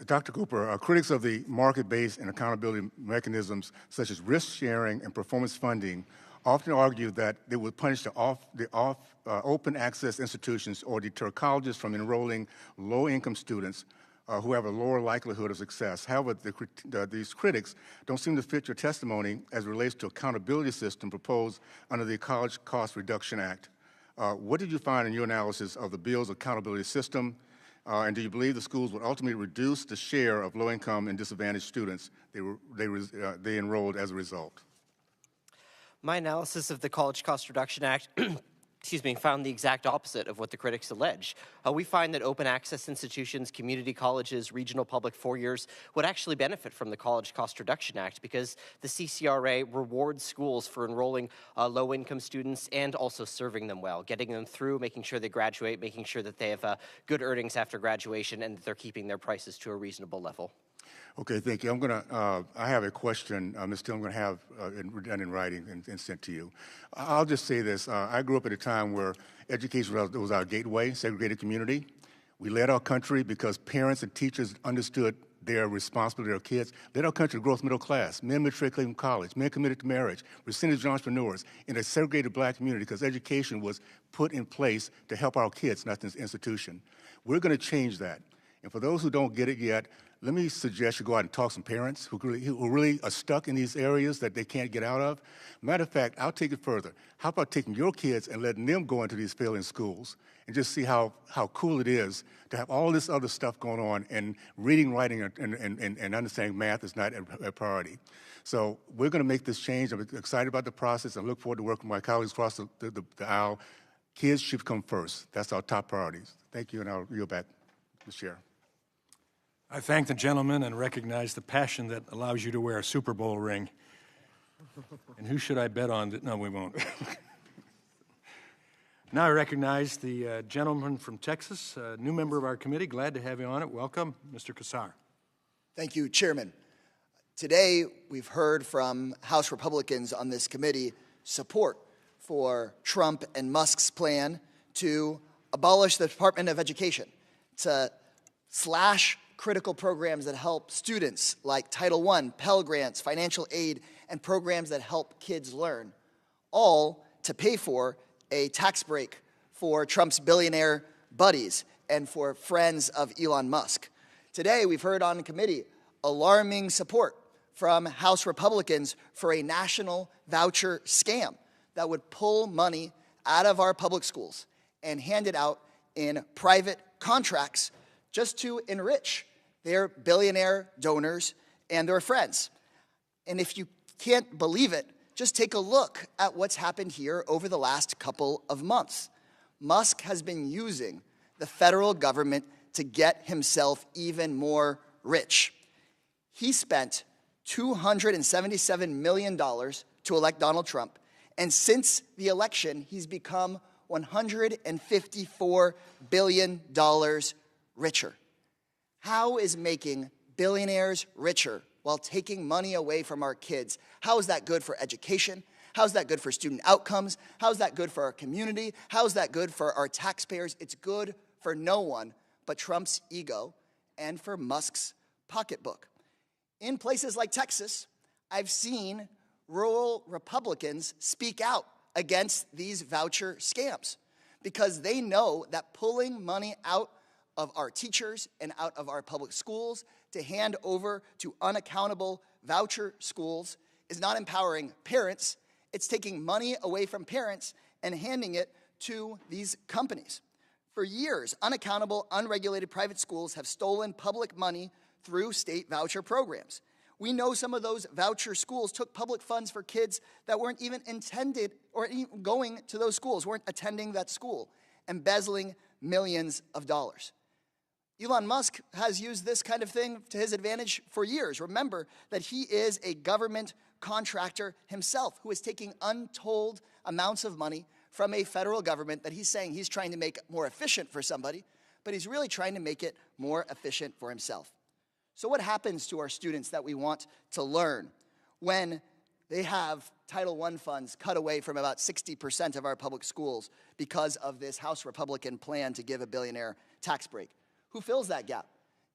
Dr. Cooper, critics of the market-based and accountability mechanisms such as risk sharing and performance funding often argue that they would punish the open access institutions or deter colleges from enrolling low-income students who have a lower likelihood of success. However, these critics don't seem to fit your testimony as it relates to accountability system proposed under the College Cost Reduction Act. What did you find in your analysis of the bill's accountability system? And do you believe the schools would ultimately reduce the share of low-income and disadvantaged students they enrolled as a result? My analysis of the College Cost Reduction Act found the exact opposite of what the critics allege. We find that open access institutions, community colleges, regional public four-years would actually benefit from the College Cost Reduction Act because the CCRA rewards schools for enrolling low-income students and also serving them well, getting them through, making sure they graduate, making sure that they have good earnings after graduation, and that they're keeping their prices to a reasonable level. Okay, thank you. I have a question, Ms. Till, I'm going to have done in writing and sent to you. I'll just say this. I grew up at a time where education was our gateway, segregated community. We led our country because parents and teachers understood their responsibility to their kids, led our country to growth middle class, men matriculating from college, men committed to marriage, percentage entrepreneurs in a segregated black community because education was put in place to help our kids, not this institution. We're going to change that. And for those who don't get it yet, let me suggest you go out and talk to some parents who really are stuck in these areas that they can't get out of. Matter of fact, I'll take it further. How about taking your kids and letting them go into these failing schools and just see how cool it is to have all this other stuff going on, and reading, writing, and understanding math is not a priority. So we're going to make this change. I'm excited about the process. I look forward to working with my colleagues across the aisle. Kids should come first. That's our top priorities. Thank you, and I'll yield back, Mr. Chair. I thank the gentleman and recognize the passion that allows you to wear a Super Bowl ring. And who should I bet on that? No, we won't. Now I recognize the gentleman from Texas, a new member of our committee. Glad to have you on it. Welcome, Mr. Kassar. Thank you, Chairman. Today, we've heard from House Republicans on this committee support for Trump and Musk's plan to abolish the Department of Education, to slash critical programs that help students like Title I, Pell Grants, financial aid, and programs that help kids learn, all to pay for a tax break for Trump's billionaire buddies and for friends of Elon Musk. Today, we've heard on the committee alarming support from House Republicans for a national voucher scam that would pull money out of our public schools and hand it out in private contracts just to enrich their billionaire donors and their friends. And if you can't believe it, just take a look at what's happened here over the last couple of months. Musk has been using the federal government to get himself even more rich. He spent $277 million to elect Donald Trump, and since the election, he's become $154 billion richer. How is making billionaires richer while taking money away from our kids, how is that good for education? How is that good for student outcomes? How is that good for our community? How is that good for our taxpayers? It's good for no one but Trump's ego and for Musk's pocketbook. In places like Texas, I've seen rural Republicans speak out against these voucher scams because they know that pulling money out of our teachers and out of our public schools to hand over to unaccountable voucher schools is not empowering parents. It's taking money away from parents and handing it to these companies. For years, unaccountable, unregulated private schools have stolen public money through state voucher programs. We know some of those voucher schools took public funds for kids that weren't even intended or even going to those schools, weren't attending that school, embezzling millions of dollars. Elon Musk has used this kind of thing to his advantage for years. Remember that he is a government contractor himself who is taking untold amounts of money from a federal government that he's saying he's trying to make more efficient for somebody, but he's really trying to make it more efficient for himself. So what happens to our students that we want to learn when they have Title I funds cut away from about 60% of our public schools because of this House Republican plan to give a billionaire tax break? Who fills that gap?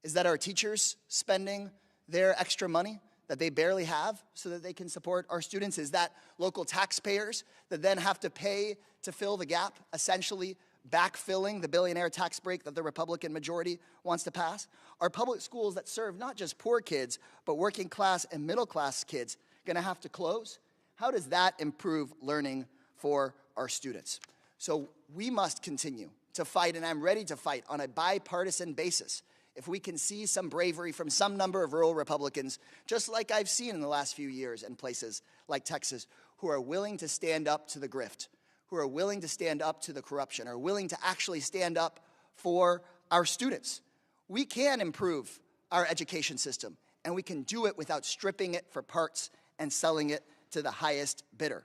Is that our teachers spending their extra money that they barely have so that they can support our students? Is that local taxpayers that then have to pay to fill the gap, essentially backfilling the billionaire tax break that the Republican majority wants to pass? Are public schools that serve not just poor kids, but working class and middle class kids going to have to close? How does that improve learning for our students? So we must continue to fight, and I'm ready to fight on a bipartisan basis if we can see some bravery from some number of rural Republicans, just like I've seen in the last few years in places like Texas, who are willing to stand up to the grift, who are willing to stand up to the corruption, are willing to actually stand up for our students. We can improve our education system, and we can do it without stripping it for parts and selling it to the highest bidder.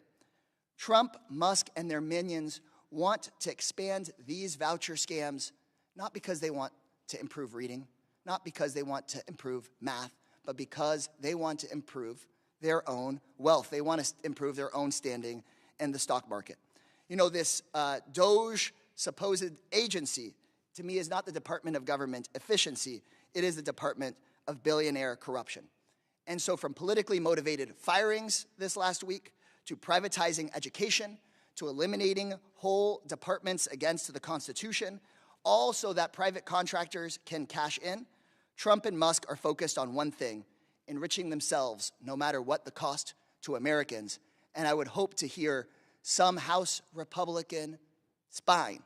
Trump, Musk, and their minions want to expand these voucher scams, not because they want to improve reading, not because they want to improve math, but because they want to improve their own wealth. They want to improve their own standing in the stock market. You know, this Doge supposed agency, to me, is not the Department of Government Efficiency. It is the Department of Billionaire Corruption. And so from politically motivated firings this last week, to privatizing education, to eliminating whole departments against the Constitution, all so that private contractors can cash in, Trump and Musk are focused on one thing: enriching themselves, no matter what the cost to Americans. And I would hope to hear some House Republican spine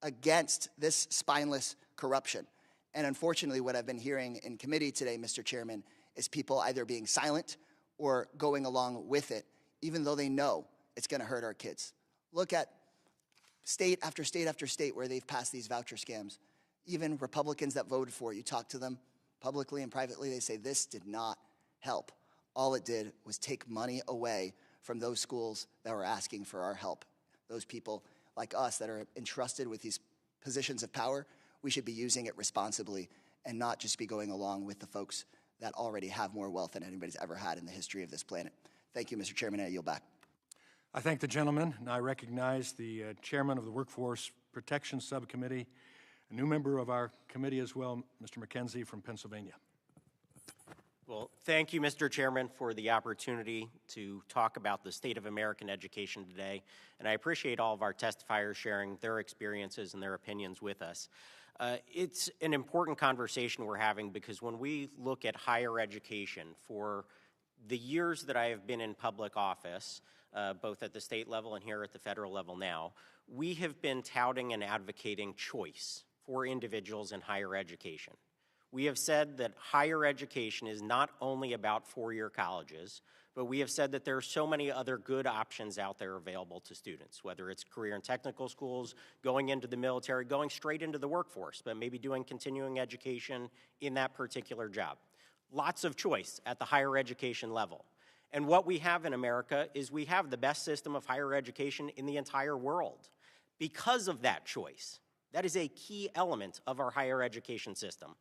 against this spineless corruption. And unfortunately, what I've been hearing in committee today, Mr. Chairman, is people either being silent or going along with it, even though they know it's going to hurt our kids. Look at state after state after state where they've passed these voucher scams. Even Republicans that voted for it, you talk to them publicly and privately, they say this did not help. All it did was take money away from those schools that were asking for our help. Those people like us that are entrusted with these positions of power, we should be using it responsibly and not just be going along with the folks that already have more wealth than anybody's ever had in the history of this planet. Thank you, Mr. Chairman, and I yield back. I thank the gentleman, and I recognize the chairman of the Workforce Protection Subcommittee, a new member of our committee as well, Mr. McKenzie from Pennsylvania. Well, thank you, Mr. Chairman, for the opportunity to talk about the state of American education today. And I appreciate all of our testifiers sharing their experiences and their opinions with us. It's an important conversation we're having because when we look at higher education, for the years that I have been in public office, both at the state level and here at the federal level now, we have been touting and advocating choice for individuals in higher education. We have said that higher education is not only about four-year colleges, but we have said that there are so many other good options out there available to students, whether it's career and technical schools, going into the military, going straight into the workforce, but maybe doing continuing education in that particular job. Lots of choice at the higher education level. And what we have in America is we have the best system of higher education in the entire world. Because of that choice, that is a key element of our higher education system.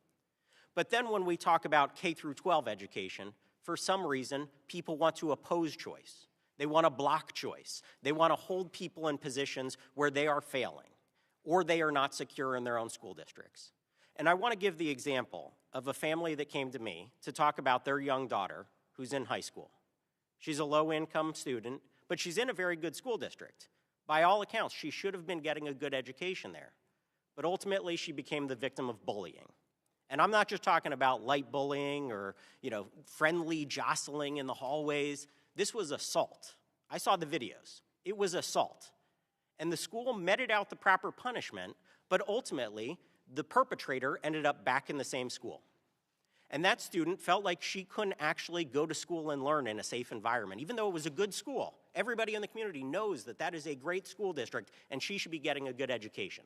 But then when we talk about K through 12 education, for some reason, people want to oppose choice. They want to block choice. They want to hold people in positions where they are failing or they are not secure in their own school districts. And I want to give the example of a family that came to me to talk about their young daughter who's in high school. She's a low-income student, but she's in a very good school district. By all accounts, she should have been getting a good education there. But ultimately, she became the victim of bullying. And I'm not just talking about light bullying or, friendly jostling in the hallways. This was assault. I saw the videos. It was assault. And the school meted out the proper punishment, but ultimately, the perpetrator ended up back in the same school. And that student felt like she couldn't actually go to school and learn in a safe environment, even though it was a good school. Everybody in the community knows that that is a great school district, and she should be getting a good education.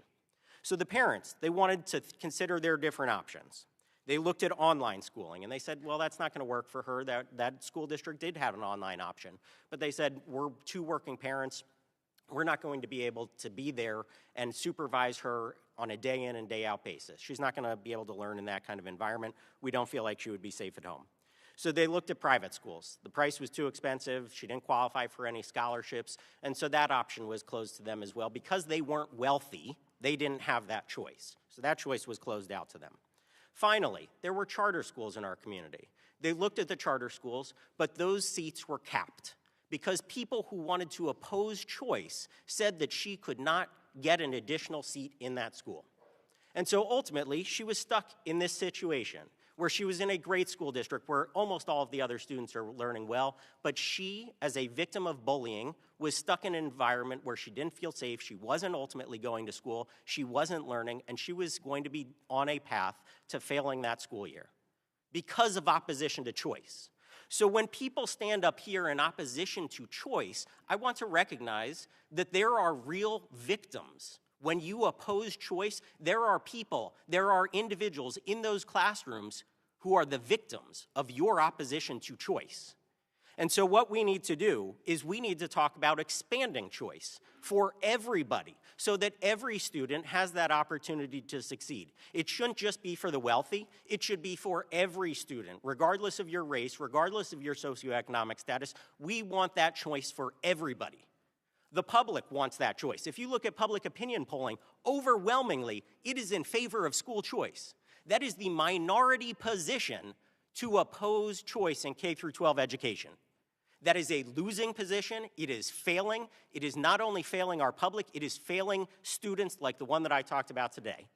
So the parents, they wanted to consider their different options. They looked at online schooling, and they said, well, that's not going to work for her. That school district did have an online option. But they said, we're two working parents. We're not going to be able to be there and supervise her on a day in and day out basis. She's not going to be able to learn in that kind of environment. We don't feel like she would be safe at home. So they looked at private schools. The price was too expensive. She didn't qualify for any scholarships. And so that option was closed to them as well. Because they weren't wealthy, they didn't have that choice. So that choice was closed out to them. Finally, there were charter schools in our community. They looked at the charter schools, but those seats were capped because people who wanted to oppose choice said that she could not get an additional seat in that school. And so ultimately, she was stuck in this situation where she was in a great school district where almost all of the other students are learning well, but she, as a victim of bullying, was stuck in an environment where she didn't feel safe, she wasn't ultimately going to school, she wasn't learning, and she was going to be on a path to failing that school year because of opposition to choice. So when people stand up here in opposition to choice, I want to recognize that there are real victims. When you oppose choice, there are people, there are individuals in those classrooms who are the victims of your opposition to choice. And so what we need to do is we need to talk about expanding choice for everybody so that every student has that opportunity to succeed. It shouldn't just be for the wealthy. It should be for every student, regardless of your race, regardless of your socioeconomic status. We want that choice for everybody. The public wants that choice. If you look at public opinion polling, overwhelmingly, it is in favor of school choice. That is the minority position to oppose choice in K-12 education. That is a losing position. It is failing. It is not only failing our public, it is failing students like the one that I talked about today.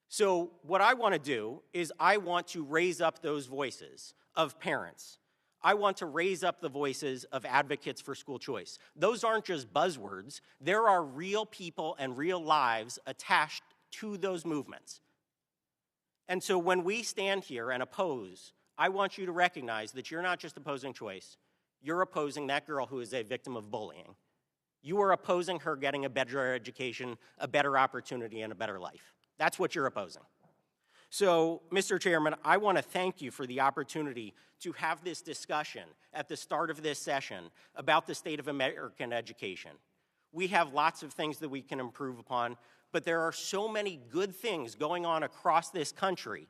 So what I want to do is I want to raise up those voices of parents. I want to raise up the voices of advocates for school choice. Those aren't just buzzwords. There are real people and real lives attached to those movements. And so when we stand here and oppose, I want you to recognize that you're not just opposing choice. You're opposing that girl who is a victim of bullying. You are opposing her getting a better education, a better opportunity, and a better life. That's what you're opposing. So, Mr. Chairman, I want to thank you for the opportunity to have this discussion at the start of this session about the state of American education. We have lots of things that we can improve upon, but there are so many good things going on across this country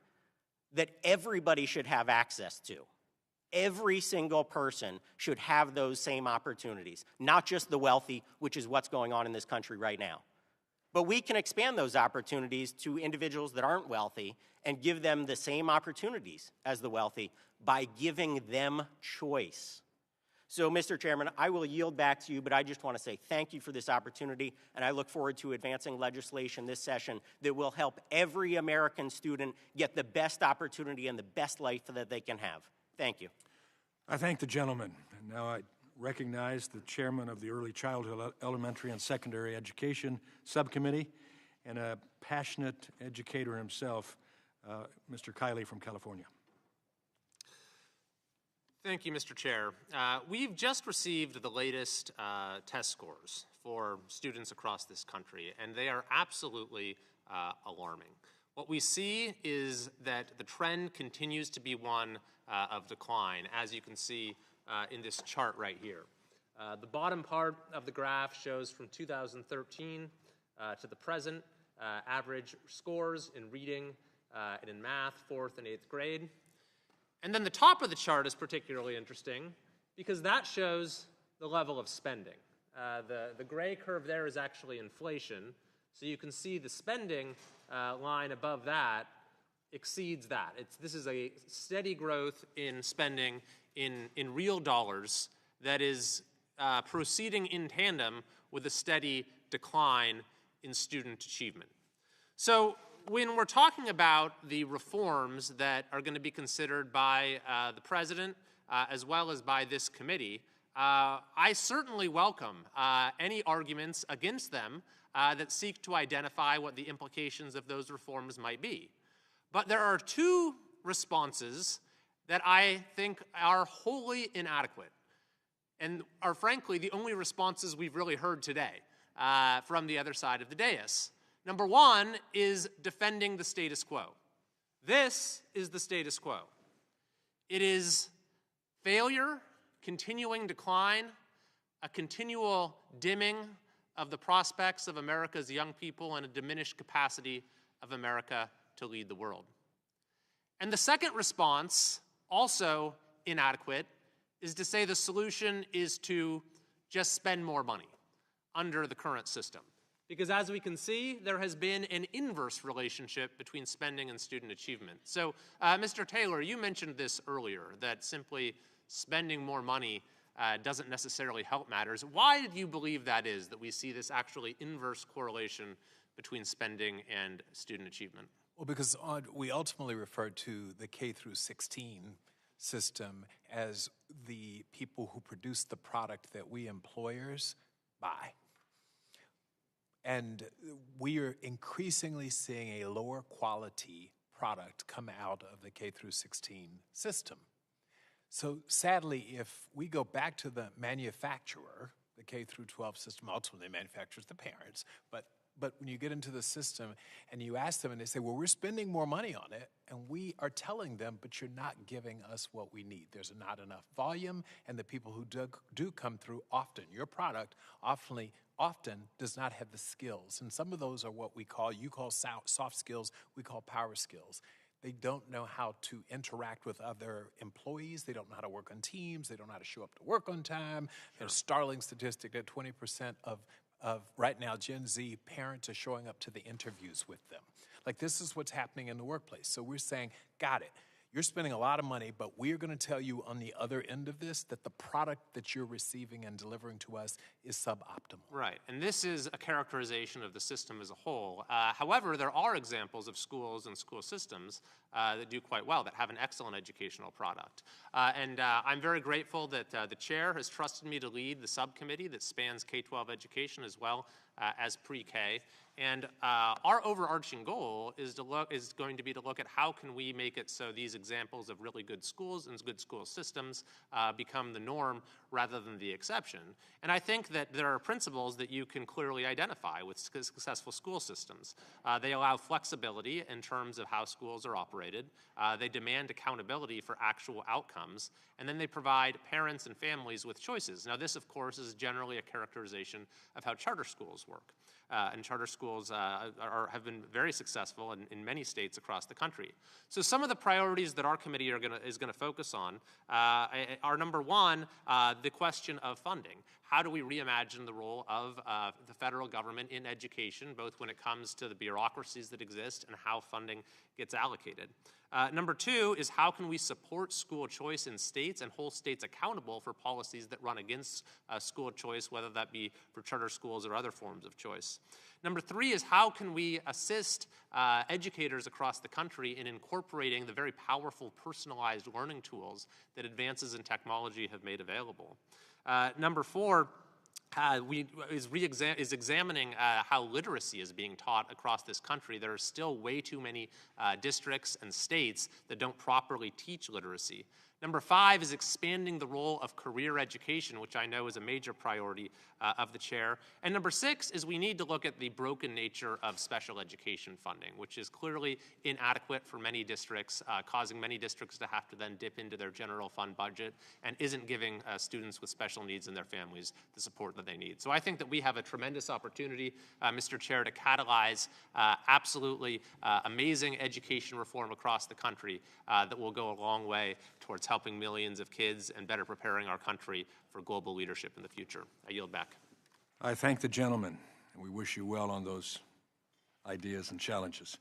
that everybody should have access to. Every single person should have those same opportunities, not just the wealthy, which is what's going on in this country right now. But we can expand those opportunities to individuals that aren't wealthy and give them the same opportunities as the wealthy by giving them choice. So, Mr. Chairman, I will yield back to you, but I just want to say thank you for this opportunity, and I look forward to advancing legislation this session that will help every American student get the best opportunity and the best life that they can have. Thank you. I thank the gentleman. And now I recognize the chairman of the Early Childhood, Elementary, and Secondary Education Subcommittee and a passionate educator himself, Mr. Kiley from California. Thank you, Mr. Chair. We've just received the latest test scores for students across this country, and they are absolutely alarming. What we see is that the trend continues to be one of decline, as you can see in this chart right here. The bottom part of the graph shows from 2013 to the present average scores in reading and in math, 4th and 8th grade. And then the top of the chart is particularly interesting because that shows the level of spending. The gray curve there is actually inflation, so you can see the spending line above that exceeds that. This is a steady growth in spending in real dollars that is proceeding in tandem with a steady decline in student achievement. So when we're talking about the reforms that are going to be considered by the President as well as by this committee, I certainly welcome any arguments against them that seek to identify what the implications of those reforms might be. But there are two responses that I think are wholly inadequate and are frankly the only responses we've really heard today from the other side of the dais. Number one is defending the status quo. This is the status quo. It is failure, continuing decline, a continual dimming of the prospects of America's young people and a diminished capacity of America to lead the world. And the second response, also inadequate, is to say the solution is to just spend more money under the current system. Because as we can see, there has been an inverse relationship between spending and student achievement. So, Mr. Taylor, you mentioned this earlier, that simply spending more money doesn't necessarily help matters. Why do you believe that is, that we see this actually inverse correlation between spending and student achievement? Well, because we ultimately refer to the K through 16 system as the people who produce the product that we employers buy. And we are increasingly seeing a lower quality product come out of the K through 16 system. So sadly, if we go back to the manufacturer, the K through 12 system ultimately manufactures the parents, but when you get into the system and you ask them and they say, well, we're spending more money on it, and we are telling them, but you're not giving us what we need. There's not enough volume, and the people who do come through often, your product often does not have the skills. And some of those are what you call soft skills, we call power skills. They don't know how to interact with other employees. They don't know how to work on teams. They don't know how to show up to work on time. There's a startling statistic that 20% of right now, Gen Z parents are showing up to the interviews with them. Like, this is what's happening in the workplace. So we're saying, got it. You're spending a lot of money, but we're going to tell you on the other end of this that the product that you're receiving and delivering to us is suboptimal. Right, and this is a characterization of the system as a whole. However, there are examples of schools and school systems that do quite well, that have an excellent educational product. And I'm very grateful that the chair has trusted me to lead the subcommittee that spans K-12 education as well as pre-K. And our overarching goal is going to be to look at how can we make it so these examples of really good schools and good school systems become the norm rather than the exception. And I think that there are principles that you can clearly identify with successful school systems. They allow flexibility in terms of how schools are operated. They demand accountability for actual outcomes. And then they provide parents and families with choices. Now, this, of course, is generally a characterization of how charter schools work. And charter schools have been very successful in many states across the country. So some of the priorities that our committee is going to focus on are, number one, the question of funding. How do we reimagine the role of the federal government in education, both when it comes to the bureaucracies that exist and how funding gets allocated? Number two is how can we support school choice in states and hold states accountable for policies that run against school choice, whether that be for charter schools or other forms of choice. Number three is how can we assist educators across the country in incorporating the very powerful personalized learning tools that advances in technology have made available. Number four is examining how literacy is being taught across this country. There are still way too many districts and states that don't properly teach literacy. Number five is expanding the role of career education, which I know is a major priority of the chair. And number six is we need to look at the broken nature of special education funding, which is clearly inadequate for many districts, causing many districts to have to then dip into their general fund budget and isn't giving students with special needs and their families the support that they need. So I think that we have a tremendous opportunity, Mr. Chair, to catalyze absolutely amazing education reform across the country that will go a long way towards helping millions of kids and better preparing our country for global leadership in the future. I yield back. I thank the gentleman, and we wish you well on those ideas and challenges.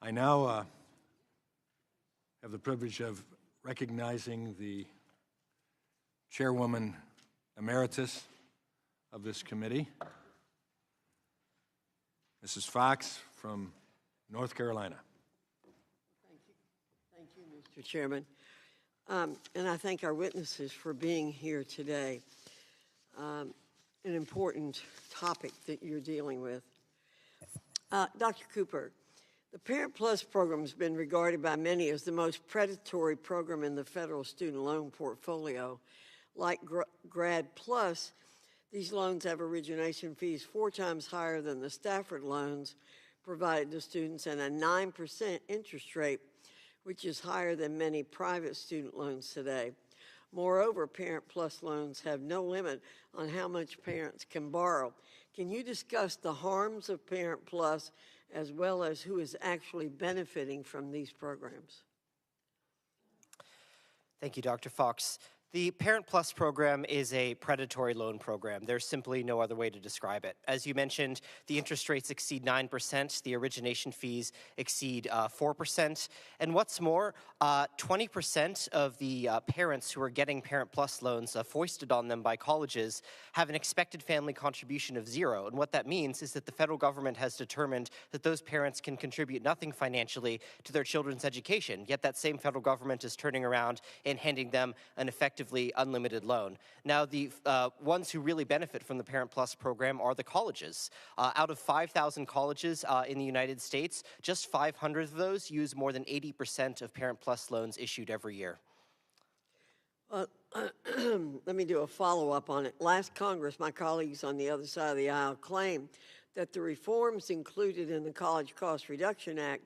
I now have the privilege of recognizing the chairwoman emeritus of this committee, Mrs. Fox from North Carolina. Thank you, Mr. Chairman. And I thank our witnesses for being here today. An important topic that you're dealing with. Dr. Cooper, the Parent Plus program has been regarded by many as the most predatory program in the federal student loan portfolio. Like Grad Plus, these loans have origination fees 4 times higher than the Stafford loans provided to students and a 9% interest rate, which is higher than many private student loans today. Moreover, Parent Plus loans have no limit on how much parents can borrow. Can you discuss the harms of Parent Plus as well as who is actually benefiting from these programs? Thank you, Dr. Fox. The Parent Plus program is a predatory loan program. There's simply no other way to describe it. As you mentioned, the interest rates exceed 9%, the origination fees exceed 4%, and what's more, 20% of the parents who are getting Parent Plus loans foisted on them by colleges have an expected family contribution of 0. And what that means is that the federal government has determined that those parents can contribute nothing financially to their children's education, yet that same federal government is turning around and handing them an effectively unlimited loan. Now, the ones who really benefit from the Parent Plus program are the colleges. Out of 5,000 colleges in the United States, just 500 of those use more than 80% of Parent Plus loans issued every year. Let me do a follow-up on it. Last Congress, my colleagues on the other side of the aisle claimed that the reforms included in the College Cost Reduction Act,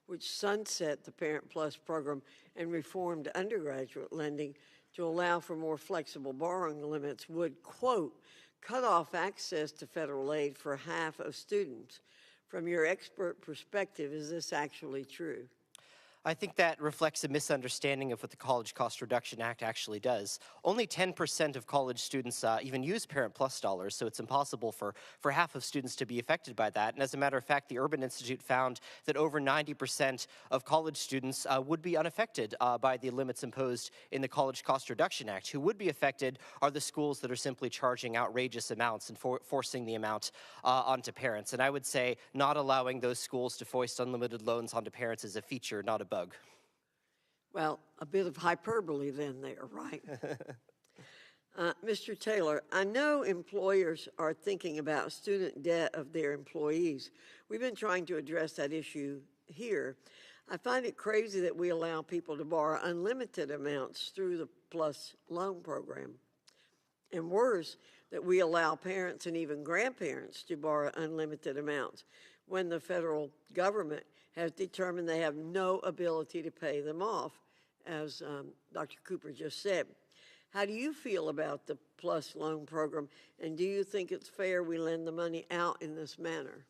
which sunset the Parent Plus program and reformed undergraduate lending to allow for more flexible borrowing limits, would, quote, cut off access to federal aid for half of students. From your expert perspective, is this actually true? I think that reflects a misunderstanding of what the College Cost Reduction Act actually does. Only 10% of college students even use Parent Plus dollars, so it's impossible for half of students to be affected by that. And as a matter of fact, the Urban Institute found that over 90% of college students would be unaffected by the limits imposed in the College Cost Reduction Act. Who would be affected are the schools that are simply charging outrageous amounts and forcing the amount onto parents. And I would say not allowing those schools to foist unlimited loans onto parents is a feature, not a bug. Well, a bit of hyperbole then there, right? Mr. Taylor, I know employers are thinking about student debt of their employees. We've been trying to address that issue here. I find it crazy that we allow people to borrow unlimited amounts through the Plus loan program. And worse, that we allow parents and even grandparents to borrow unlimited amounts when the federal government has determined they have no ability to pay them off, as Dr. Cooper just said. How do you feel about the Plus loan program, and do you think it's fair we lend the money out in this manner?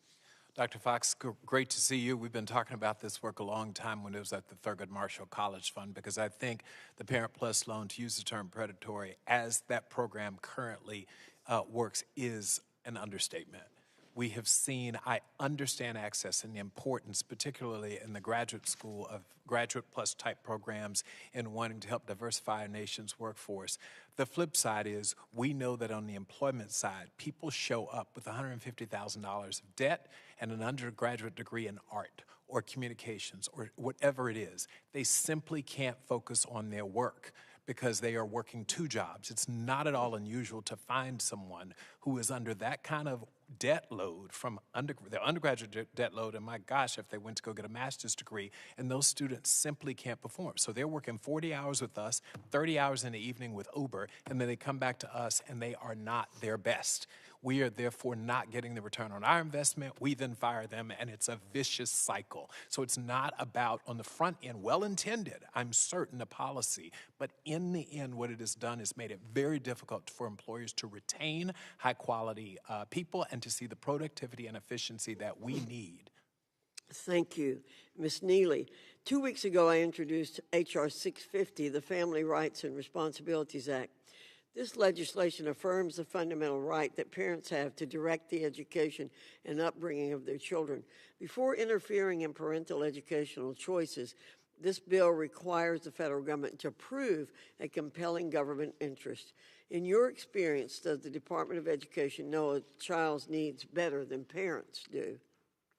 Dr. Fox, great to see you. We've been talking about this work a long time when it was at the Thurgood Marshall College Fund, because I think the Parent Plus loan, to use the term predatory, as that program currently works, is an understatement. We have seen, I understand access and the importance, particularly in the graduate school, of graduate plus type programs in wanting to help diversify our nation's workforce. The flip side is we know that on the employment side, people show up with $150,000 of debt and an undergraduate degree in art or communications or whatever it is. They simply can't focus on their work because they are working 2 jobs. It's not at all unusual to find someone who is under that kind of debt load from their undergraduate debt load, and my gosh, if they went to go get a master's degree, and those students simply can't perform. So they're working 40 hours with us, 30 hours in the evening with Uber, and then they come back to us and they are not their best. We are therefore not getting the return on our investment. We then fire them, and it's a vicious cycle. So it's not about, on the front end, well-intended, I'm certain, a policy, but in the end, what it has done is made it very difficult for employers to retain high-quality people and to see the productivity and efficiency that we need. Thank you. Ms. Neily, 2 weeks ago I introduced H.R. 650, the Family Rights and Responsibilities Act. This legislation affirms the fundamental right that parents have to direct the education and upbringing of their children. Before interfering in parental educational choices, this bill requires the federal government to prove a compelling government interest. In your experience, does the Department of Education know a child's needs better than parents do?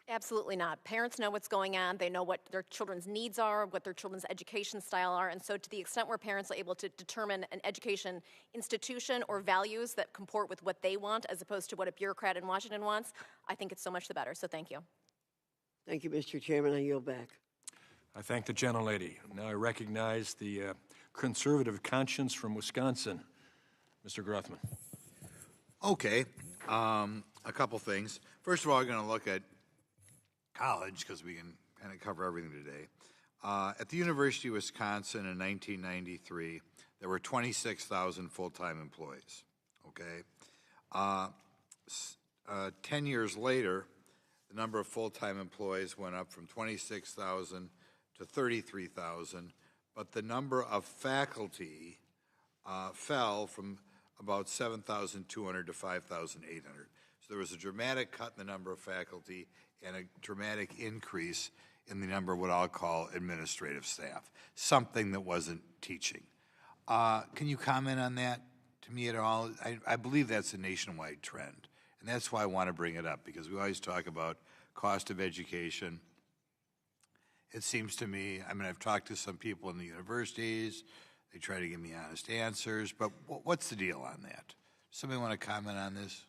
Absolutely not. Parents know what's going on. They know what their children's needs are, what their children's education style are. And so to the extent where parents are able to determine an education institution or values that comport with what they want as opposed to what a bureaucrat in Washington wants, I think it's so much the better. So thank you. Thank you, Mr. Chairman. I yield back. I thank the gentlelady. Now I recognize the conservative conscience from Wisconsin, Mr. Grothman. Okay, a couple things. First of all, we're going to look at college because we can kind of cover everything today. At the University of Wisconsin in 1993, there were 26,000 full-time employees, okay? 10 years later, the number of full-time employees went up from 26,000 to 33,000, but the number of faculty fell from about 7,200 to 5,800. So there was a dramatic cut in the number of faculty and a dramatic increase in the number of what I'll call administrative staff, something that wasn't teaching. Can you comment on that to me at all? I believe that's a nationwide trend, and that's why I want to bring it up, because we always talk about cost of education. It seems to me, I mean, I've talked to some people in the universities, they try to give me honest answers, but what's the deal on that? Somebody want to comment on this?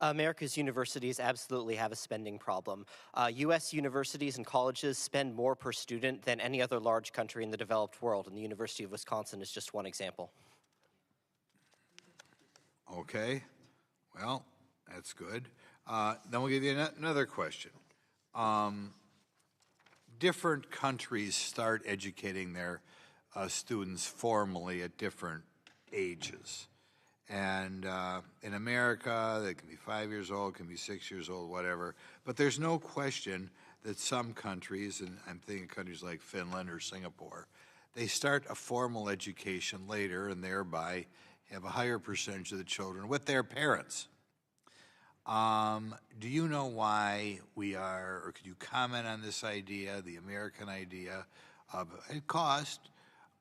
America's universities absolutely have a spending problem. U.S. universities and colleges spend more per student than any other large country in the developed world, and the University of Wisconsin is just one example. Okay, well, that's good. Then we'll give you another question. Different countries start educating their students formally at different ages. And in America, they can be 5 years old, can be 6 years old, whatever. But there's no question that some countries, and I'm thinking countries like Finland or Singapore, they start a formal education later and thereby have a higher percentage of the children with their parents. Do you know why we are, or could you comment on this idea, the American idea of at cost,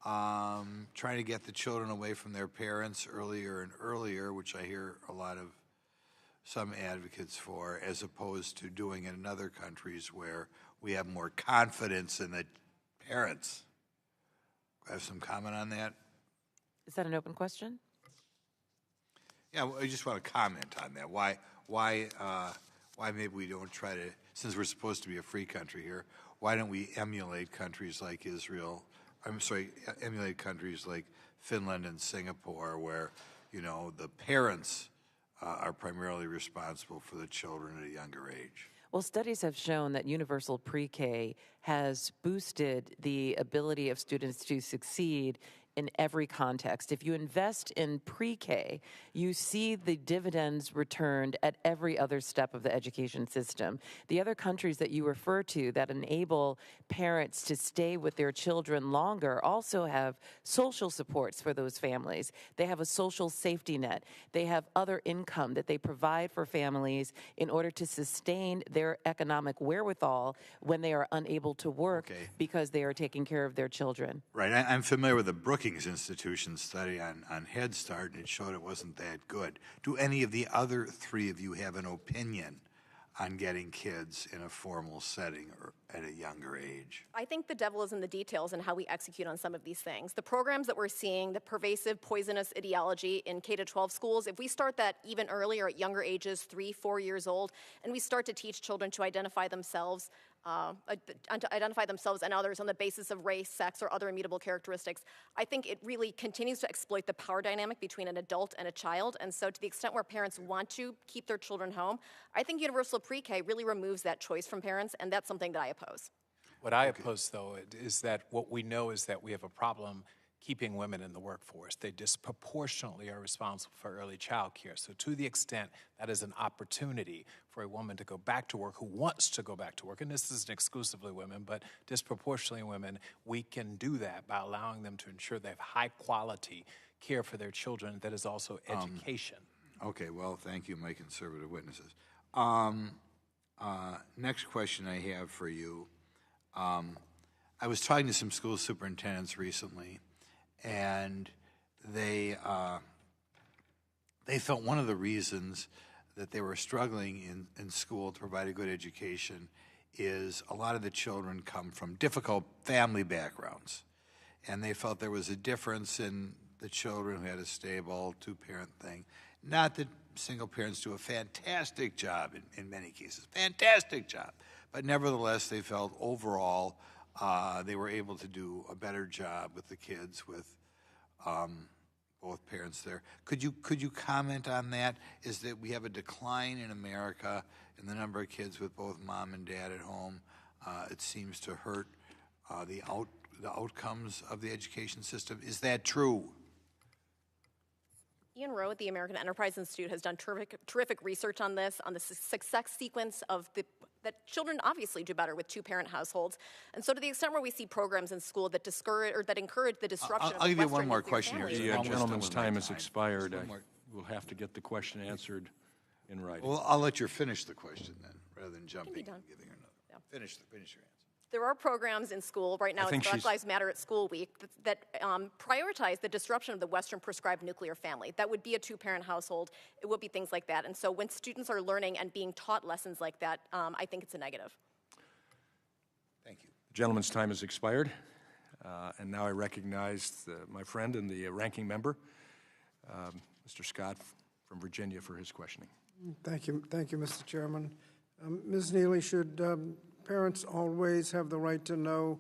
trying to get the children away from their parents earlier and earlier, which I hear a lot of some advocates for, as opposed to doing it in other countries where we have more confidence in the parents? Have some comment on that? Is that an open question? Yeah, well, I just want to comment on that. Why maybe we don't try to, since we're supposed to be a free country here, why don't we emulate countries like emulate countries like Finland and Singapore, where, you know, the parents are primarily responsible for the children at a younger age? Well, studies have shown that universal pre-K has boosted the ability of students to succeed in every context. If you invest in pre-K, you see the dividends returned at every other step of the education system. The other countries that you refer to that enable parents to stay with their children longer also have social supports for those families. They have a social safety net. They have other income that they provide for families in order to sustain their economic wherewithal when they are unable to work because they are taking care of their children. Right. I'm familiar with the Brookings Institution study on Head Start, and it showed it wasn't that good. Do any of the other three of you have an opinion on getting kids in a formal setting or at a younger age? I think the devil is in the details and how we execute on some of these things. The programs that we're seeing, the pervasive poisonous ideology in K-12 schools, if we start that even earlier at younger ages, 3, 4 years old, and we start to teach children to identify themselves and others on the basis of race, sex, or other immutable characteristics, I think it really continues to exploit the power dynamic between an adult and a child. And so to the extent where parents want to keep their children home, I think universal pre-K really removes that choice from parents, and that's something that I oppose. What I oppose, though, is that what we know is that we have a problem keeping women in the workforce. They disproportionately are responsible for early child care. So to the extent that is an opportunity for a woman to go back to work who wants to go back to work, and this isn't exclusively women, but disproportionately women, we can do that by allowing them to ensure they have high quality care for their children that is also education. Okay, well, thank you, my conservative witnesses. Next question I have for you. I was talking to some school superintendents recently, and they felt one of the reasons that they were struggling in school to provide a good education is a lot of the children come from difficult family backgrounds. And they felt there was a difference in the children who had a stable two-parent thing. Not that single parents do a fantastic job in many cases, fantastic job. But nevertheless, they felt overall they were able to do a better job with the kids with both parents there. Could you comment on that? Is that we have a decline in America in the number of kids with both mom and dad at home? It seems to hurt the outcomes of the education system. Is that true? Ian Rowe at the American Enterprise Institute has done terrific research on this, on the success sequence of the that children obviously do better with two-parent households. And so to the extent where we see programs in school that discourage or that encourage the disruption I'll of give you one Western more nuclear question here. families. So The gentleman's time has expired. We'll have to get the question answered in writing. Well, I'll let you finish the question then, rather than jumping and done. giving her another. Finish your answer. There are programs in school, right now it's Black Lives Matter at School Week, that prioritize the disruption of the Western prescribed nuclear family. That would be a two-parent household. It would be things like that. And so when students are learning and being taught lessons like that, I think it's a negative. Thank you. The gentleman's time has expired. And now I recognize my friend and the ranking member, Mr. Scott from Virginia, for his questioning. Thank you, Mr. Chairman. Ms. Neily, should parents always have the right to know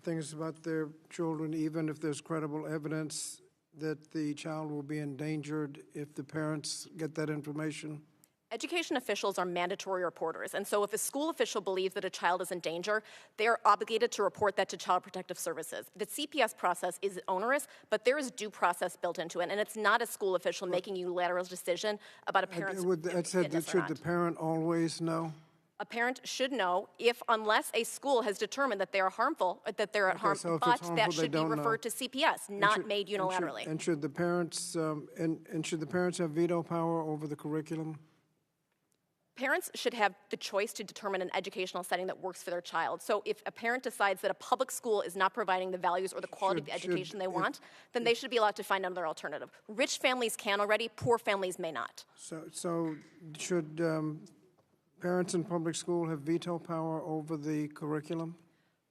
things about their children, even if there's credible evidence that the child will be endangered if the parents get that information? Education officials are mandatory reporters, and so if a school official believes that a child is in danger, they are obligated to report that to Child Protective Services. The CPS process is onerous, but there is due process built into it, and it's not a school official making a unilateral decision about a parent's fitness or not. Should the parent always know? A parent should know unless a school has determined that they are harmful, that they're at harm, So if but it's harmful, that they should be don't know. referred to CPS, not made unilaterally. And should the parents should the parents have veto power over the curriculum? Parents should have the choice to determine an educational setting that works for their child. So if a parent decides that a public school is not providing the values or the quality of the education they want, then they should be allowed to find another alternative. Rich families can already, poor families may not. So should parents in public school have veto power over the curriculum?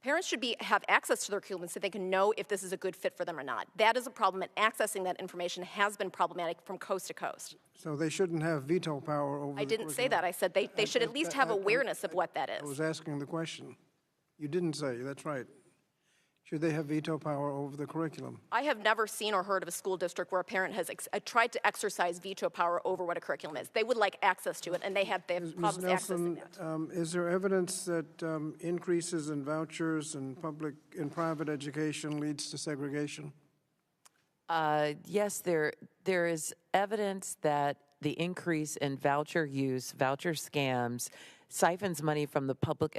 Parents should have access to their curriculum so they can know if this is a good fit for them or not. That is a problem, and accessing that information has been problematic from coast to coast. So they shouldn't have veto power over I the didn't say curriculum? that. I said they should at least have awareness of what that I is. was asking the question. You didn't say, that's right. Should they have veto power over the curriculum? I have never seen or heard of a school district where a parent has tried to exercise veto power over what a curriculum is. They would like access to it, and they have problems accessing that. Is there evidence that increases in vouchers and private education leads to segregation? Yes, there is evidence that the increase in voucher use, voucher scams, siphons money from the public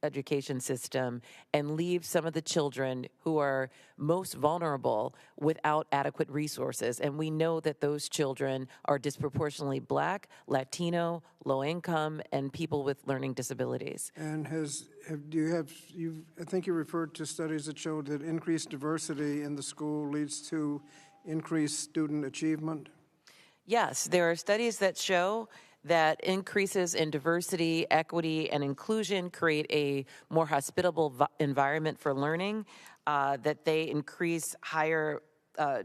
education system and leaves some of the children who are most vulnerable without adequate resources. And we know that those children are disproportionately Black, Latino, low income, and people with learning disabilities. And I think you referred to studies that showed that increased diversity in the school leads to increased student achievement? Yes, there are studies that show that increases in diversity, equity, and inclusion create a more hospitable environment for learning, that they increase higher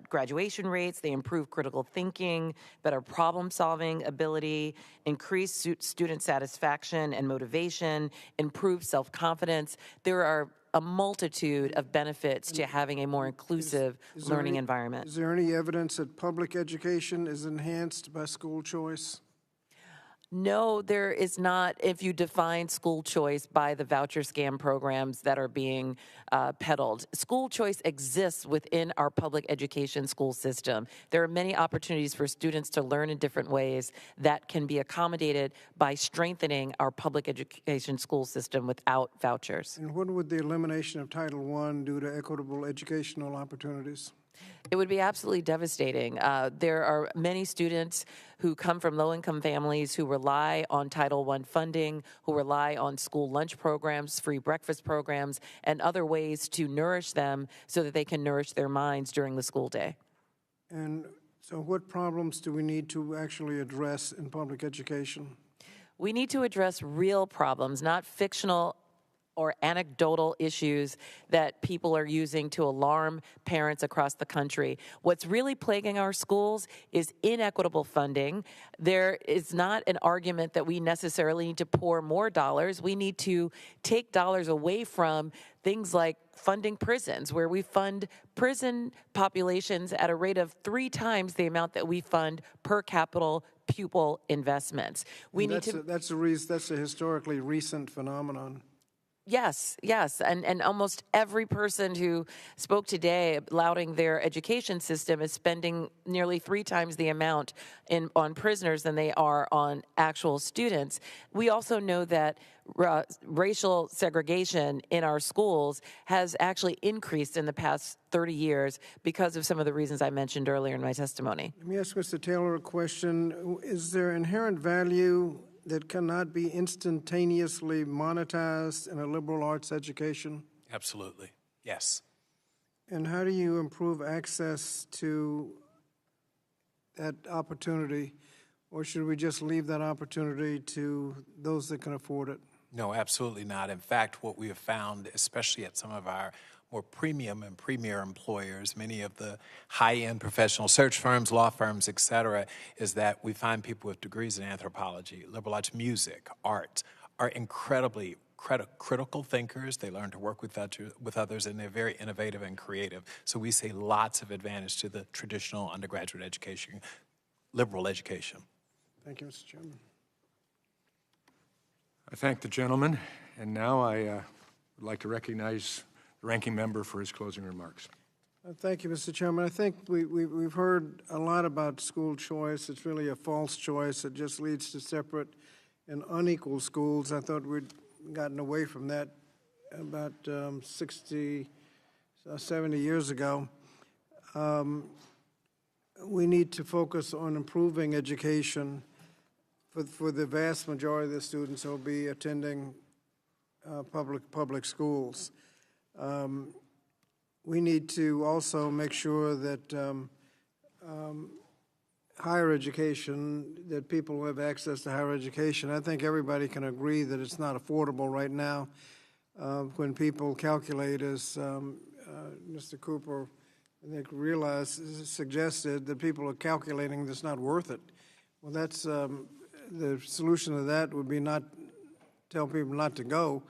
graduation rates, they improve critical thinking, better problem-solving ability, increase student satisfaction and motivation, improve self-confidence. There are a multitude of benefits to having a more inclusive learning environment. Is there any evidence that public education is enhanced by school choice? No, there is not if you define school choice by the voucher scam programs that are being peddled. School choice exists within our public education school system. There are many opportunities for students to learn in different ways that can be accommodated by strengthening our public education school system without vouchers. And what would the elimination of Title I do to equitable educational opportunities? It would be absolutely devastating. There are many students who come from low-income families who rely on Title I funding, who rely on school lunch programs, free breakfast programs, and other ways to nourish them so that they can nourish their minds during the school day. And so what problems do we need to actually address in public education? We need to address real problems, not fictional or anecdotal issues that people are using to alarm parents across the country. What's really plaguing our schools is inequitable funding. There is not an argument that we necessarily need to pour more dollars. We need to take dollars away from things like funding prisons, where we fund prison populations at a rate of 3 times the amount that we fund per capita pupil investments. That's a historically recent phenomenon. Yes, yes. And almost every person who spoke today lauding their education system is spending nearly 3 times the amount on prisoners than they are on actual students. We also know that racial segregation in our schools has actually increased in the past 30 years because of some of the reasons I mentioned earlier in my testimony. Let me ask Mr. Taylor a question. Is there inherent value that cannot be instantaneously monetized in a liberal arts education? Absolutely, yes. And how do you improve access to that opportunity? Or should we just leave that opportunity to those that can afford it? No, absolutely not. In fact, what we have found, especially at some of our more premium and premier employers, many of the high-end professional search firms, law firms, et cetera, is that we find people with degrees in anthropology, liberal arts, music, art, are incredibly critical thinkers. They learn to work with others, and they're very innovative and creative. So we see lots of advantage to the traditional undergraduate education, liberal education. Thank you, Mr. Chairman. I thank the gentleman, and now I would like to recognize the ranking member for his closing remarks. Thank you, Mr. Chairman. I think we've heard a lot about school choice. It's really a false choice. It just leads to separate and unequal schools. I thought we'd gotten away from that about 60, 70 years ago. We need to focus on improving education for the vast majority of the students who will be attending public schools. We need to also make sure that higher education, that people have access to higher education. I think everybody can agree that it's not affordable right now. When people calculate, as Mr. Cooper, I think, suggested that people are calculating that's not worth it. Well, that's the solution to that would be not tell people not to go.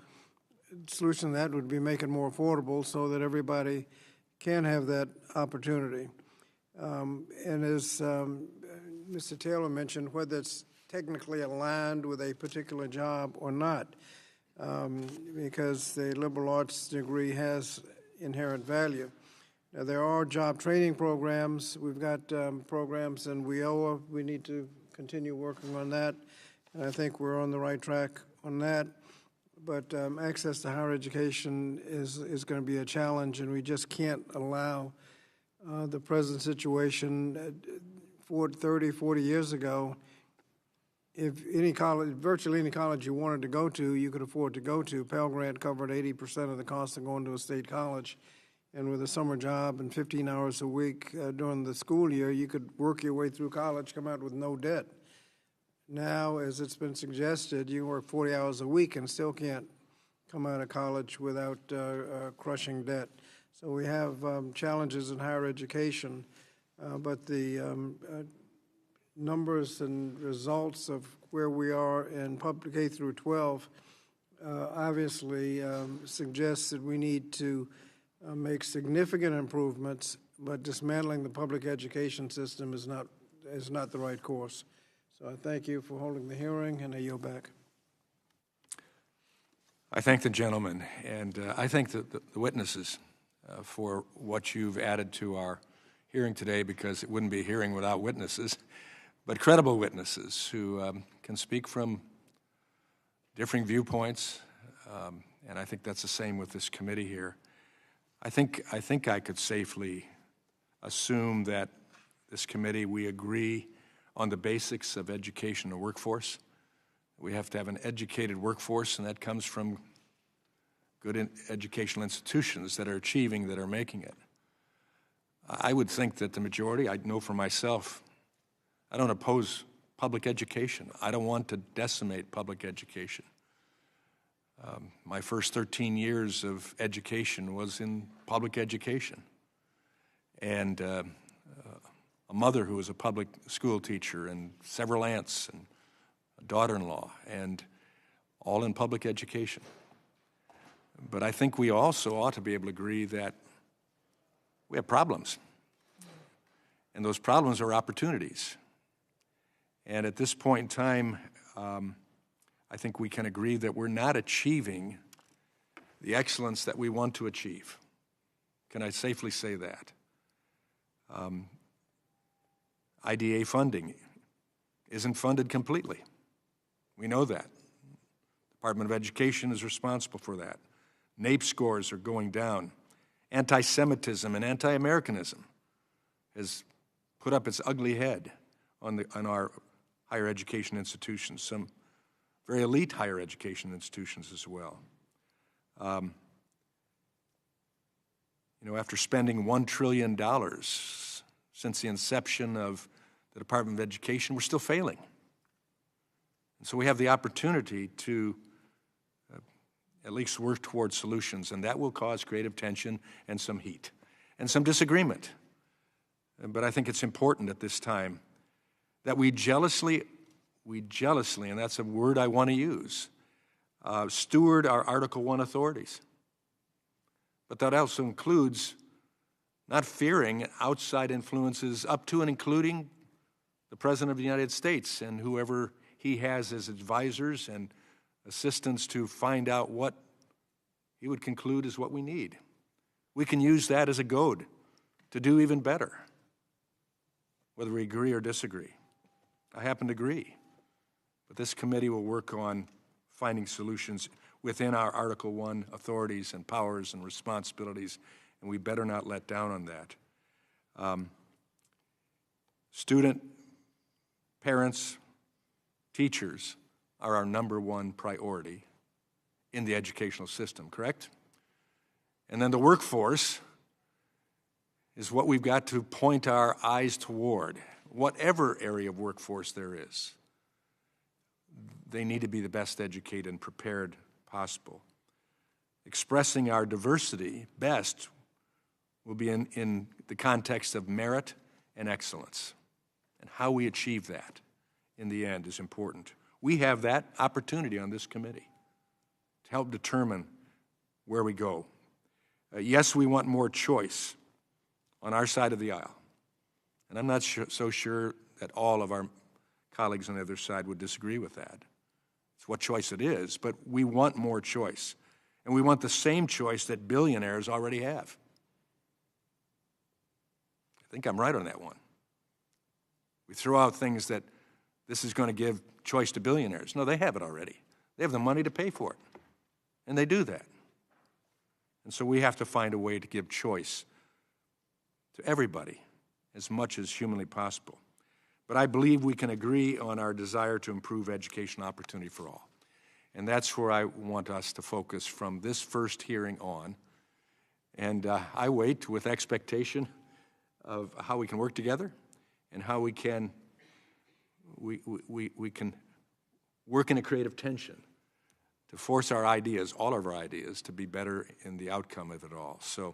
The solution to that would be make it more affordable so that everybody can have that opportunity. And as Mr. Taylor mentioned, whether it's technically aligned with a particular job or not, because the liberal arts degree has inherent value. Now, there are job training programs. We've got programs in WIOA. We need to continue working on that, and I think we're on the right track on that. But access to higher education is going to be a challenge, and we just can't allow the present situation. 30, 40 years ago, if any college, virtually any college you wanted to go to, you could afford to go to. Pell Grant covered 80% of the cost of going to a state college. And with a summer job and 15 hours a week during the school year, you could work your way through college, come out with no debt. Now, as it's been suggested, you work 40 hours a week and still can't come out of college without crushing debt. So we have challenges in higher education, but the numbers and results of where we are in public K through 12 obviously suggests that we need to make significant improvements, but dismantling the public education system is not the right course. So I thank you for holding the hearing, and I yield back. I thank the gentleman, and I thank the witnesses for what you've added to our hearing today, because it wouldn't be a hearing without witnesses, but credible witnesses who can speak from differing viewpoints, and I think that's the same with this committee here. I think I could safely assume that this committee, we agree on the basics of education and workforce. We have to have an educated workforce, and that comes from good educational institutions that are achieving, that are making it. I would think that the majority, I know for myself, I don't oppose public education. I don't want to decimate public education. My first 13 years of education was in public education. And a mother who was a public school teacher, and several aunts, and a daughter-in-law, and all in public education. But I think we also ought to be able to agree that we have problems. And those problems are opportunities. And at this point in time, I think we can agree that we're not achieving the excellence that we want to achieve. Can I safely say that? IDA funding isn't funded completely. We know that. The Department of Education is responsible for that. NAEP scores are going down. Anti-Semitism and anti-Americanism has put up its ugly head on our higher education institutions, some very elite higher education institutions as well. After spending $1 trillion since the inception of the Department of Education, we're still failing. And so we have the opportunity to at least work towards solutions, and that will cause creative tension and some heat and some disagreement. But I think it's important at this time that we jealously, and that's a word I want to use, steward our Article I authorities. But that also includes not fearing outside influences up to and including the President of the United States and whoever he has as advisors and assistants to find out what he would conclude is what we need. We can use that as a goad to do even better, whether we agree or disagree. I happen to agree, but this committee will work on finding solutions within our Article I authorities and powers and responsibilities, and we better not let down on that. Student, parents, teachers are our number one priority in the educational system, correct? And then the workforce is what we've got to point our eyes toward, whatever area of workforce there is. They need to be the best educated and prepared possible. Expressing our diversity best will be in the context of merit and excellence. And how we achieve that in the end is important. We have that opportunity on this committee to help determine where we go. Yes, we want more choice on our side of the aisle. And I'm not so sure that all of our colleagues on the other side would disagree with that. It's what choice it is, but we want more choice. And we want the same choice that billionaires already have. I think I'm right on that one. We throw out things that this is going to give choice to billionaires. No, they have it already. They have the money to pay for it. And they do that. And so we have to find a way to give choice to everybody as much as humanly possible. But I believe we can agree on our desire to improve education opportunity for all. And that's where I want us to focus from this first hearing on. And I wait with expectation of how we can work together and how we can work in a creative tension to force our ideas, all of our ideas, to be better in the outcome of it all. So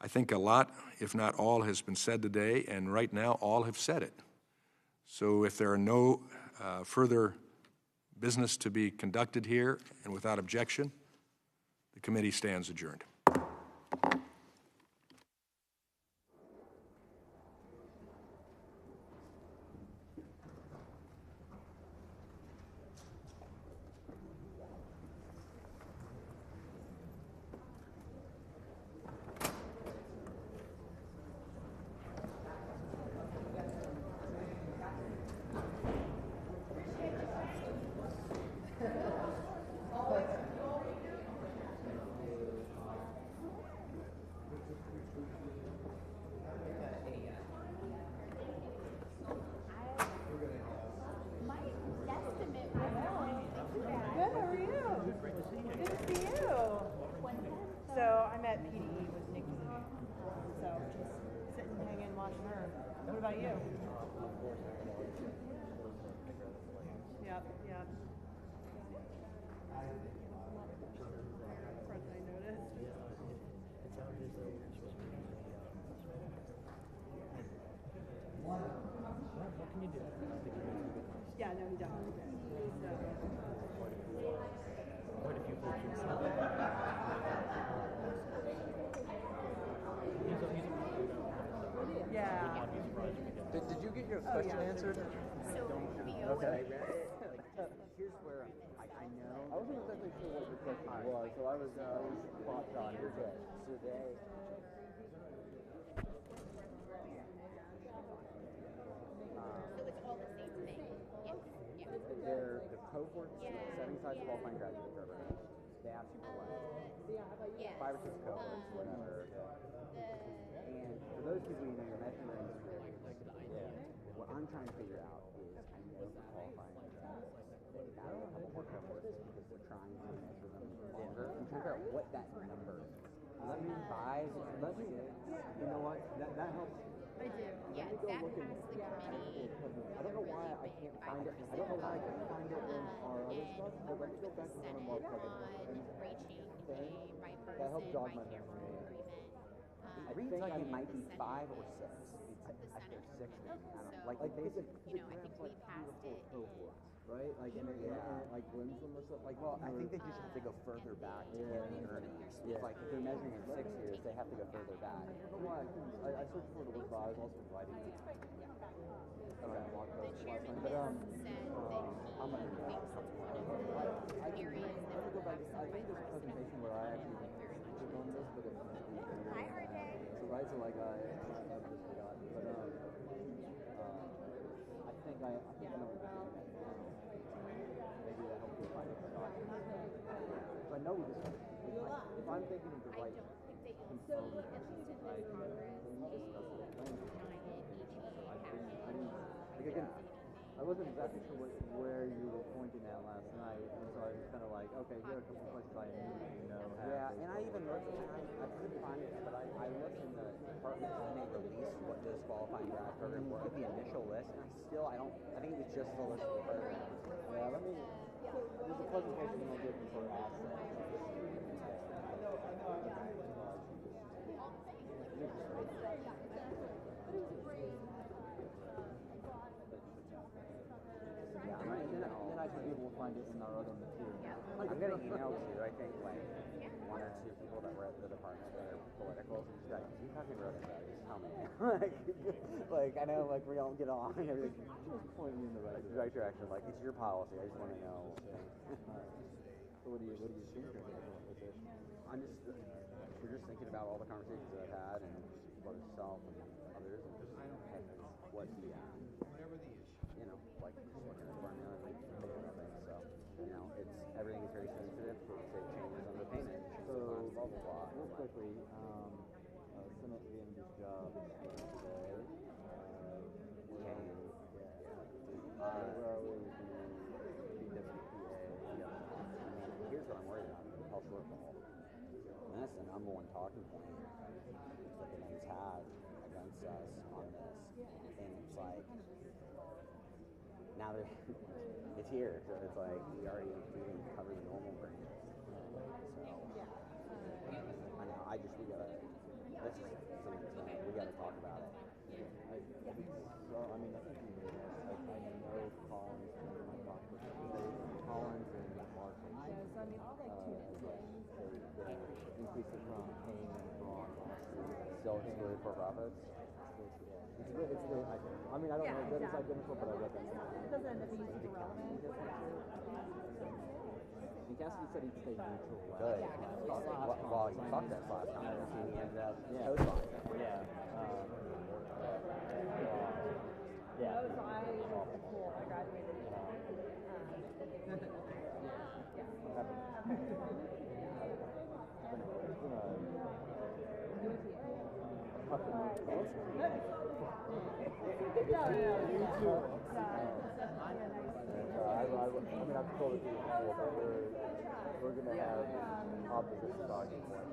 I think a lot, if not all, has been said today, and right now all have said it. So if there are no further business to be conducted here and without objection, the committee stands adjourned. Did you get your question answered? So, okay. here's where I know I wasn't exactly sure what your question was, so I was spot on. You're good. So they. So it's all the same thing. Yes. Yeah. They're the cohorts, setting aside the qualifying graduate programs. They ask you for what? Yes. 5 or 6 cohorts, whatever. And for those people, you know, you're measuring their experience. What I'm trying to figure out is, I know for qualifying exams, they've added a couple more cohorts because we're trying to measure them longer. I'm trying to figure out what that number is. Let me 5, let me, you know what, that helps. I do. Yeah, that passed the committee. I don't know why I can't find it. I don't know why I can't find it in our other stuff, but let me go back to one of our plugins. Reaching a bipartisan, That helps jog my bicameral memory. agreement. I think it might be 5 or 6. It's I think 6 maybe. I don't know. Like basic, You know, I think we passed it. cohorts, right? Like and it like glimpse them or something. Like well, I think they just have to go further back to get the earnings. It's like if they're measuring in 6 years, they have to go further back. I don't know why. I searched for the word, but I was also writing. The chairman said that I'm gonna he thinks it's one of the areas that go will back. have I some think there's a presentation where I actually took on this, but Hi, RJ. so right, so like I just forgot, but I think I know what you're doing now. Maybe that helps you find it. So I know we just if I'm thinking of the right component, right? Like again, I wasn't exactly sure where you were pointing at last night, and so I was kind of like, okay, here are a couple of places I immediately know. Yeah, and I even looked, I couldn't find it, but I looked in the department when they released what those qualifying grad programs were, like the initial list, and I think it was just the list of the programs. Yeah, let me, there's a presentation I'll give you for Yeah, and then I should be able to find it in our other material. I'm getting emails too, I think, like 1 or 2 people that were at the department that are politicals, and just like, you fucking wrote it, just tell me. like, I know, like, we don't get on, and everything, just point me in the right direction. Like, it's your policy, I just want to know. So what do you think you're going to do with this? We're just thinking about all the conversations that I've had, and about yourself and others, and just what the, you know, like just looking at formula and everything. So, you know, everything is very sensitive to changes on the payment. So, blah blah blah. Real quickly, Senate being this job today. Where are we with the BWPA? Here's what I'm worried about: the health shortfall. And that's the number one talking point that the Nays had against us on this, and it's like. Now it's here, so it's like we didn't cover the normal grant. So I know we gotta. That's just something we gotta talk about it. I think Collins and Mark. They increase it from paying from still excluded for profits. It's really, I mean, I don't know if that is identical, but I read that. It doesn't end up being super relevant. And Cassidy said he'd stay neutral. Good. Well, he fucked us last time. He ended up co-signing. Yeah. No, so I went to school. I graduated. I've told it to you before, but we're going to have opposition talking points.